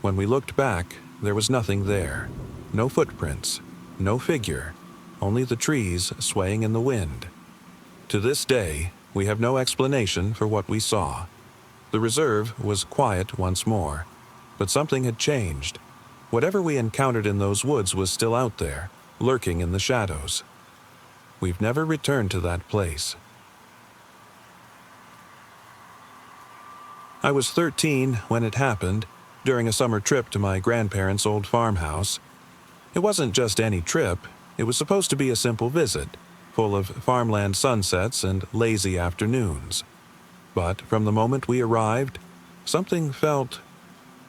When we looked back, there was nothing there. No footprints, no figure, only the trees swaying in the wind. To this day, we have no explanation for what we saw. The reserve was quiet once more, but something had changed. Whatever we encountered in those woods was still out there, lurking in the shadows. We've never returned to that place. I was 13 when it happened, during a summer trip to my grandparents' old farmhouse. It wasn't just any trip. It was supposed to be a simple visit, full of farmland sunsets and lazy afternoons. But from the moment we arrived, something felt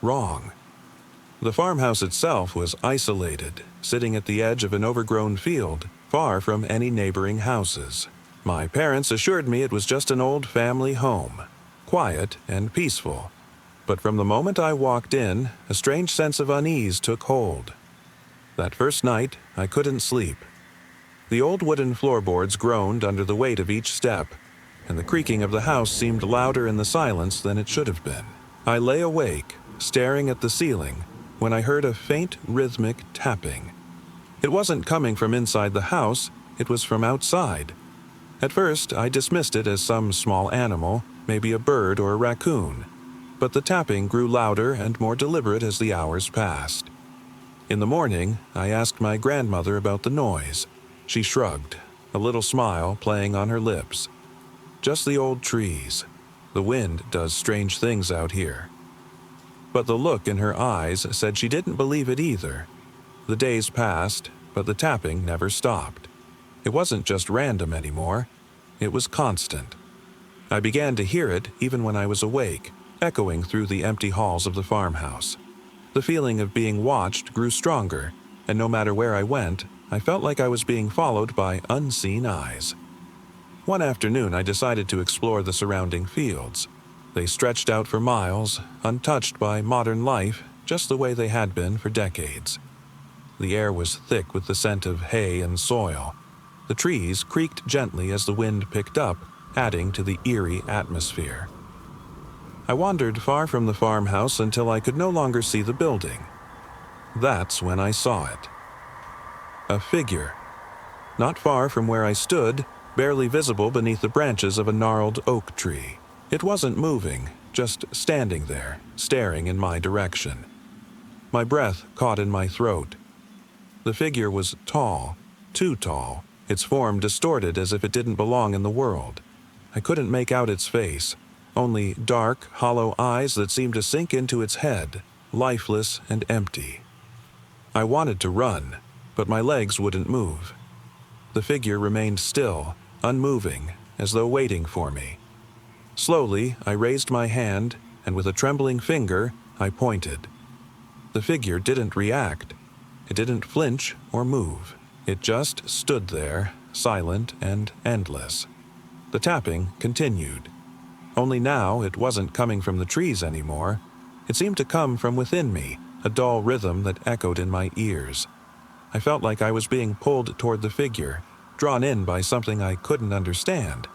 wrong. The farmhouse itself was isolated, sitting at the edge of an overgrown field, far from any neighboring houses. My parents assured me it was just an old family home, quiet and peaceful. But from the moment I walked in, a strange sense of unease took hold. That first night, I couldn't sleep. The old wooden floorboards groaned under the weight of each step, and the creaking of the house seemed louder in the silence than it should have been. I lay awake, staring at the ceiling, when I heard a faint rhythmic tapping. It wasn't coming from inside the house, it was from outside. At first, I dismissed it as some small animal, maybe a bird or a raccoon, but the tapping grew louder and more deliberate as the hours passed. In the morning, I asked my grandmother about the noise. She shrugged, a little smile playing on her lips. "Just the old trees. The wind does strange things out here." But the look in her eyes said she didn't believe it either. The days passed, but the tapping never stopped. It wasn't just random anymore. It was constant. I began to hear it even when I was awake, echoing through the empty halls of the farmhouse. The feeling of being watched grew stronger, and no matter where I went, I felt like I was being followed by unseen eyes. One afternoon, I decided to explore the surrounding fields. They stretched out for miles, untouched by modern life, just the way they had been for decades. The air was thick with the scent of hay and soil. The trees creaked gently as the wind picked up, adding to the eerie atmosphere. I wandered far from the farmhouse until I could no longer see the building. That's when I saw it. A figure. Not far from where I stood, barely visible beneath the branches of a gnarled oak tree. It wasn't moving, just standing there, staring in my direction. My breath caught in my throat. The figure was tall, too tall, its form distorted as if it didn't belong in the world. I couldn't make out its face, only dark, hollow eyes that seemed to sink into its head, lifeless and empty. I wanted to run, but my legs wouldn't move. The figure remained still, unmoving, as though waiting for me. Slowly, I raised my hand, and with a trembling finger, I pointed. The figure didn't react. It didn't flinch or move. It just stood there, silent and endless. The tapping continued. Only now it wasn't coming from the trees anymore. It seemed to come from within me, a dull rhythm that echoed in my ears. I felt like I was being pulled toward the figure, drawn in by something I couldn't understand.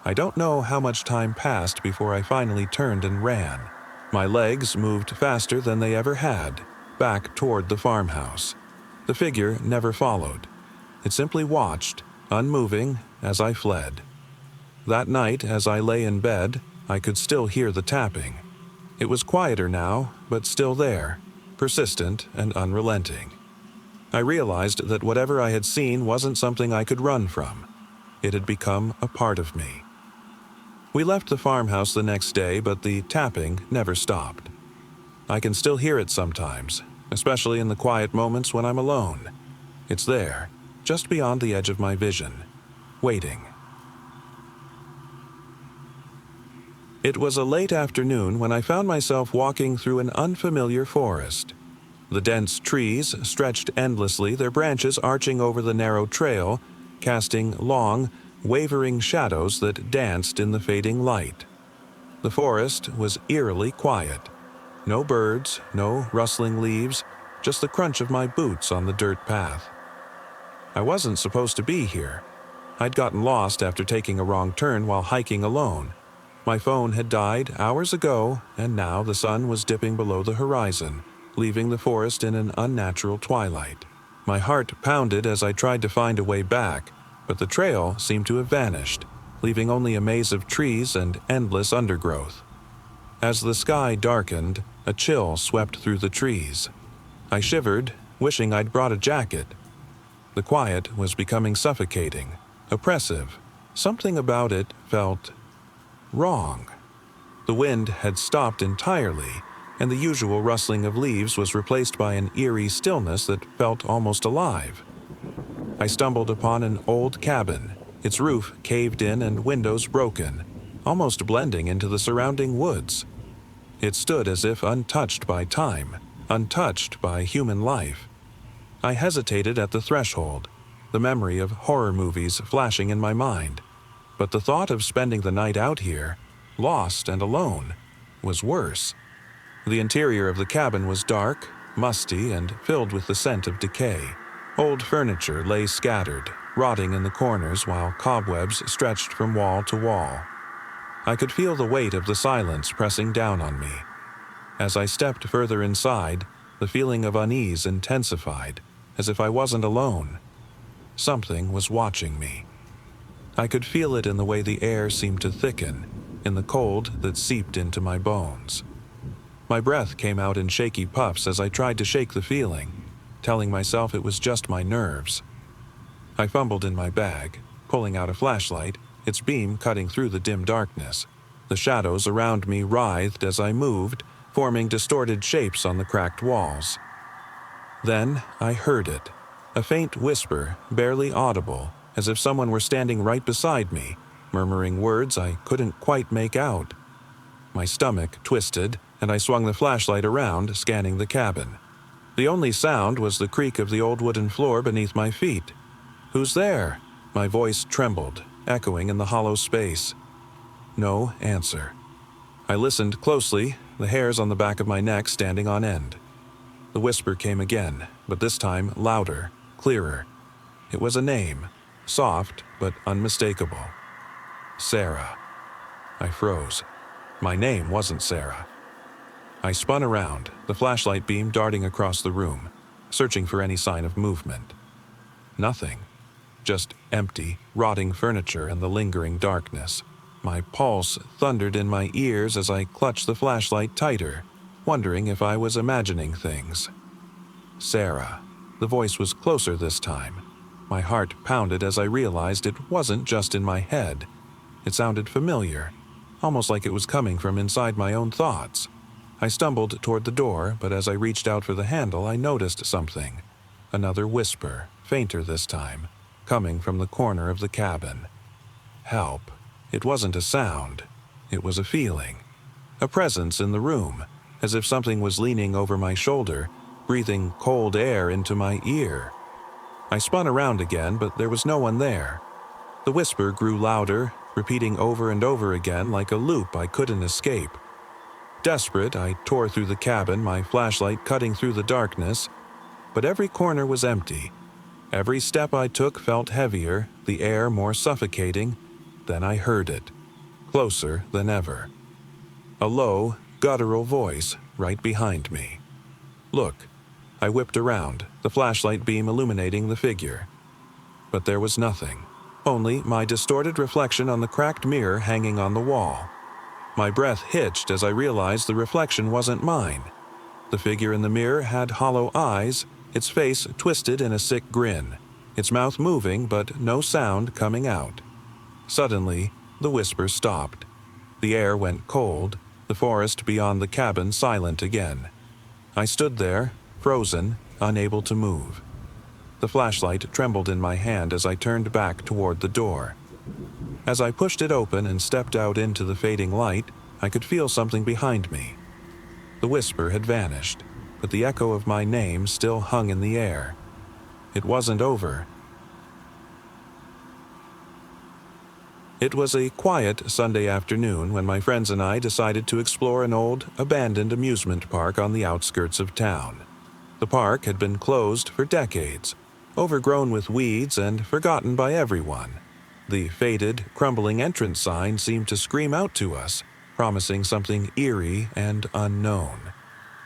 I don't know how much time passed before I finally turned and ran. My legs moved faster than they ever had, back toward the farmhouse. The figure never followed. It simply watched, unmoving, as I fled. That night, as I lay in bed, I could still hear the tapping. It was quieter now, but still there, persistent and unrelenting. I realized that whatever I had seen wasn't something I could run from. It had become a part of me. We left the farmhouse the next day, but the tapping never stopped. I can still hear it sometimes, especially in the quiet moments when I'm alone. It's there, just beyond the edge of my vision, waiting. It was a late afternoon when I found myself walking through an unfamiliar forest. The dense trees stretched endlessly, their branches arching over the narrow trail, casting long, wavering shadows that danced in the fading light. The forest was eerily quiet. No birds, no rustling leaves, just the crunch of my boots on the dirt path. I wasn't supposed to be here. I'd gotten lost after taking a wrong turn while hiking alone. My phone had died hours ago, and now the sun was dipping below the horizon, leaving the forest in an unnatural twilight. My heart pounded as I tried to find a way back, but the trail seemed to have vanished, leaving only a maze of trees and endless undergrowth. As the sky darkened, a chill swept through the trees. I shivered, wishing I'd brought a jacket. The quiet was becoming suffocating, oppressive. Something about it felt wrong. The wind had stopped entirely, and the usual rustling of leaves was replaced by an eerie stillness that felt almost alive. I stumbled upon an old cabin, its roof caved in and windows broken, almost blending into the surrounding woods. It stood as if untouched by time, untouched by human life. I hesitated at the threshold, the memory of horror movies flashing in my mind. But the thought of spending the night out here, lost and alone, was worse. The interior of the cabin was dark, musty, and filled with the scent of decay. Old furniture lay scattered, rotting in the corners while cobwebs stretched from wall to wall. I could feel the weight of the silence pressing down on me. As I stepped further inside, the feeling of unease intensified, as if I wasn't alone. Something was watching me. I could feel it in the way the air seemed to thicken, in the cold that seeped into my bones. My breath came out in shaky puffs as I tried to shake the feeling, telling myself it was just my nerves. I fumbled in my bag, pulling out a flashlight, its beam cutting through the dim darkness. The shadows around me writhed as I moved, forming distorted shapes on the cracked walls. Then I heard it, a faint whisper, barely audible, as if someone were standing right beside me, murmuring words I couldn't quite make out. My stomach twisted, and I swung the flashlight around, scanning the cabin. The only sound was the creak of the old wooden floor beneath my feet. "Who's there?" My voice trembled, echoing in the hollow space. No answer. I listened closely, the hairs on the back of my neck standing on end. The whisper came again, but this time louder, clearer. It was a name, soft but unmistakable. Sarah. I froze. My name wasn't Sarah. I spun around, the flashlight beam darting across the room, searching for any sign of movement. Nothing. Just empty, rotting furniture and the lingering darkness. My pulse thundered in my ears as I clutched the flashlight tighter, wondering if I was imagining things. Sarah. The voice was closer this time. My heart pounded as I realized it wasn't just in my head. It sounded familiar, almost like it was coming from inside my own thoughts. I stumbled toward the door, but as I reached out for the handle, I noticed something. Another whisper, fainter this time, coming from the corner of the cabin. Help. It wasn't a sound. It was a feeling. A presence in the room, as if something was leaning over my shoulder, breathing cold air into my ear. I spun around again, but there was no one there. The whisper grew louder, repeating over and over again like a loop I couldn't escape. Desperate, I tore through the cabin, my flashlight cutting through the darkness, but every corner was empty. Every step I took felt heavier, the air more suffocating. Then I heard it, closer than ever. A low, guttural voice right behind me. Look. I whipped around, the flashlight beam illuminating the figure. But there was nothing, only my distorted reflection on the cracked mirror hanging on the wall. My breath hitched as I realized the reflection wasn't mine. The figure in the mirror had hollow eyes, its face twisted in a sick grin, its mouth moving but no sound coming out. Suddenly, the whisper stopped. The air went cold, the forest beyond the cabin silent again. I stood there, frozen, unable to move. The flashlight trembled in my hand as I turned back toward the door. As I pushed it open and stepped out into the fading light, I could feel something behind me. The whisper had vanished, but the echo of my name still hung in the air. It wasn't over. It was a quiet Sunday afternoon when my friends and I decided to explore an old, abandoned amusement park on the outskirts of town. The park had been closed for decades, overgrown with weeds and forgotten by everyone. The faded, crumbling entrance sign seemed to scream out to us, promising something eerie and unknown.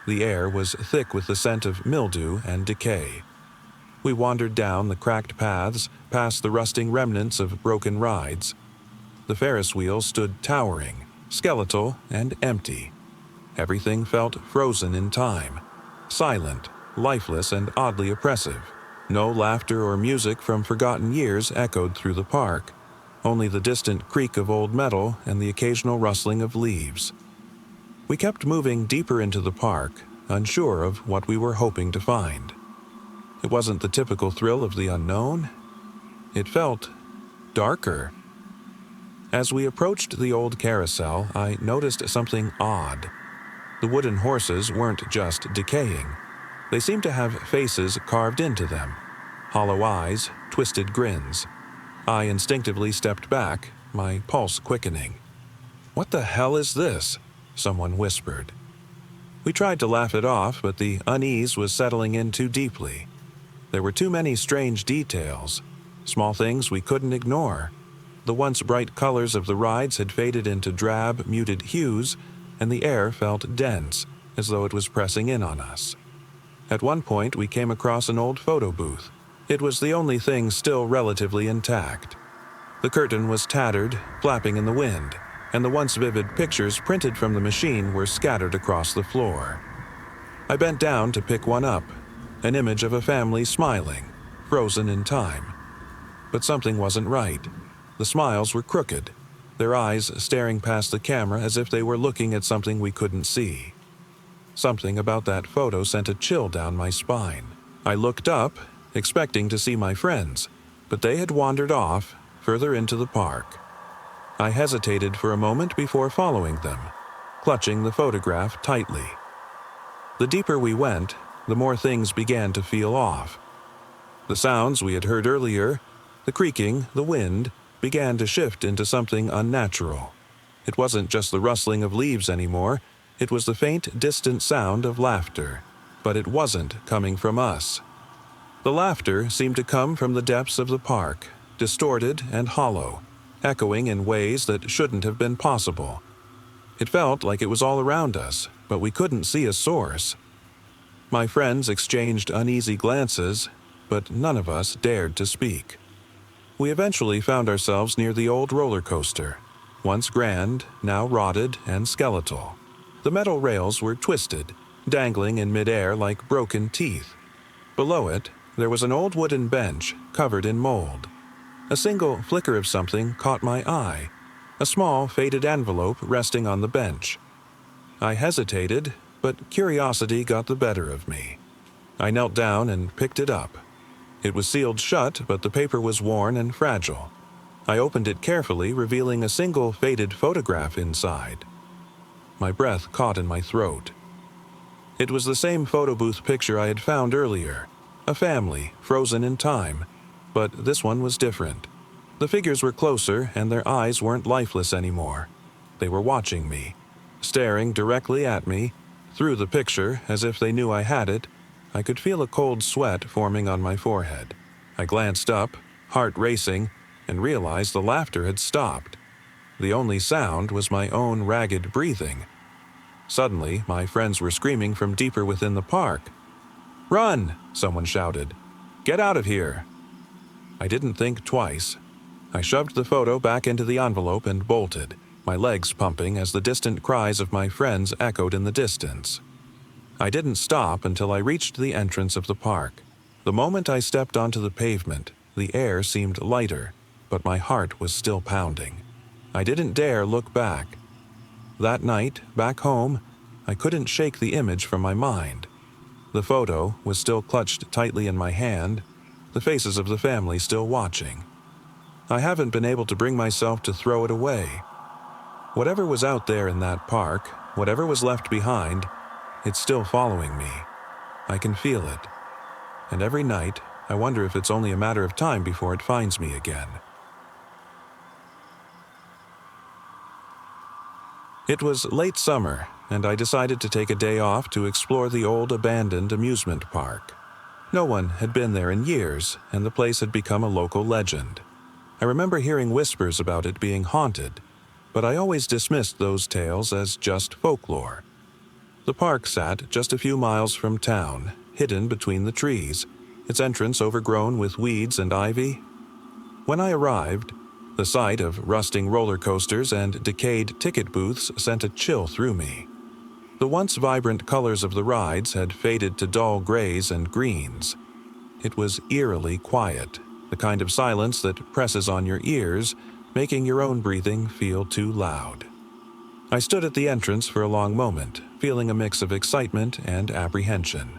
The air was thick with the scent of mildew and decay. We wandered down the cracked paths, past the rusting remnants of broken rides. The Ferris wheel stood towering, skeletal and empty. Everything felt frozen in time, silent, lifeless and oddly oppressive. No laughter or music from forgotten years echoed through the park, only the distant creak of old metal and the occasional rustling of leaves. We kept moving deeper into the park, unsure of what we were hoping to find. It wasn't the typical thrill of the unknown. It felt darker. As we approached the old carousel, I noticed something odd. The wooden horses weren't just decaying. They seemed to have faces carved into them, hollow eyes, twisted grins. I instinctively stepped back, my pulse quickening. "What the hell is this?" someone whispered. We tried to laugh it off, but the unease was settling in too deeply. There were too many strange details, small things we couldn't ignore. The once bright colors of the rides had faded into drab, muted hues, and the air felt dense, as though it was pressing in on us. At one point, we came across an old photo booth. It was the only thing still relatively intact. The curtain was tattered, flapping in the wind, and the once vivid pictures printed from the machine were scattered across the floor. I bent down to pick one up, an image of a family smiling, frozen in time. But something wasn't right. The smiles were crooked, their eyes staring past the camera as if they were looking at something we couldn't see. Something about that photo sent a chill down my spine. I looked up, expecting to see my friends, but they had wandered off, further into the park. I hesitated for a moment before following them, clutching the photograph tightly. The deeper we went, the more things began to feel off. The sounds we had heard earlier, the creaking, the wind, began to shift into something unnatural. It wasn't just the rustling of leaves anymore, it was the faint, distant sound of laughter, but it wasn't coming from us. The laughter seemed to come from the depths of the park, distorted and hollow, echoing in ways that shouldn't have been possible. It felt like it was all around us, but we couldn't see a source. My friends exchanged uneasy glances, but none of us dared to speak. We eventually found ourselves near the old roller coaster, once grand, now rotted and skeletal. The metal rails were twisted, dangling in midair like broken teeth. Below it, there was an old wooden bench covered in mold. A single flicker of something caught my eye, a small faded envelope resting on the bench. I hesitated, but curiosity got the better of me. I knelt down and picked it up. It was sealed shut, but the paper was worn and fragile. I opened it carefully, revealing a single faded photograph inside. My breath caught in my throat. It was the same photo booth picture I had found earlier, a family frozen in time, but this one was different. The figures were closer, and their eyes weren't lifeless anymore. They were watching me, staring directly at me. Through the picture, as if they knew I had it, I could feel a cold sweat forming on my forehead. I glanced up, heart racing, and realized the laughter had stopped. The only sound was my own ragged breathing. Suddenly, my friends were screaming from deeper within the park. "Run!" someone shouted. "Get out of here!" I didn't think twice. I shoved the photo back into the envelope and bolted, my legs pumping as the distant cries of my friends echoed in the distance. I didn't stop until I reached the entrance of the park. The moment I stepped onto the pavement, the air seemed lighter, but my heart was still pounding. I didn't dare look back. That night, back home, I couldn't shake the image from my mind. The photo was still clutched tightly in my hand, the faces of the family still watching. I haven't been able to bring myself to throw it away. Whatever was out there in that park, whatever was left behind, it's still following me. I can feel it. And every night, I wonder if it's only a matter of time before it finds me again. It was late summer, and I decided to take a day off to explore the old abandoned amusement park. No one had been there in years, and the place had become a local legend. I remember hearing whispers about it being haunted, but I always dismissed those tales as just folklore. The park sat just a few miles from town, hidden between the trees, its entrance overgrown with weeds and ivy. When I arrived, the sight of rusting roller coasters and decayed ticket booths sent a chill through me. The once vibrant colors of the rides had faded to dull grays and greens. It was eerily quiet, the kind of silence that presses on your ears, making your own breathing feel too loud. I stood at the entrance for a long moment, feeling a mix of excitement and apprehension.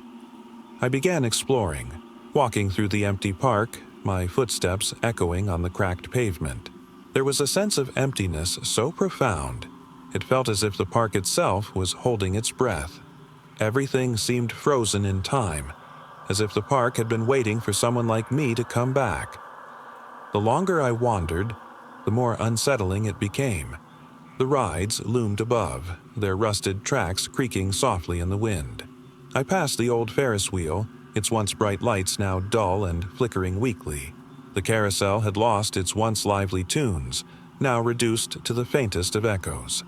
I began exploring, walking through the empty park, my footsteps echoing on the cracked pavement. There was a sense of emptiness so profound, it felt as if the park itself was holding its breath. Everything seemed frozen in time, as if the park had been waiting for someone like me to come back. The longer I wandered, the more unsettling it became. The rides loomed above, their rusted tracks creaking softly in the wind. I passed the old Ferris wheel, its once bright lights now dull and flickering weakly. The carousel had lost its once lively tunes, now reduced to the faintest of echoes.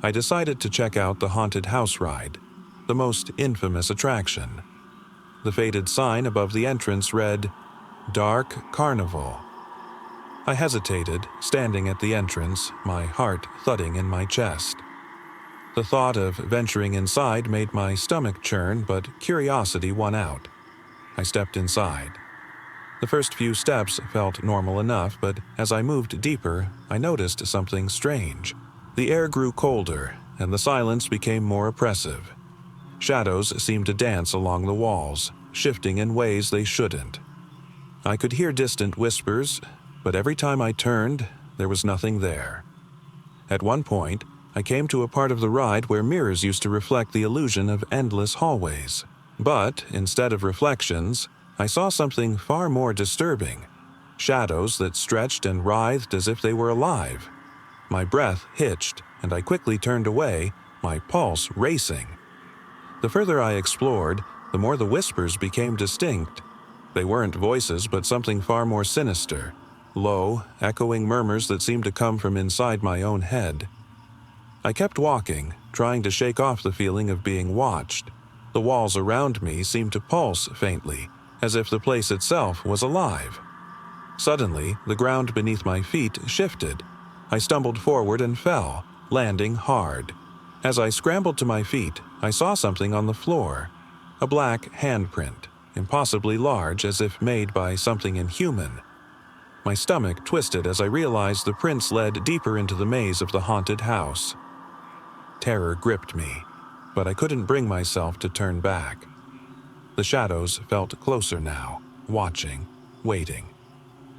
I decided to check out the haunted house ride, the most infamous attraction. The faded sign above the entrance read, "Dark Carnival." I hesitated, standing at the entrance, my heart thudding in my chest. The thought of venturing inside made my stomach churn, but curiosity won out. I stepped inside. The first few steps felt normal enough, but as I moved deeper, I noticed something strange. The air grew colder, and the silence became more oppressive. Shadows seemed to dance along the walls, shifting in ways they shouldn't. I could hear distant whispers, but every time I turned, there was nothing there. At one point, I came to a part of the ride where mirrors used to reflect the illusion of endless hallways. But, instead of reflections, I saw something far more disturbing. Shadows that stretched and writhed as if they were alive. My breath hitched, and I quickly turned away, my pulse racing. The further I explored, the more the whispers became distinct. They weren't voices, but something far more sinister. low, echoing murmurs that seemed to come from inside my own head. I kept walking, trying to shake off the feeling of being watched. The walls around me seemed to pulse faintly, as if the place itself was alive. Suddenly, the ground beneath my feet shifted. I stumbled forward and fell, landing hard. As I scrambled to my feet, I saw something on the floor. A black handprint, impossibly large, as if made by something inhuman. My stomach twisted as I realized the prints led deeper into the maze of the haunted house. Terror gripped me, but I couldn't bring myself to turn back. The shadows felt closer now, watching, waiting.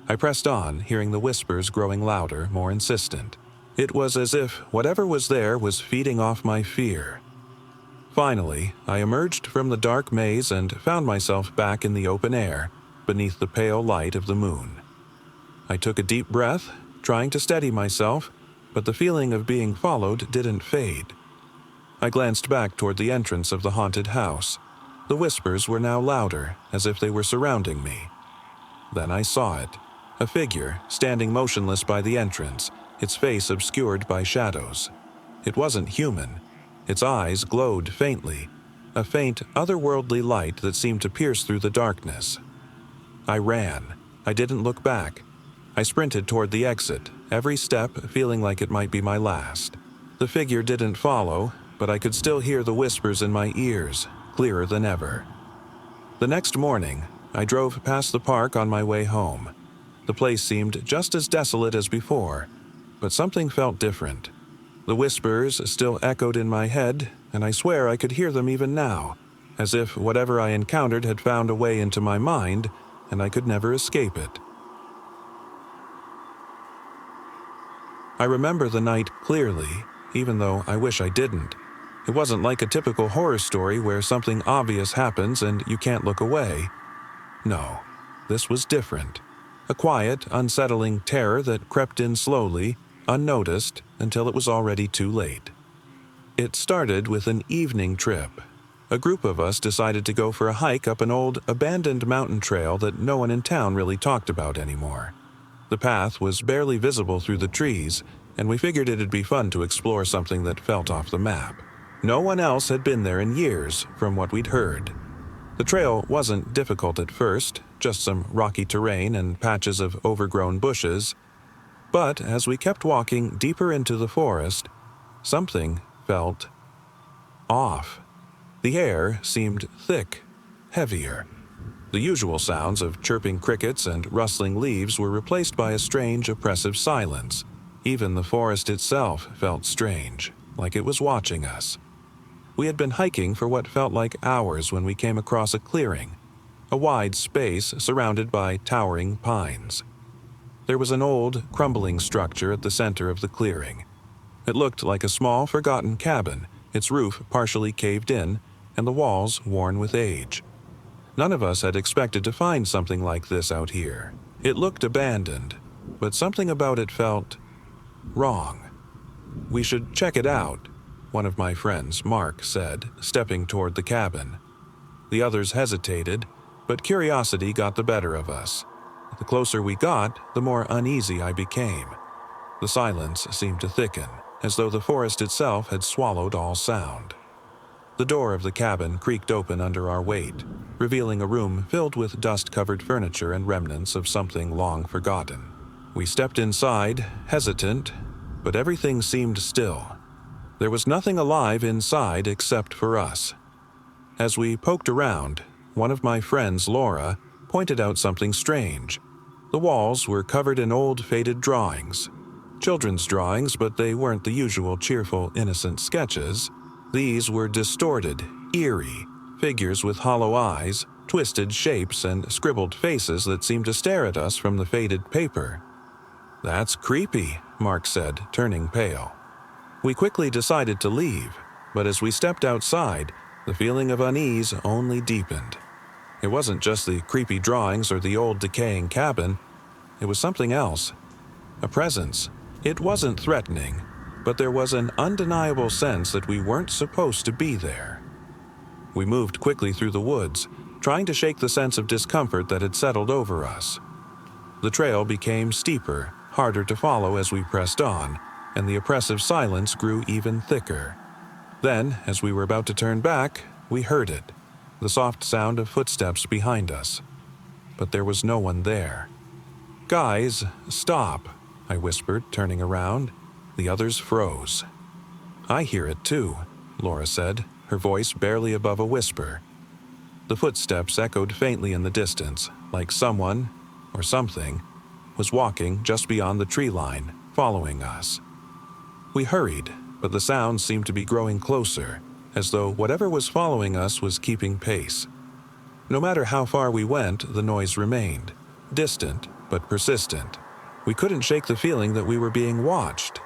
I pressed on, hearing the whispers growing louder, more insistent. It was as if whatever was there was feeding off my fear. Finally, I emerged from the dark maze and found myself back in the open air, beneath the pale light of the moon. I took a deep breath, trying to steady myself, but the feeling of being followed didn't fade. I glanced back toward the entrance of the haunted house. The whispers were now louder, as if they were surrounding me. Then I saw it, a figure standing motionless by the entrance, its face obscured by shadows. It wasn't human. Its eyes glowed faintly, a faint, otherworldly light that seemed to pierce through the darkness. I ran. I didn't look back. I sprinted toward the exit, every step feeling like it might be my last. The figure didn't follow, but I could still hear the whispers in my ears, clearer than ever. The next morning, I drove past the park on my way home. The place seemed just as desolate as before, but something felt different. The whispers still echoed in my head, and I swear I could hear them even now, as if whatever I encountered had found a way into my mind, and I could never escape it. I remember the night clearly, even though I wish I didn't. It wasn't like a typical horror story where something obvious happens and you can't look away. No, this was different. A quiet, unsettling terror that crept in slowly, unnoticed, until it was already too late. It started with an evening trip. A group of us decided to go for a hike up an old, abandoned mountain trail that no one in town really talked about anymore. The path was barely visible through the trees, and we figured it'd be fun to explore something that felt off the map. No one else had been there in years, from what we'd heard. The trail wasn't difficult at first, just some rocky terrain and patches of overgrown bushes. But as we kept walking deeper into the forest, something felt off. The air seemed thick, heavier. The usual sounds of chirping crickets and rustling leaves were replaced by a strange, oppressive silence. Even the forest itself felt strange, like it was watching us. We had been hiking for what felt like hours when we came across a clearing, a wide space surrounded by towering pines. There was an old, crumbling structure at the center of the clearing. It looked like a small, forgotten cabin, its roof partially caved in, and the walls worn with age. None of us had expected to find something like this out here. It looked abandoned, but something about it felt wrong. "We should check it out," one of my friends, Mark, said, stepping toward the cabin. The others hesitated, but curiosity got the better of us. The closer we got, the more uneasy I became. The silence seemed to thicken, as though the forest itself had swallowed all sound. The door of the cabin creaked open under our weight, revealing a room filled with dust-covered furniture and remnants of something long forgotten. We stepped inside, hesitant, but everything seemed still. There was nothing alive inside except for us. As we poked around, one of my friends, Laura, pointed out something strange. The walls were covered in old, faded drawings. Children's drawings, but they weren't the usual cheerful, innocent sketches. These were distorted, eerie, figures with hollow eyes, twisted shapes, and scribbled faces that seemed to stare at us from the faded paper. "That's creepy," Mark said, turning pale. We quickly decided to leave, but as we stepped outside, the feeling of unease only deepened. It wasn't just the creepy drawings or the old decaying cabin. It was something else. A presence. It wasn't threatening, but there was an undeniable sense that we weren't supposed to be there. We moved quickly through the woods, trying to shake the sense of discomfort that had settled over us. The trail became steeper, harder to follow as we pressed on, and the oppressive silence grew even thicker. Then, as we were about to turn back, we heard it, the soft sound of footsteps behind us. But there was no one there. "Guys, stop," I whispered, turning around. The others froze. "I hear it too," Laura said, her voice barely above a whisper. The footsteps echoed faintly in the distance, like someone, or something, was walking just beyond the tree line, following us. We hurried, but the sound seemed to be growing closer, as though whatever was following us was keeping pace. No matter how far we went, the noise remained, distant but persistent. We couldn't shake the feeling that we were being watched.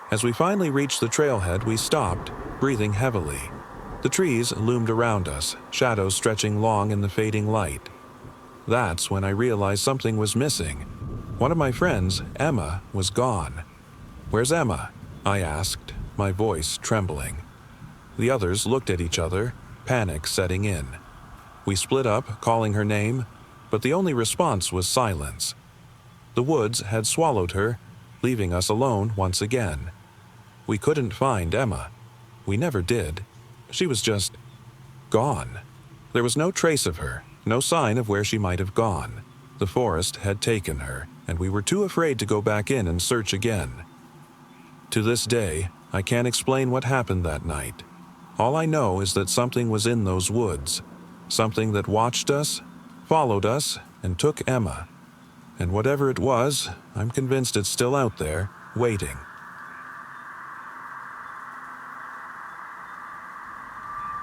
As we finally reached the trailhead, we stopped, breathing heavily. The trees loomed around us, shadows stretching long in the fading light. That's when I realized something was missing. One of my friends, Emma, was gone. "Where's Emma?" I asked, my voice trembling. The others looked at each other, panic setting in. We split up, calling her name, but the only response was silence. The woods had swallowed her, leaving us alone once again. We couldn't find Emma. We never did. She was just gone. There was no trace of her, no sign of where she might have gone. The forest had taken her, and we were too afraid to go back in and search again. To this day, I can't explain what happened that night. All I know is that something was in those woods, something that watched us, followed us, and took Emma. And whatever it was, I'm convinced it's still out there, waiting.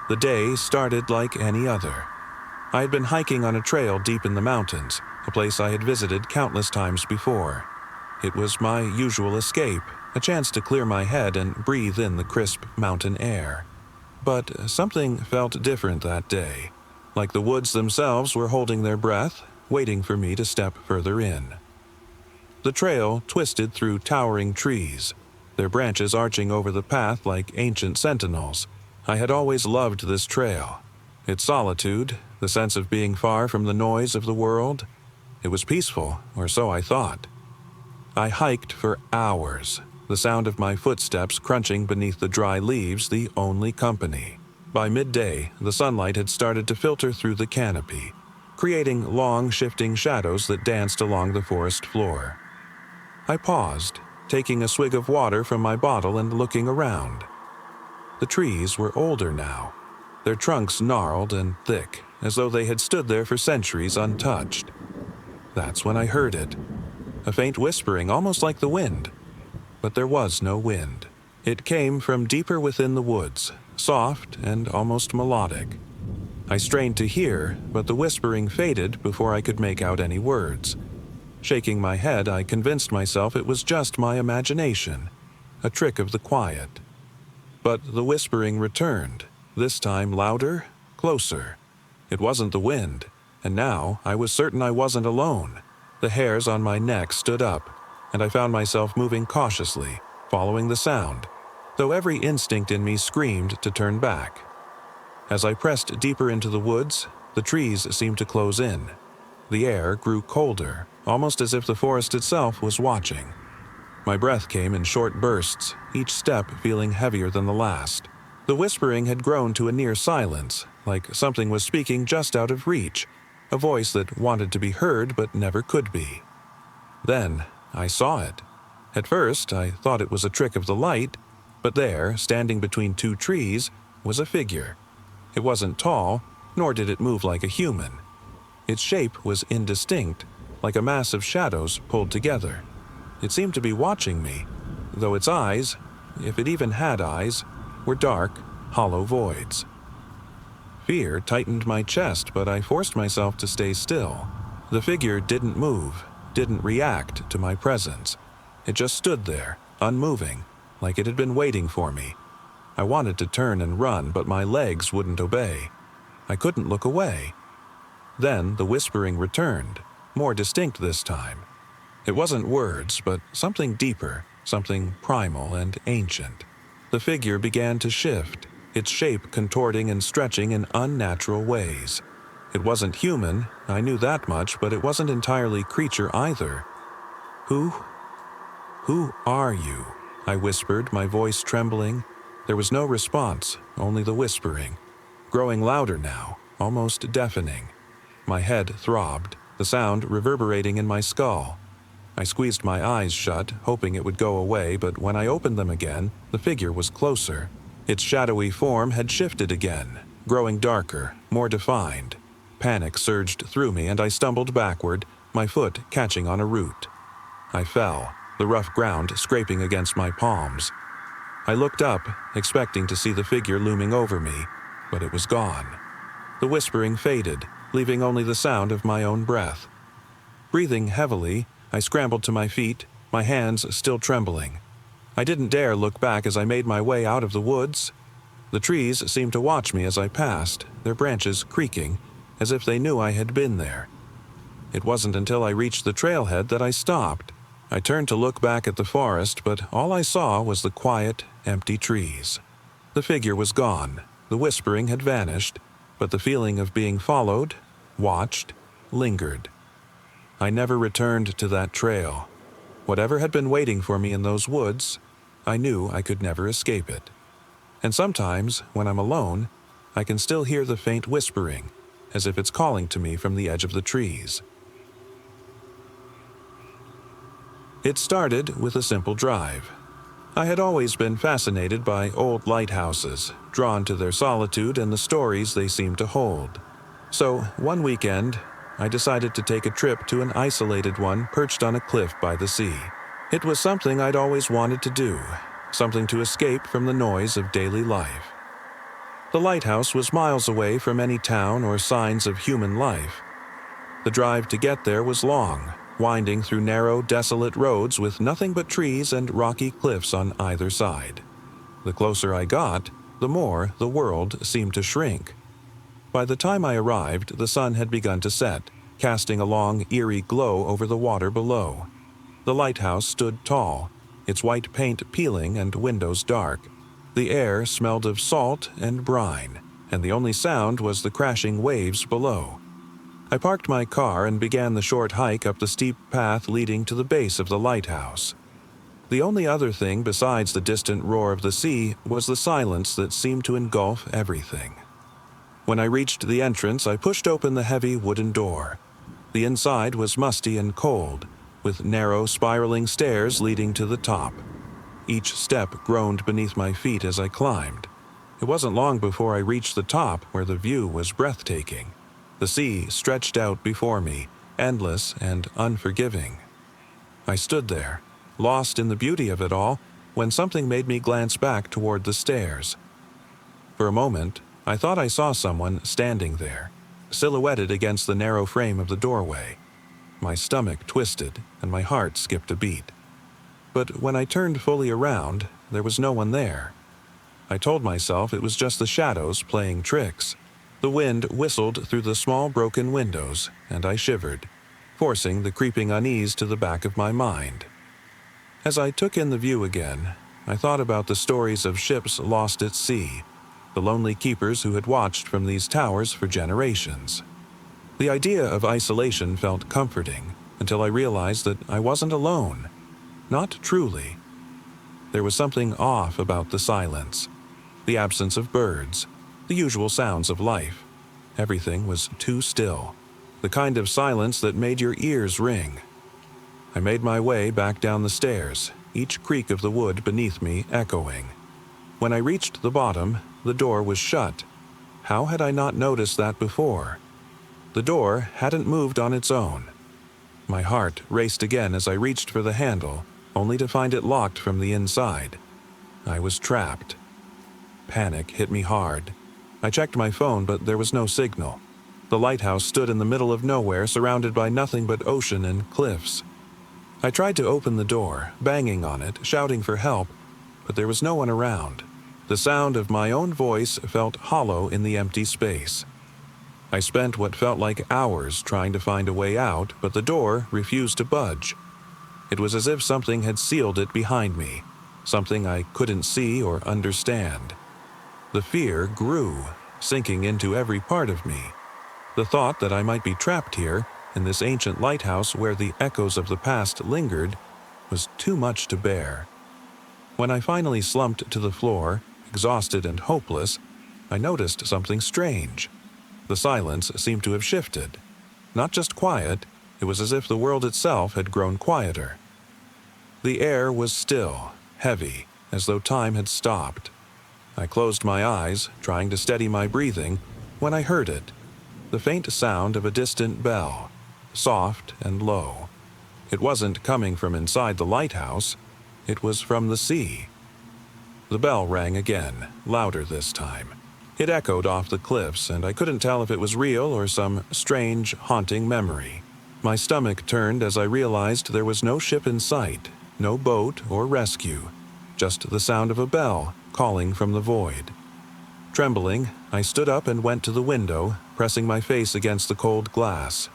The day started like any other. I had been hiking on a trail deep in the mountains, a place I had visited countless times before. It was my usual escape, a chance to clear my head and breathe in the crisp mountain air. But something felt different that day, like the woods themselves were holding their breath, waiting for me to step further in. The trail twisted through towering trees, their branches arching over the path like ancient sentinels. I had always loved this trail. Its solitude, the sense of being far from the noise of the world. It was peaceful, or so I thought. I hiked for hours, the sound of my footsteps crunching beneath the dry leaves the only company. By midday, the sunlight had started to filter through the canopy, creating long, shifting shadows that danced along the forest floor. I paused, taking a swig of water from my bottle and looking around. The trees were older now, their trunks gnarled and thick, as though they had stood there for centuries untouched. That's when I heard it, a faint whispering almost like the wind. But there was no wind. It came from deeper within the woods, soft and almost melodic. I strained to hear, but the whispering faded before I could make out any words. Shaking my head, I convinced myself it was just my imagination, a trick of the quiet. But the whispering returned, this time louder, closer. It wasn't the wind, and now I was certain I wasn't alone. The hairs on my neck stood up, and I found myself moving cautiously, following the sound, though every instinct in me screamed to turn back. As I pressed deeper into the woods, the trees seemed to close in. The air grew colder, almost as if the forest itself was watching. My breath came in short bursts, each step feeling heavier than the last. The whispering had grown to a near silence, like something was speaking just out of reach, a voice that wanted to be heard but never could be. Then I saw it. At first, I thought it was a trick of the light, but there, standing between two trees, was a figure. It wasn't tall, nor did it move like a human. Its shape was indistinct, like a mass of shadows pulled together. It seemed to be watching me, though its eyes, if it even had eyes, were dark, hollow voids. Fear tightened my chest, but I forced myself to stay still. The figure didn't move, didn't react to my presence. It just stood there, unmoving, like it had been waiting for me. I wanted to turn and run, but my legs wouldn't obey. I couldn't look away. Then the whispering returned, more distinct this time. It wasn't words, but something deeper, something primal and ancient. The figure began to shift, its shape contorting and stretching in unnatural ways. It wasn't human, I knew that much, but it wasn't entirely creature either. Who are you? I whispered, my voice trembling. There was no response, only the whispering, growing louder now, almost deafening. My head throbbed, the sound reverberating in my skull. I squeezed my eyes shut, hoping it would go away, but when I opened them again, the figure was closer. Its shadowy form had shifted again, growing darker, more defined. Panic surged through me and I stumbled backward, my foot catching on a root. I fell, the rough ground scraping against my palms. I looked up, expecting to see the figure looming over me, but it was gone. The whispering faded, leaving only the sound of my own breath. Breathing heavily, I scrambled to my feet, my hands still trembling. I didn't dare look back as I made my way out of the woods. The trees seemed to watch me as I passed, their branches creaking, as if they knew I had been there. It wasn't until I reached the trailhead that I stopped. I turned to look back at the forest, but all I saw was the quiet, empty trees. The figure was gone, the whispering had vanished, but the feeling of being followed, watched, lingered. I never returned to that trail. Whatever had been waiting for me in those woods, I knew I could never escape it. And sometimes, when I'm alone, I can still hear the faint whispering, as if it's calling to me from the edge of the trees. It started with a simple drive. I had always been fascinated by old lighthouses, drawn to their solitude and the stories they seemed to hold. So, one weekend, I decided to take a trip to an isolated one perched on a cliff by the sea. It was something I'd always wanted to do, something to escape from the noise of daily life. The lighthouse was miles away from any town or signs of human life. The drive to get there was long, winding through narrow, desolate roads with nothing but trees and rocky cliffs on either side. The closer I got, the more the world seemed to shrink. By the time I arrived, the sun had begun to set, casting a long, eerie glow over the water below. The lighthouse stood tall, its white paint peeling and windows dark. The air smelled of salt and brine, and the only sound was the crashing waves below. I parked my car and began the short hike up the steep path leading to the base of the lighthouse. The only other thing besides the distant roar of the sea was the silence that seemed to engulf everything. When I reached the entrance, I pushed open the heavy wooden door. The inside was musty and cold, with narrow, spiraling stairs leading to the top. Each step groaned beneath my feet as I climbed. It wasn't long before I reached the top, where the view was breathtaking. The sea stretched out before me, endless and unforgiving. I stood there, lost in the beauty of it all, when something made me glance back toward the stairs. For a moment, I thought I saw someone standing there, silhouetted against the narrow frame of the doorway. My stomach twisted, and my heart skipped a beat. But when I turned fully around, there was no one there. I told myself it was just the shadows playing tricks. The wind whistled through the small broken windows, and I shivered, forcing the creeping unease to the back of my mind. As I took in the view again, I thought about the stories of ships lost at sea, the lonely keepers who had watched from these towers for generations. The idea of isolation felt comforting, until I realized that I wasn't alone. Not truly. There was something off about the silence, the absence of birds, the usual sounds of life. Everything was too still, the kind of silence that made your ears ring. I made my way back down the stairs, each creak of the wood beneath me echoing. When I reached the bottom, the door was shut. How had I not noticed that before? The door hadn't moved on its own. My heart raced again as I reached for the handle, only to find it locked from the inside. I was trapped. Panic hit me hard. I checked my phone, but there was no signal. The lighthouse stood in the middle of nowhere, surrounded by nothing but ocean and cliffs. I tried to open the door, banging on it, shouting for help, but there was no one around. The sound of my own voice felt hollow in the empty space. I spent what felt like hours trying to find a way out, but the door refused to budge. It was as if something had sealed it behind me, something I couldn't see or understand. The fear grew, sinking into every part of me. The thought that I might be trapped here, in this ancient lighthouse where the echoes of the past lingered, was too much to bear. When I finally slumped to the floor, exhausted and hopeless, I noticed something strange. The silence seemed to have shifted. Not just quiet, it was as if the world itself had grown quieter. The air was still, heavy, as though time had stopped. I closed my eyes, trying to steady my breathing, when I heard it. The faint sound of a distant bell, soft and low. It wasn't coming from inside the lighthouse, it was from the sea. The bell rang again, louder this time. It echoed off the cliffs, and I couldn't tell if it was real or some strange, haunting memory. My stomach turned as I realized there was no ship in sight, no boat or rescue, just the sound of a bell calling from the void. Trembling, I stood up and went to the window, pressing my face against the cold glass.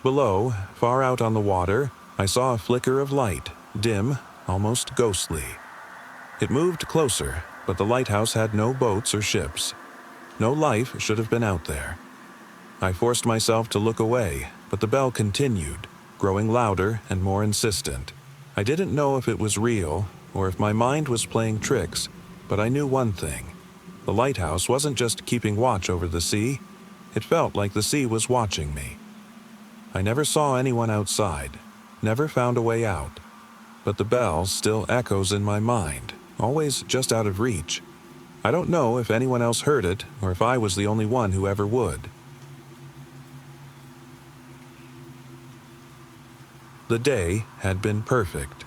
Below, far out on the water, I saw a flicker of light, dim, almost ghostly. It moved closer, but the lighthouse had no boats or ships. No life should have been out there. I forced myself to look away, but the bell continued, growing louder and more insistent. I didn't know if it was real, or if my mind was playing tricks, but I knew one thing. The lighthouse wasn't just keeping watch over the sea, it felt like the sea was watching me. I never saw anyone outside, never found a way out, but the bell still echoes in my mind, always just out of reach. I don't know if anyone else heard it, or if I was the only one who ever would. The day had been perfect.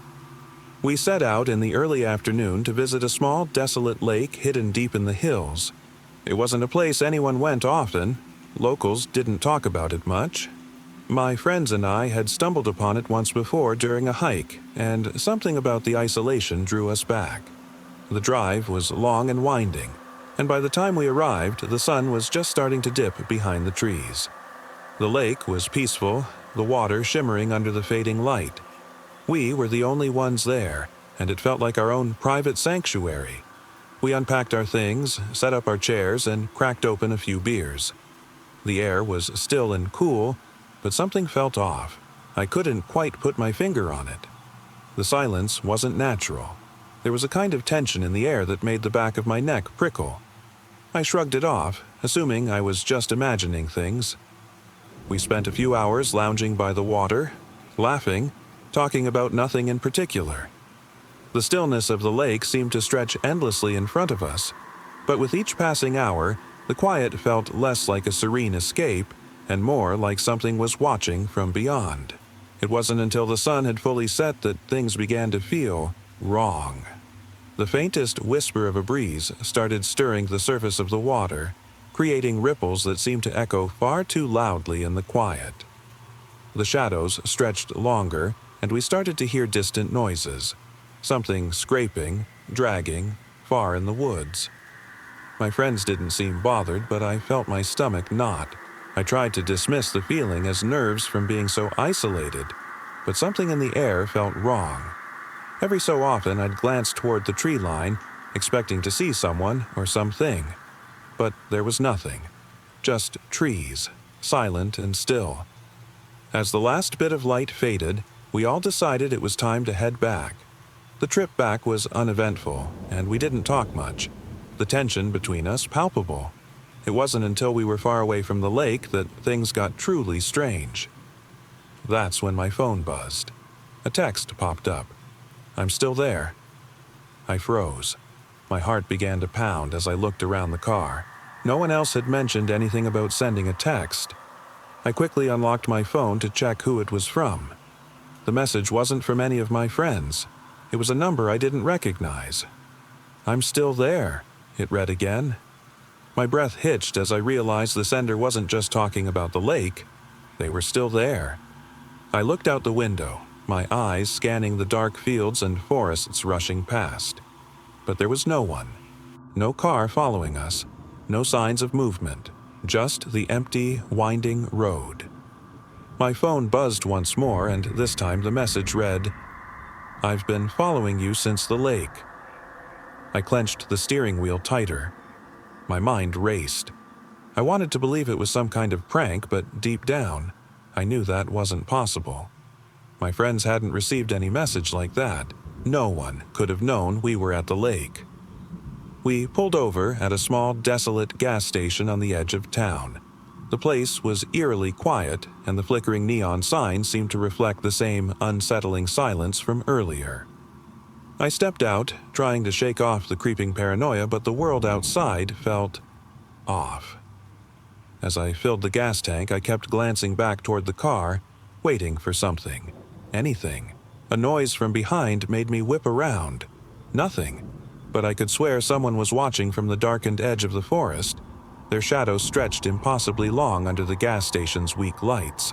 We set out in the early afternoon to visit a small, desolate lake hidden deep in the hills. It wasn't a place anyone went often. Locals didn't talk about it much. My friends and I had stumbled upon it once before during a hike, and something about the isolation drew us back. The drive was long and winding, and by the time we arrived, the sun was just starting to dip behind the trees. The lake was peaceful, the water shimmering under the fading light. We were the only ones there, and it felt like our own private sanctuary. We unpacked our things, set up our chairs, and cracked open a few beers. The air was still and cool, but something felt off. I couldn't quite put my finger on it. The silence wasn't natural. There was a kind of tension in the air that made the back of my neck prickle. I shrugged it off, assuming I was just imagining things. We spent a few hours lounging by the water, laughing, talking about nothing in particular. The stillness of the lake seemed to stretch endlessly in front of us, but with each passing hour, the quiet felt less like a serene escape and more like something was watching from beyond. It wasn't until the sun had fully set that things began to feel wrong. The faintest whisper of a breeze started stirring the surface of the water, creating ripples that seemed to echo far too loudly in the quiet. The shadows stretched longer, and we started to hear distant noises, something scraping, dragging, far in the woods. My friends didn't seem bothered, but I felt my stomach knot. I tried to dismiss the feeling as nerves from being so isolated, but something in the air felt wrong. Every so often I'd glance toward the tree line, expecting to see someone or something. But there was nothing. Just trees, silent and still. As the last bit of light faded, we all decided it was time to head back. The trip back was uneventful, and we didn't talk much. The tension between us palpable. It wasn't until we were far away from the lake that things got truly strange. That's when my phone buzzed. A text popped up. "I'm still there." I froze. My heart began to pound as I looked around the car. No one else had mentioned anything about sending a text. I quickly unlocked my phone to check who it was from. The message wasn't from any of my friends. It was a number I didn't recognize. "I'm still there," it read again. My breath hitched as I realized the sender wasn't just talking about the lake. They were still there. I looked out the window, my eyes scanning the dark fields and forests rushing past. But there was no one. No car following us. No signs of movement. Just the empty, winding road. My phone buzzed once more, and this time the message read, "I've been following you since the lake." I clenched the steering wheel tighter. My mind raced. I wanted to believe it was some kind of prank, but deep down, I knew that wasn't possible. My friends hadn't received any message like that. No one could have known we were at the lake. We pulled over at a small, desolate gas station on the edge of town. The place was eerily quiet, and the flickering neon sign seemed to reflect the same unsettling silence from earlier. I stepped out, trying to shake off the creeping paranoia, but the world outside felt off. As I filled the gas tank, I kept glancing back toward the car, waiting for something. Anything. A noise from behind made me whip around. Nothing. But I could swear someone was watching from the darkened edge of the forest. Their shadows stretched impossibly long under the gas station's weak lights.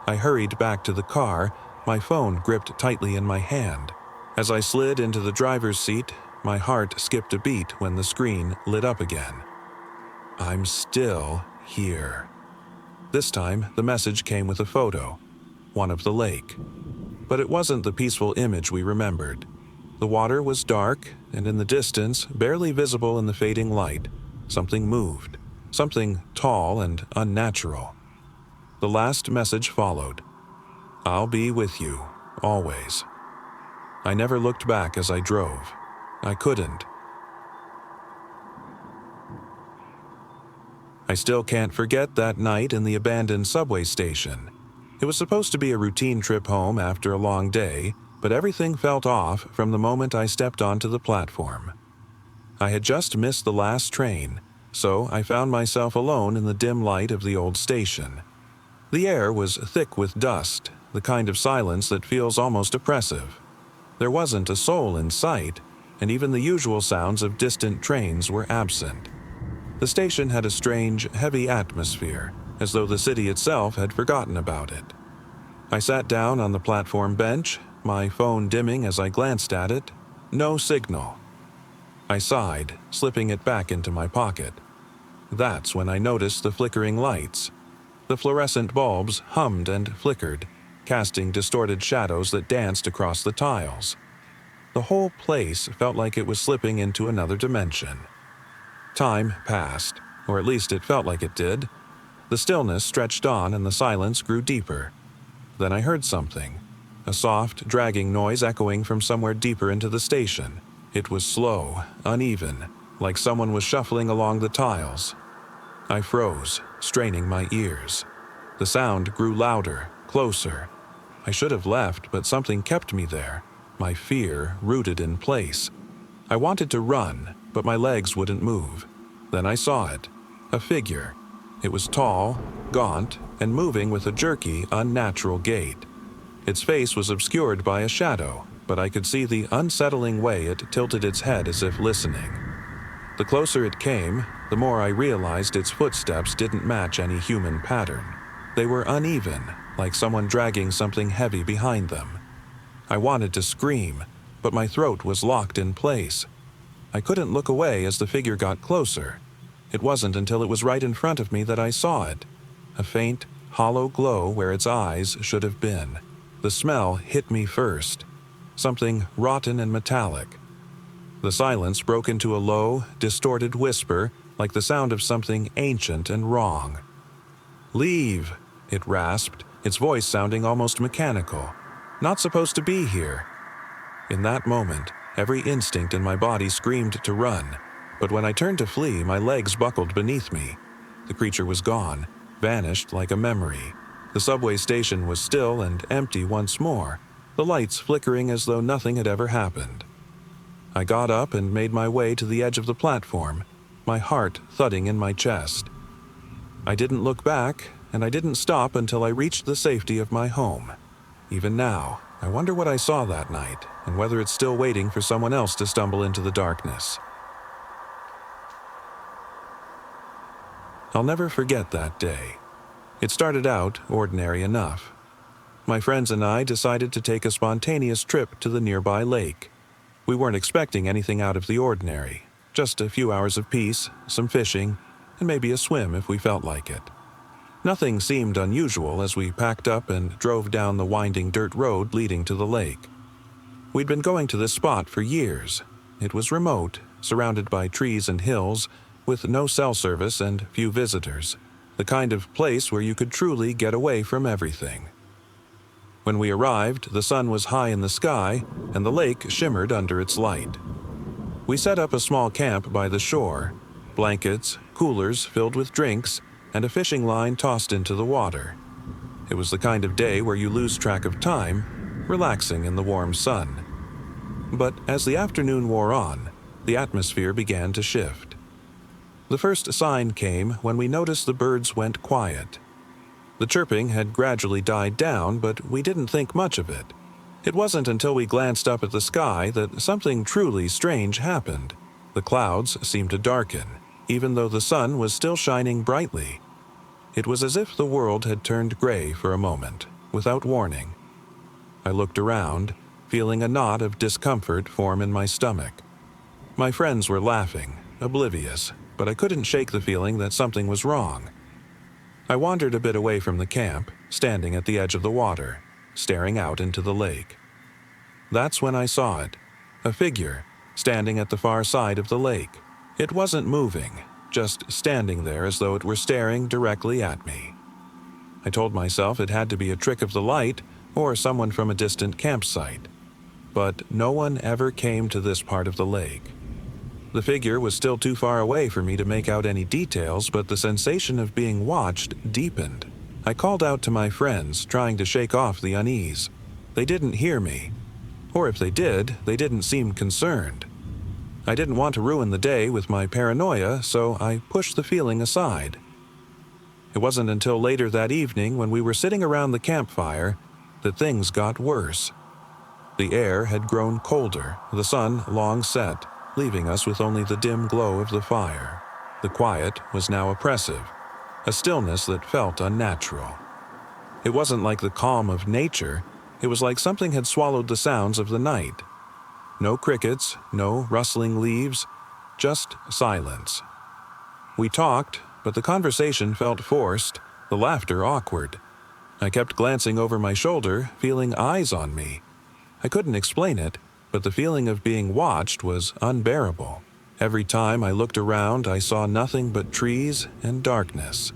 I hurried back to the car, my phone gripped tightly in my hand. As I slid into the driver's seat, my heart skipped a beat when the screen lit up again. I'm still here. This time, the message came with a photo, one of the lake. But it wasn't the peaceful image we remembered. The water was dark, and in the distance, barely visible in the fading light, something moved, something tall and unnatural. The last message followed. I'll be with you, always. I never looked back as I drove. I couldn't. I still can't forget that night in the abandoned subway station. It was supposed to be a routine trip home after a long day, but everything felt off from the moment I stepped onto the platform. I had just missed the last train, so I found myself alone in the dim light of the old station. The air was thick with dust, the kind of silence that feels almost oppressive. There wasn't a soul in sight, and even the usual sounds of distant trains were absent. The station had a strange, heavy atmosphere, as though the city itself had forgotten about it. I sat down on the platform bench, my phone dimming as I glanced at it. No signal. I sighed, slipping it back into my pocket. That's when I noticed the flickering lights. The fluorescent bulbs hummed and flickered, casting distorted shadows that danced across the tiles. The whole place felt like it was slipping into another dimension. Time passed, or at least it felt like it did. The stillness stretched on and the silence grew deeper. Then I heard something. A soft, dragging noise echoing from somewhere deeper into the station. It was slow, uneven, like someone was shuffling along the tiles. I froze, straining my ears. The sound grew louder, closer. I should have left, but something kept me there, my fear rooted in place. I wanted to run, but my legs wouldn't move. Then I saw it, a figure. It was tall, gaunt, and moving with a jerky, unnatural gait. Its face was obscured by a shadow, but I could see the unsettling way it tilted its head as if listening. The closer it came, the more I realized its footsteps didn't match any human pattern. They were uneven, like someone dragging something heavy behind them. I wanted to scream, but my throat was locked in place. I couldn't look away as the figure got closer. It wasn't until it was right in front of me that I saw it, a faint, hollow glow where its eyes should have been. The smell hit me first, something rotten and metallic. The silence broke into a low, distorted whisper, like the sound of something ancient and wrong. "Leave," it rasped, its voice sounding almost mechanical. "Not supposed to be here." In that moment, every instinct in my body screamed to run, but when I turned to flee, my legs buckled beneath me. The creature was gone, vanished like a memory. The subway station was still and empty once more, the lights flickering as though nothing had ever happened. I got up and made my way to the edge of the platform, my heart thudding in my chest. I didn't look back, and I didn't stop until I reached the safety of my home. Even now, I wonder what I saw that night, and whether it's still waiting for someone else to stumble into the darkness. I'll never forget that day. It started out ordinary enough. My friends and I decided to take a spontaneous trip to the nearby lake. We weren't expecting anything out of the ordinary, just a few hours of peace, some fishing, and maybe a swim if we felt like it. Nothing seemed unusual as we packed up and drove down the winding dirt road leading to the lake. We'd been going to this spot for years. It was remote, surrounded by trees and hills, with no cell service and few visitors, the kind of place where you could truly get away from everything. When we arrived, the sun was high in the sky, and the lake shimmered under its light. We set up a small camp by the shore, blankets, coolers filled with drinks, and a fishing line tossed into the water. It was the kind of day where you lose track of time, relaxing in the warm sun. But as the afternoon wore on, the atmosphere began to shift. The first sign came when we noticed the birds went quiet. The chirping had gradually died down, but we didn't think much of it. It wasn't until we glanced up at the sky that something truly strange happened. The clouds seemed to darken, even though the sun was still shining brightly. It was as if the world had turned gray for a moment, without warning. I looked around, feeling a knot of discomfort form in my stomach. My friends were laughing, oblivious, but I couldn't shake the feeling that something was wrong. I wandered a bit away from the camp, standing at the edge of the water, staring out into the lake. That's when I saw it, a figure, standing at the far side of the lake. It wasn't moving, just standing there as though it were staring directly at me. I told myself it had to be a trick of the light or someone from a distant campsite. But no one ever came to this part of the lake. The figure was still too far away for me to make out any details, but the sensation of being watched deepened. I called out to my friends, trying to shake off the unease. They didn't hear me. Or if they did, they didn't seem concerned. I didn't want to ruin the day with my paranoia, so I pushed the feeling aside. It wasn't until later that evening, when we were sitting around the campfire, that things got worse. The air had grown colder, the sun long set, leaving us with only the dim glow of the fire. The quiet was now oppressive, a stillness that felt unnatural. It wasn't like the calm of nature, it was like something had swallowed the sounds of the night. No crickets, no rustling leaves, just silence. We talked, but the conversation felt forced, the laughter awkward. I kept glancing over my shoulder, feeling eyes on me. I couldn't explain it, but the feeling of being watched was unbearable. Every time I looked around, I saw nothing but trees and darkness.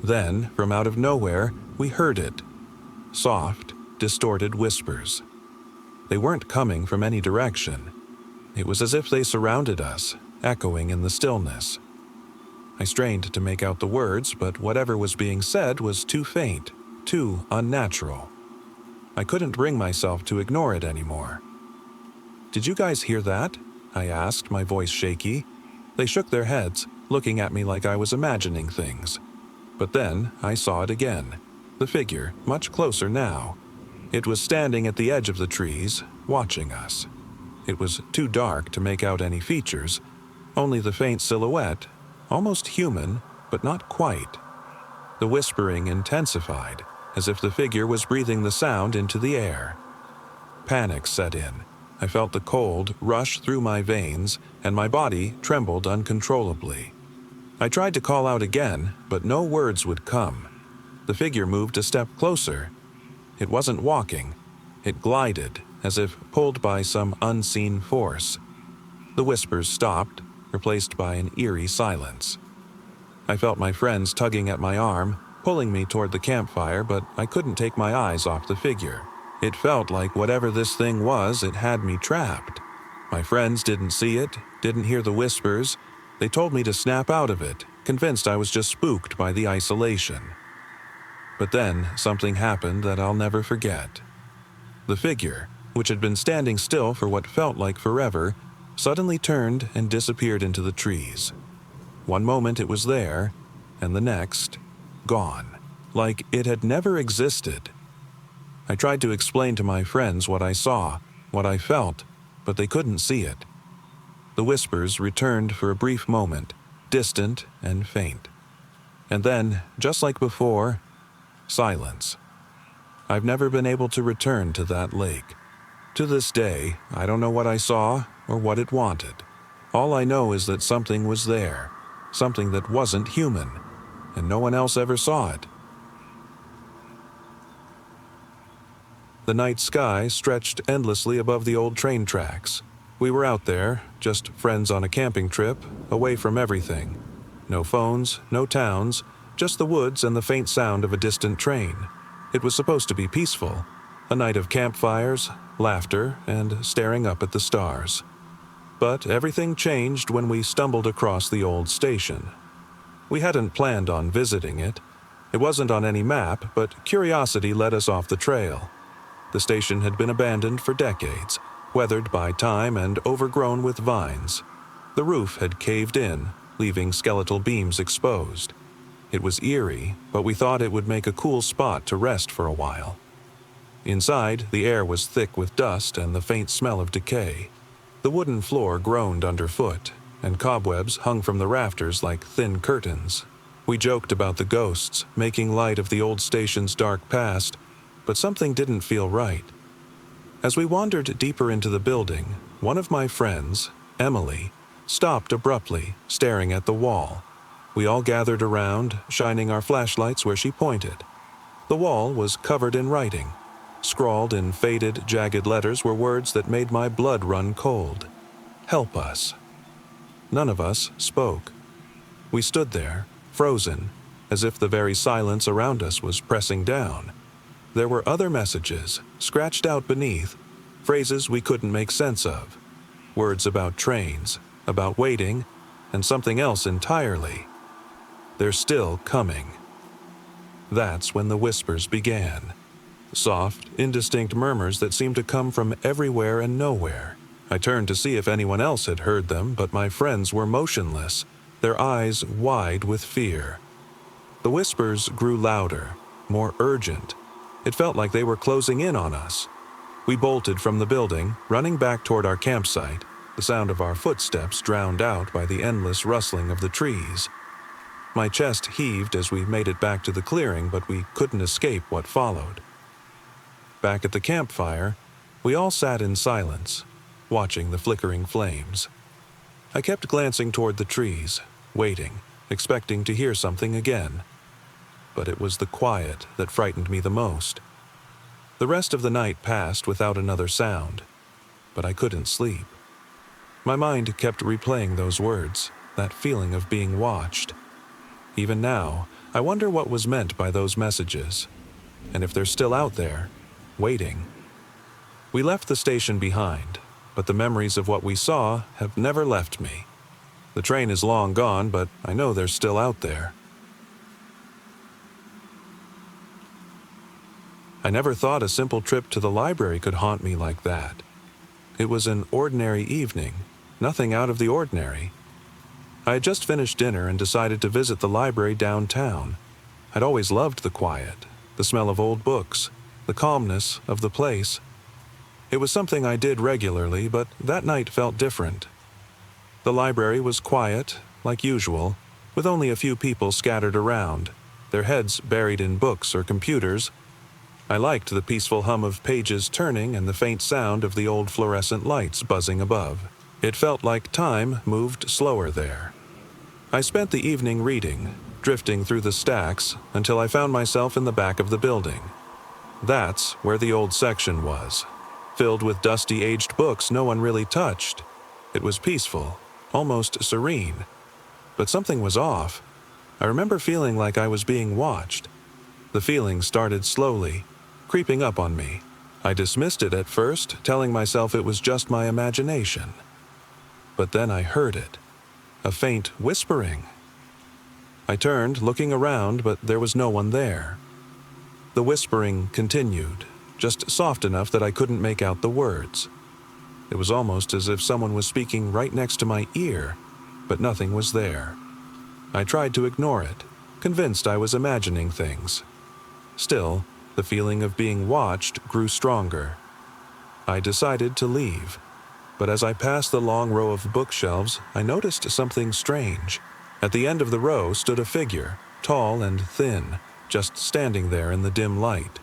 Then, from out of nowhere, we heard it. Soft, distorted whispers. They weren't coming from any direction. It was as if they surrounded us, echoing in the stillness. I strained to make out the words, but whatever was being said was too faint, too unnatural. I couldn't bring myself to ignore it anymore. "Did you guys hear that?" I asked, my voice shaky. They shook their heads, looking at me like I was imagining things. But then I saw it again, the figure, much closer now. It was standing at the edge of the trees, watching us. It was too dark to make out any features, only the faint silhouette, almost human, but not quite. The whispering intensified, as if the figure was breathing the sound into the air. Panic set in. I felt the cold rush through my veins, and my body trembled uncontrollably. I tried to call out again, but no words would come. The figure moved a step closer. It wasn't walking. It glided, as if pulled by some unseen force. The whispers stopped, replaced by an eerie silence. I felt my friends tugging at my arm, pulling me toward the campfire, but I couldn't take my eyes off the figure. It felt like whatever this thing was, it had me trapped. My friends didn't see it, didn't hear the whispers. They told me to snap out of it, convinced I was just spooked by the isolation. But then something happened that I'll never forget. The figure, which had been standing still for what felt like forever, suddenly turned and disappeared into the trees. One moment it was there, and the next, gone, like it had never existed. I tried to explain to my friends what I saw, what I felt, but they couldn't see it. The whispers returned for a brief moment, distant and faint. And then, just like before, silence. I've never been able to return to that lake. To this day, I don't know what I saw or what it wanted. All I know is that something was there, something that wasn't human, and no one else ever saw it. The night sky stretched endlessly above the old train tracks. We were out there, just friends on a camping trip, away from everything. No phones, no towns, just the woods and the faint sound of a distant train. It was supposed to be peaceful, a night of campfires, laughter, and staring up at the stars. But everything changed when we stumbled across the old station. We hadn't planned on visiting it. It wasn't on any map, but curiosity led us off the trail. The station had been abandoned for decades, weathered by time and overgrown with vines. The roof had caved in, leaving skeletal beams exposed. It was eerie, but we thought it would make a cool spot to rest for a while. Inside, the air was thick with dust and the faint smell of decay. The wooden floor groaned underfoot, and cobwebs hung from the rafters like thin curtains. We joked about the ghosts, making light of the old station's dark past, but something didn't feel right. As we wandered deeper into the building, one of my friends, Emily, stopped abruptly, staring at the wall. We all gathered around, shining our flashlights where she pointed. The wall was covered in writing. Scrawled in faded, jagged letters were words that made my blood run cold. "Help us." None of us spoke. We stood there, frozen, as if the very silence around us was pressing down. There were other messages, scratched out beneath, phrases we couldn't make sense of. Words about trains, about waiting, and something else entirely. "They're still coming." That's when the whispers began. Soft, indistinct murmurs that seemed to come from everywhere and nowhere. I turned to see if anyone else had heard them, but my friends were motionless, their eyes wide with fear. The whispers grew louder, more urgent. It felt like they were closing in on us. We bolted from the building, running back toward our campsite, the sound of our footsteps drowned out by the endless rustling of the trees. My chest heaved as we made it back to the clearing, but we couldn't escape what followed. Back at the campfire, we all sat in silence, watching the flickering flames. I kept glancing toward the trees, waiting, expecting to hear something again. But it was the quiet that frightened me the most. The rest of the night passed without another sound, but I couldn't sleep. My mind kept replaying those words, that feeling of being watched. Even now, I wonder what was meant by those messages, and if they're still out there, waiting. We left the station behind, but the memories of what we saw have never left me. The train is long gone, but I know they're still out there. I never thought a simple trip to the library could haunt me like that. It was an ordinary evening, nothing out of the ordinary. I had just finished dinner and decided to visit the library downtown. I'd always loved the quiet, the smell of old books, the calmness of the place. It was something I did regularly, but that night felt different. The library was quiet, like usual, with only a few people scattered around, their heads buried in books or computers. I liked the peaceful hum of pages turning and the faint sound of the old fluorescent lights buzzing above. It felt like time moved slower there. I spent the evening reading, drifting through the stacks until I found myself in the back of the building. That's where the old section was, filled with dusty aged books no one really touched. It was peaceful, almost serene. But something was off. I remember feeling like I was being watched. The feeling started slowly, creeping up on me. I dismissed it at first, telling myself it was just my imagination. But then I heard it, a faint whispering. I turned, looking around, but there was no one there. The whispering continued, just soft enough that I couldn't make out the words. It was almost as if someone was speaking right next to my ear, but nothing was there. I tried to ignore it, convinced I was imagining things. Still, the feeling of being watched grew stronger. I decided to leave, but as I passed the long row of bookshelves, I noticed something strange. At the end of the row stood a figure, tall and thin, just standing there in the dim light.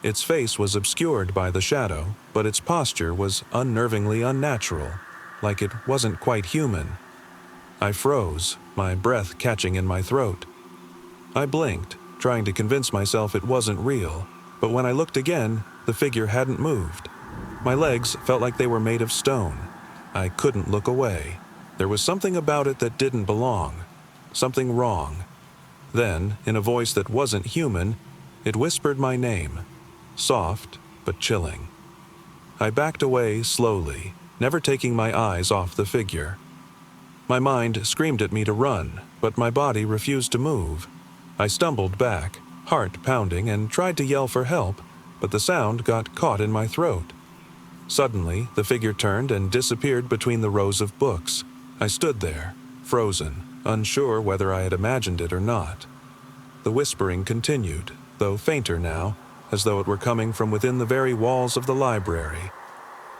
Its face was obscured by the shadow, but its posture was unnervingly unnatural, like it wasn't quite human. I froze, my breath catching in my throat. I blinked, trying to convince myself it wasn't real, but when I looked again, the figure hadn't moved. My legs felt like they were made of stone. I couldn't look away. There was something about it that didn't belong. Something wrong. Then, in a voice that wasn't human, it whispered my name. Soft, but chilling. I backed away slowly, never taking my eyes off the figure. My mind screamed at me to run, but my body refused to move. I stumbled back, heart pounding, and tried to yell for help, but the sound got caught in my throat. Suddenly, the figure turned and disappeared between the rows of books. I stood there, frozen, unsure whether I had imagined it or not. The whispering continued, though fainter now, as though it were coming from within the very walls of the library.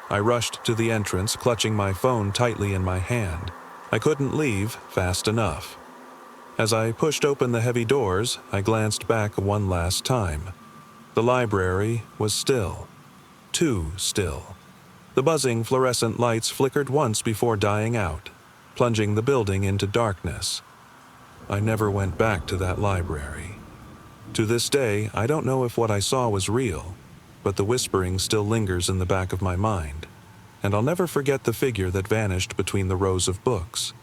I rushed to the entrance, clutching my phone tightly in my hand. I couldn't leave fast enough. As I pushed open the heavy doors, I glanced back one last time. The library was still. Too still. The buzzing fluorescent lights flickered once before dying out, plunging the building into darkness. I never went back to that library. To this day, I don't know if what I saw was real, but the whispering still lingers in the back of my mind, and I'll never forget the figure that vanished between the rows of books.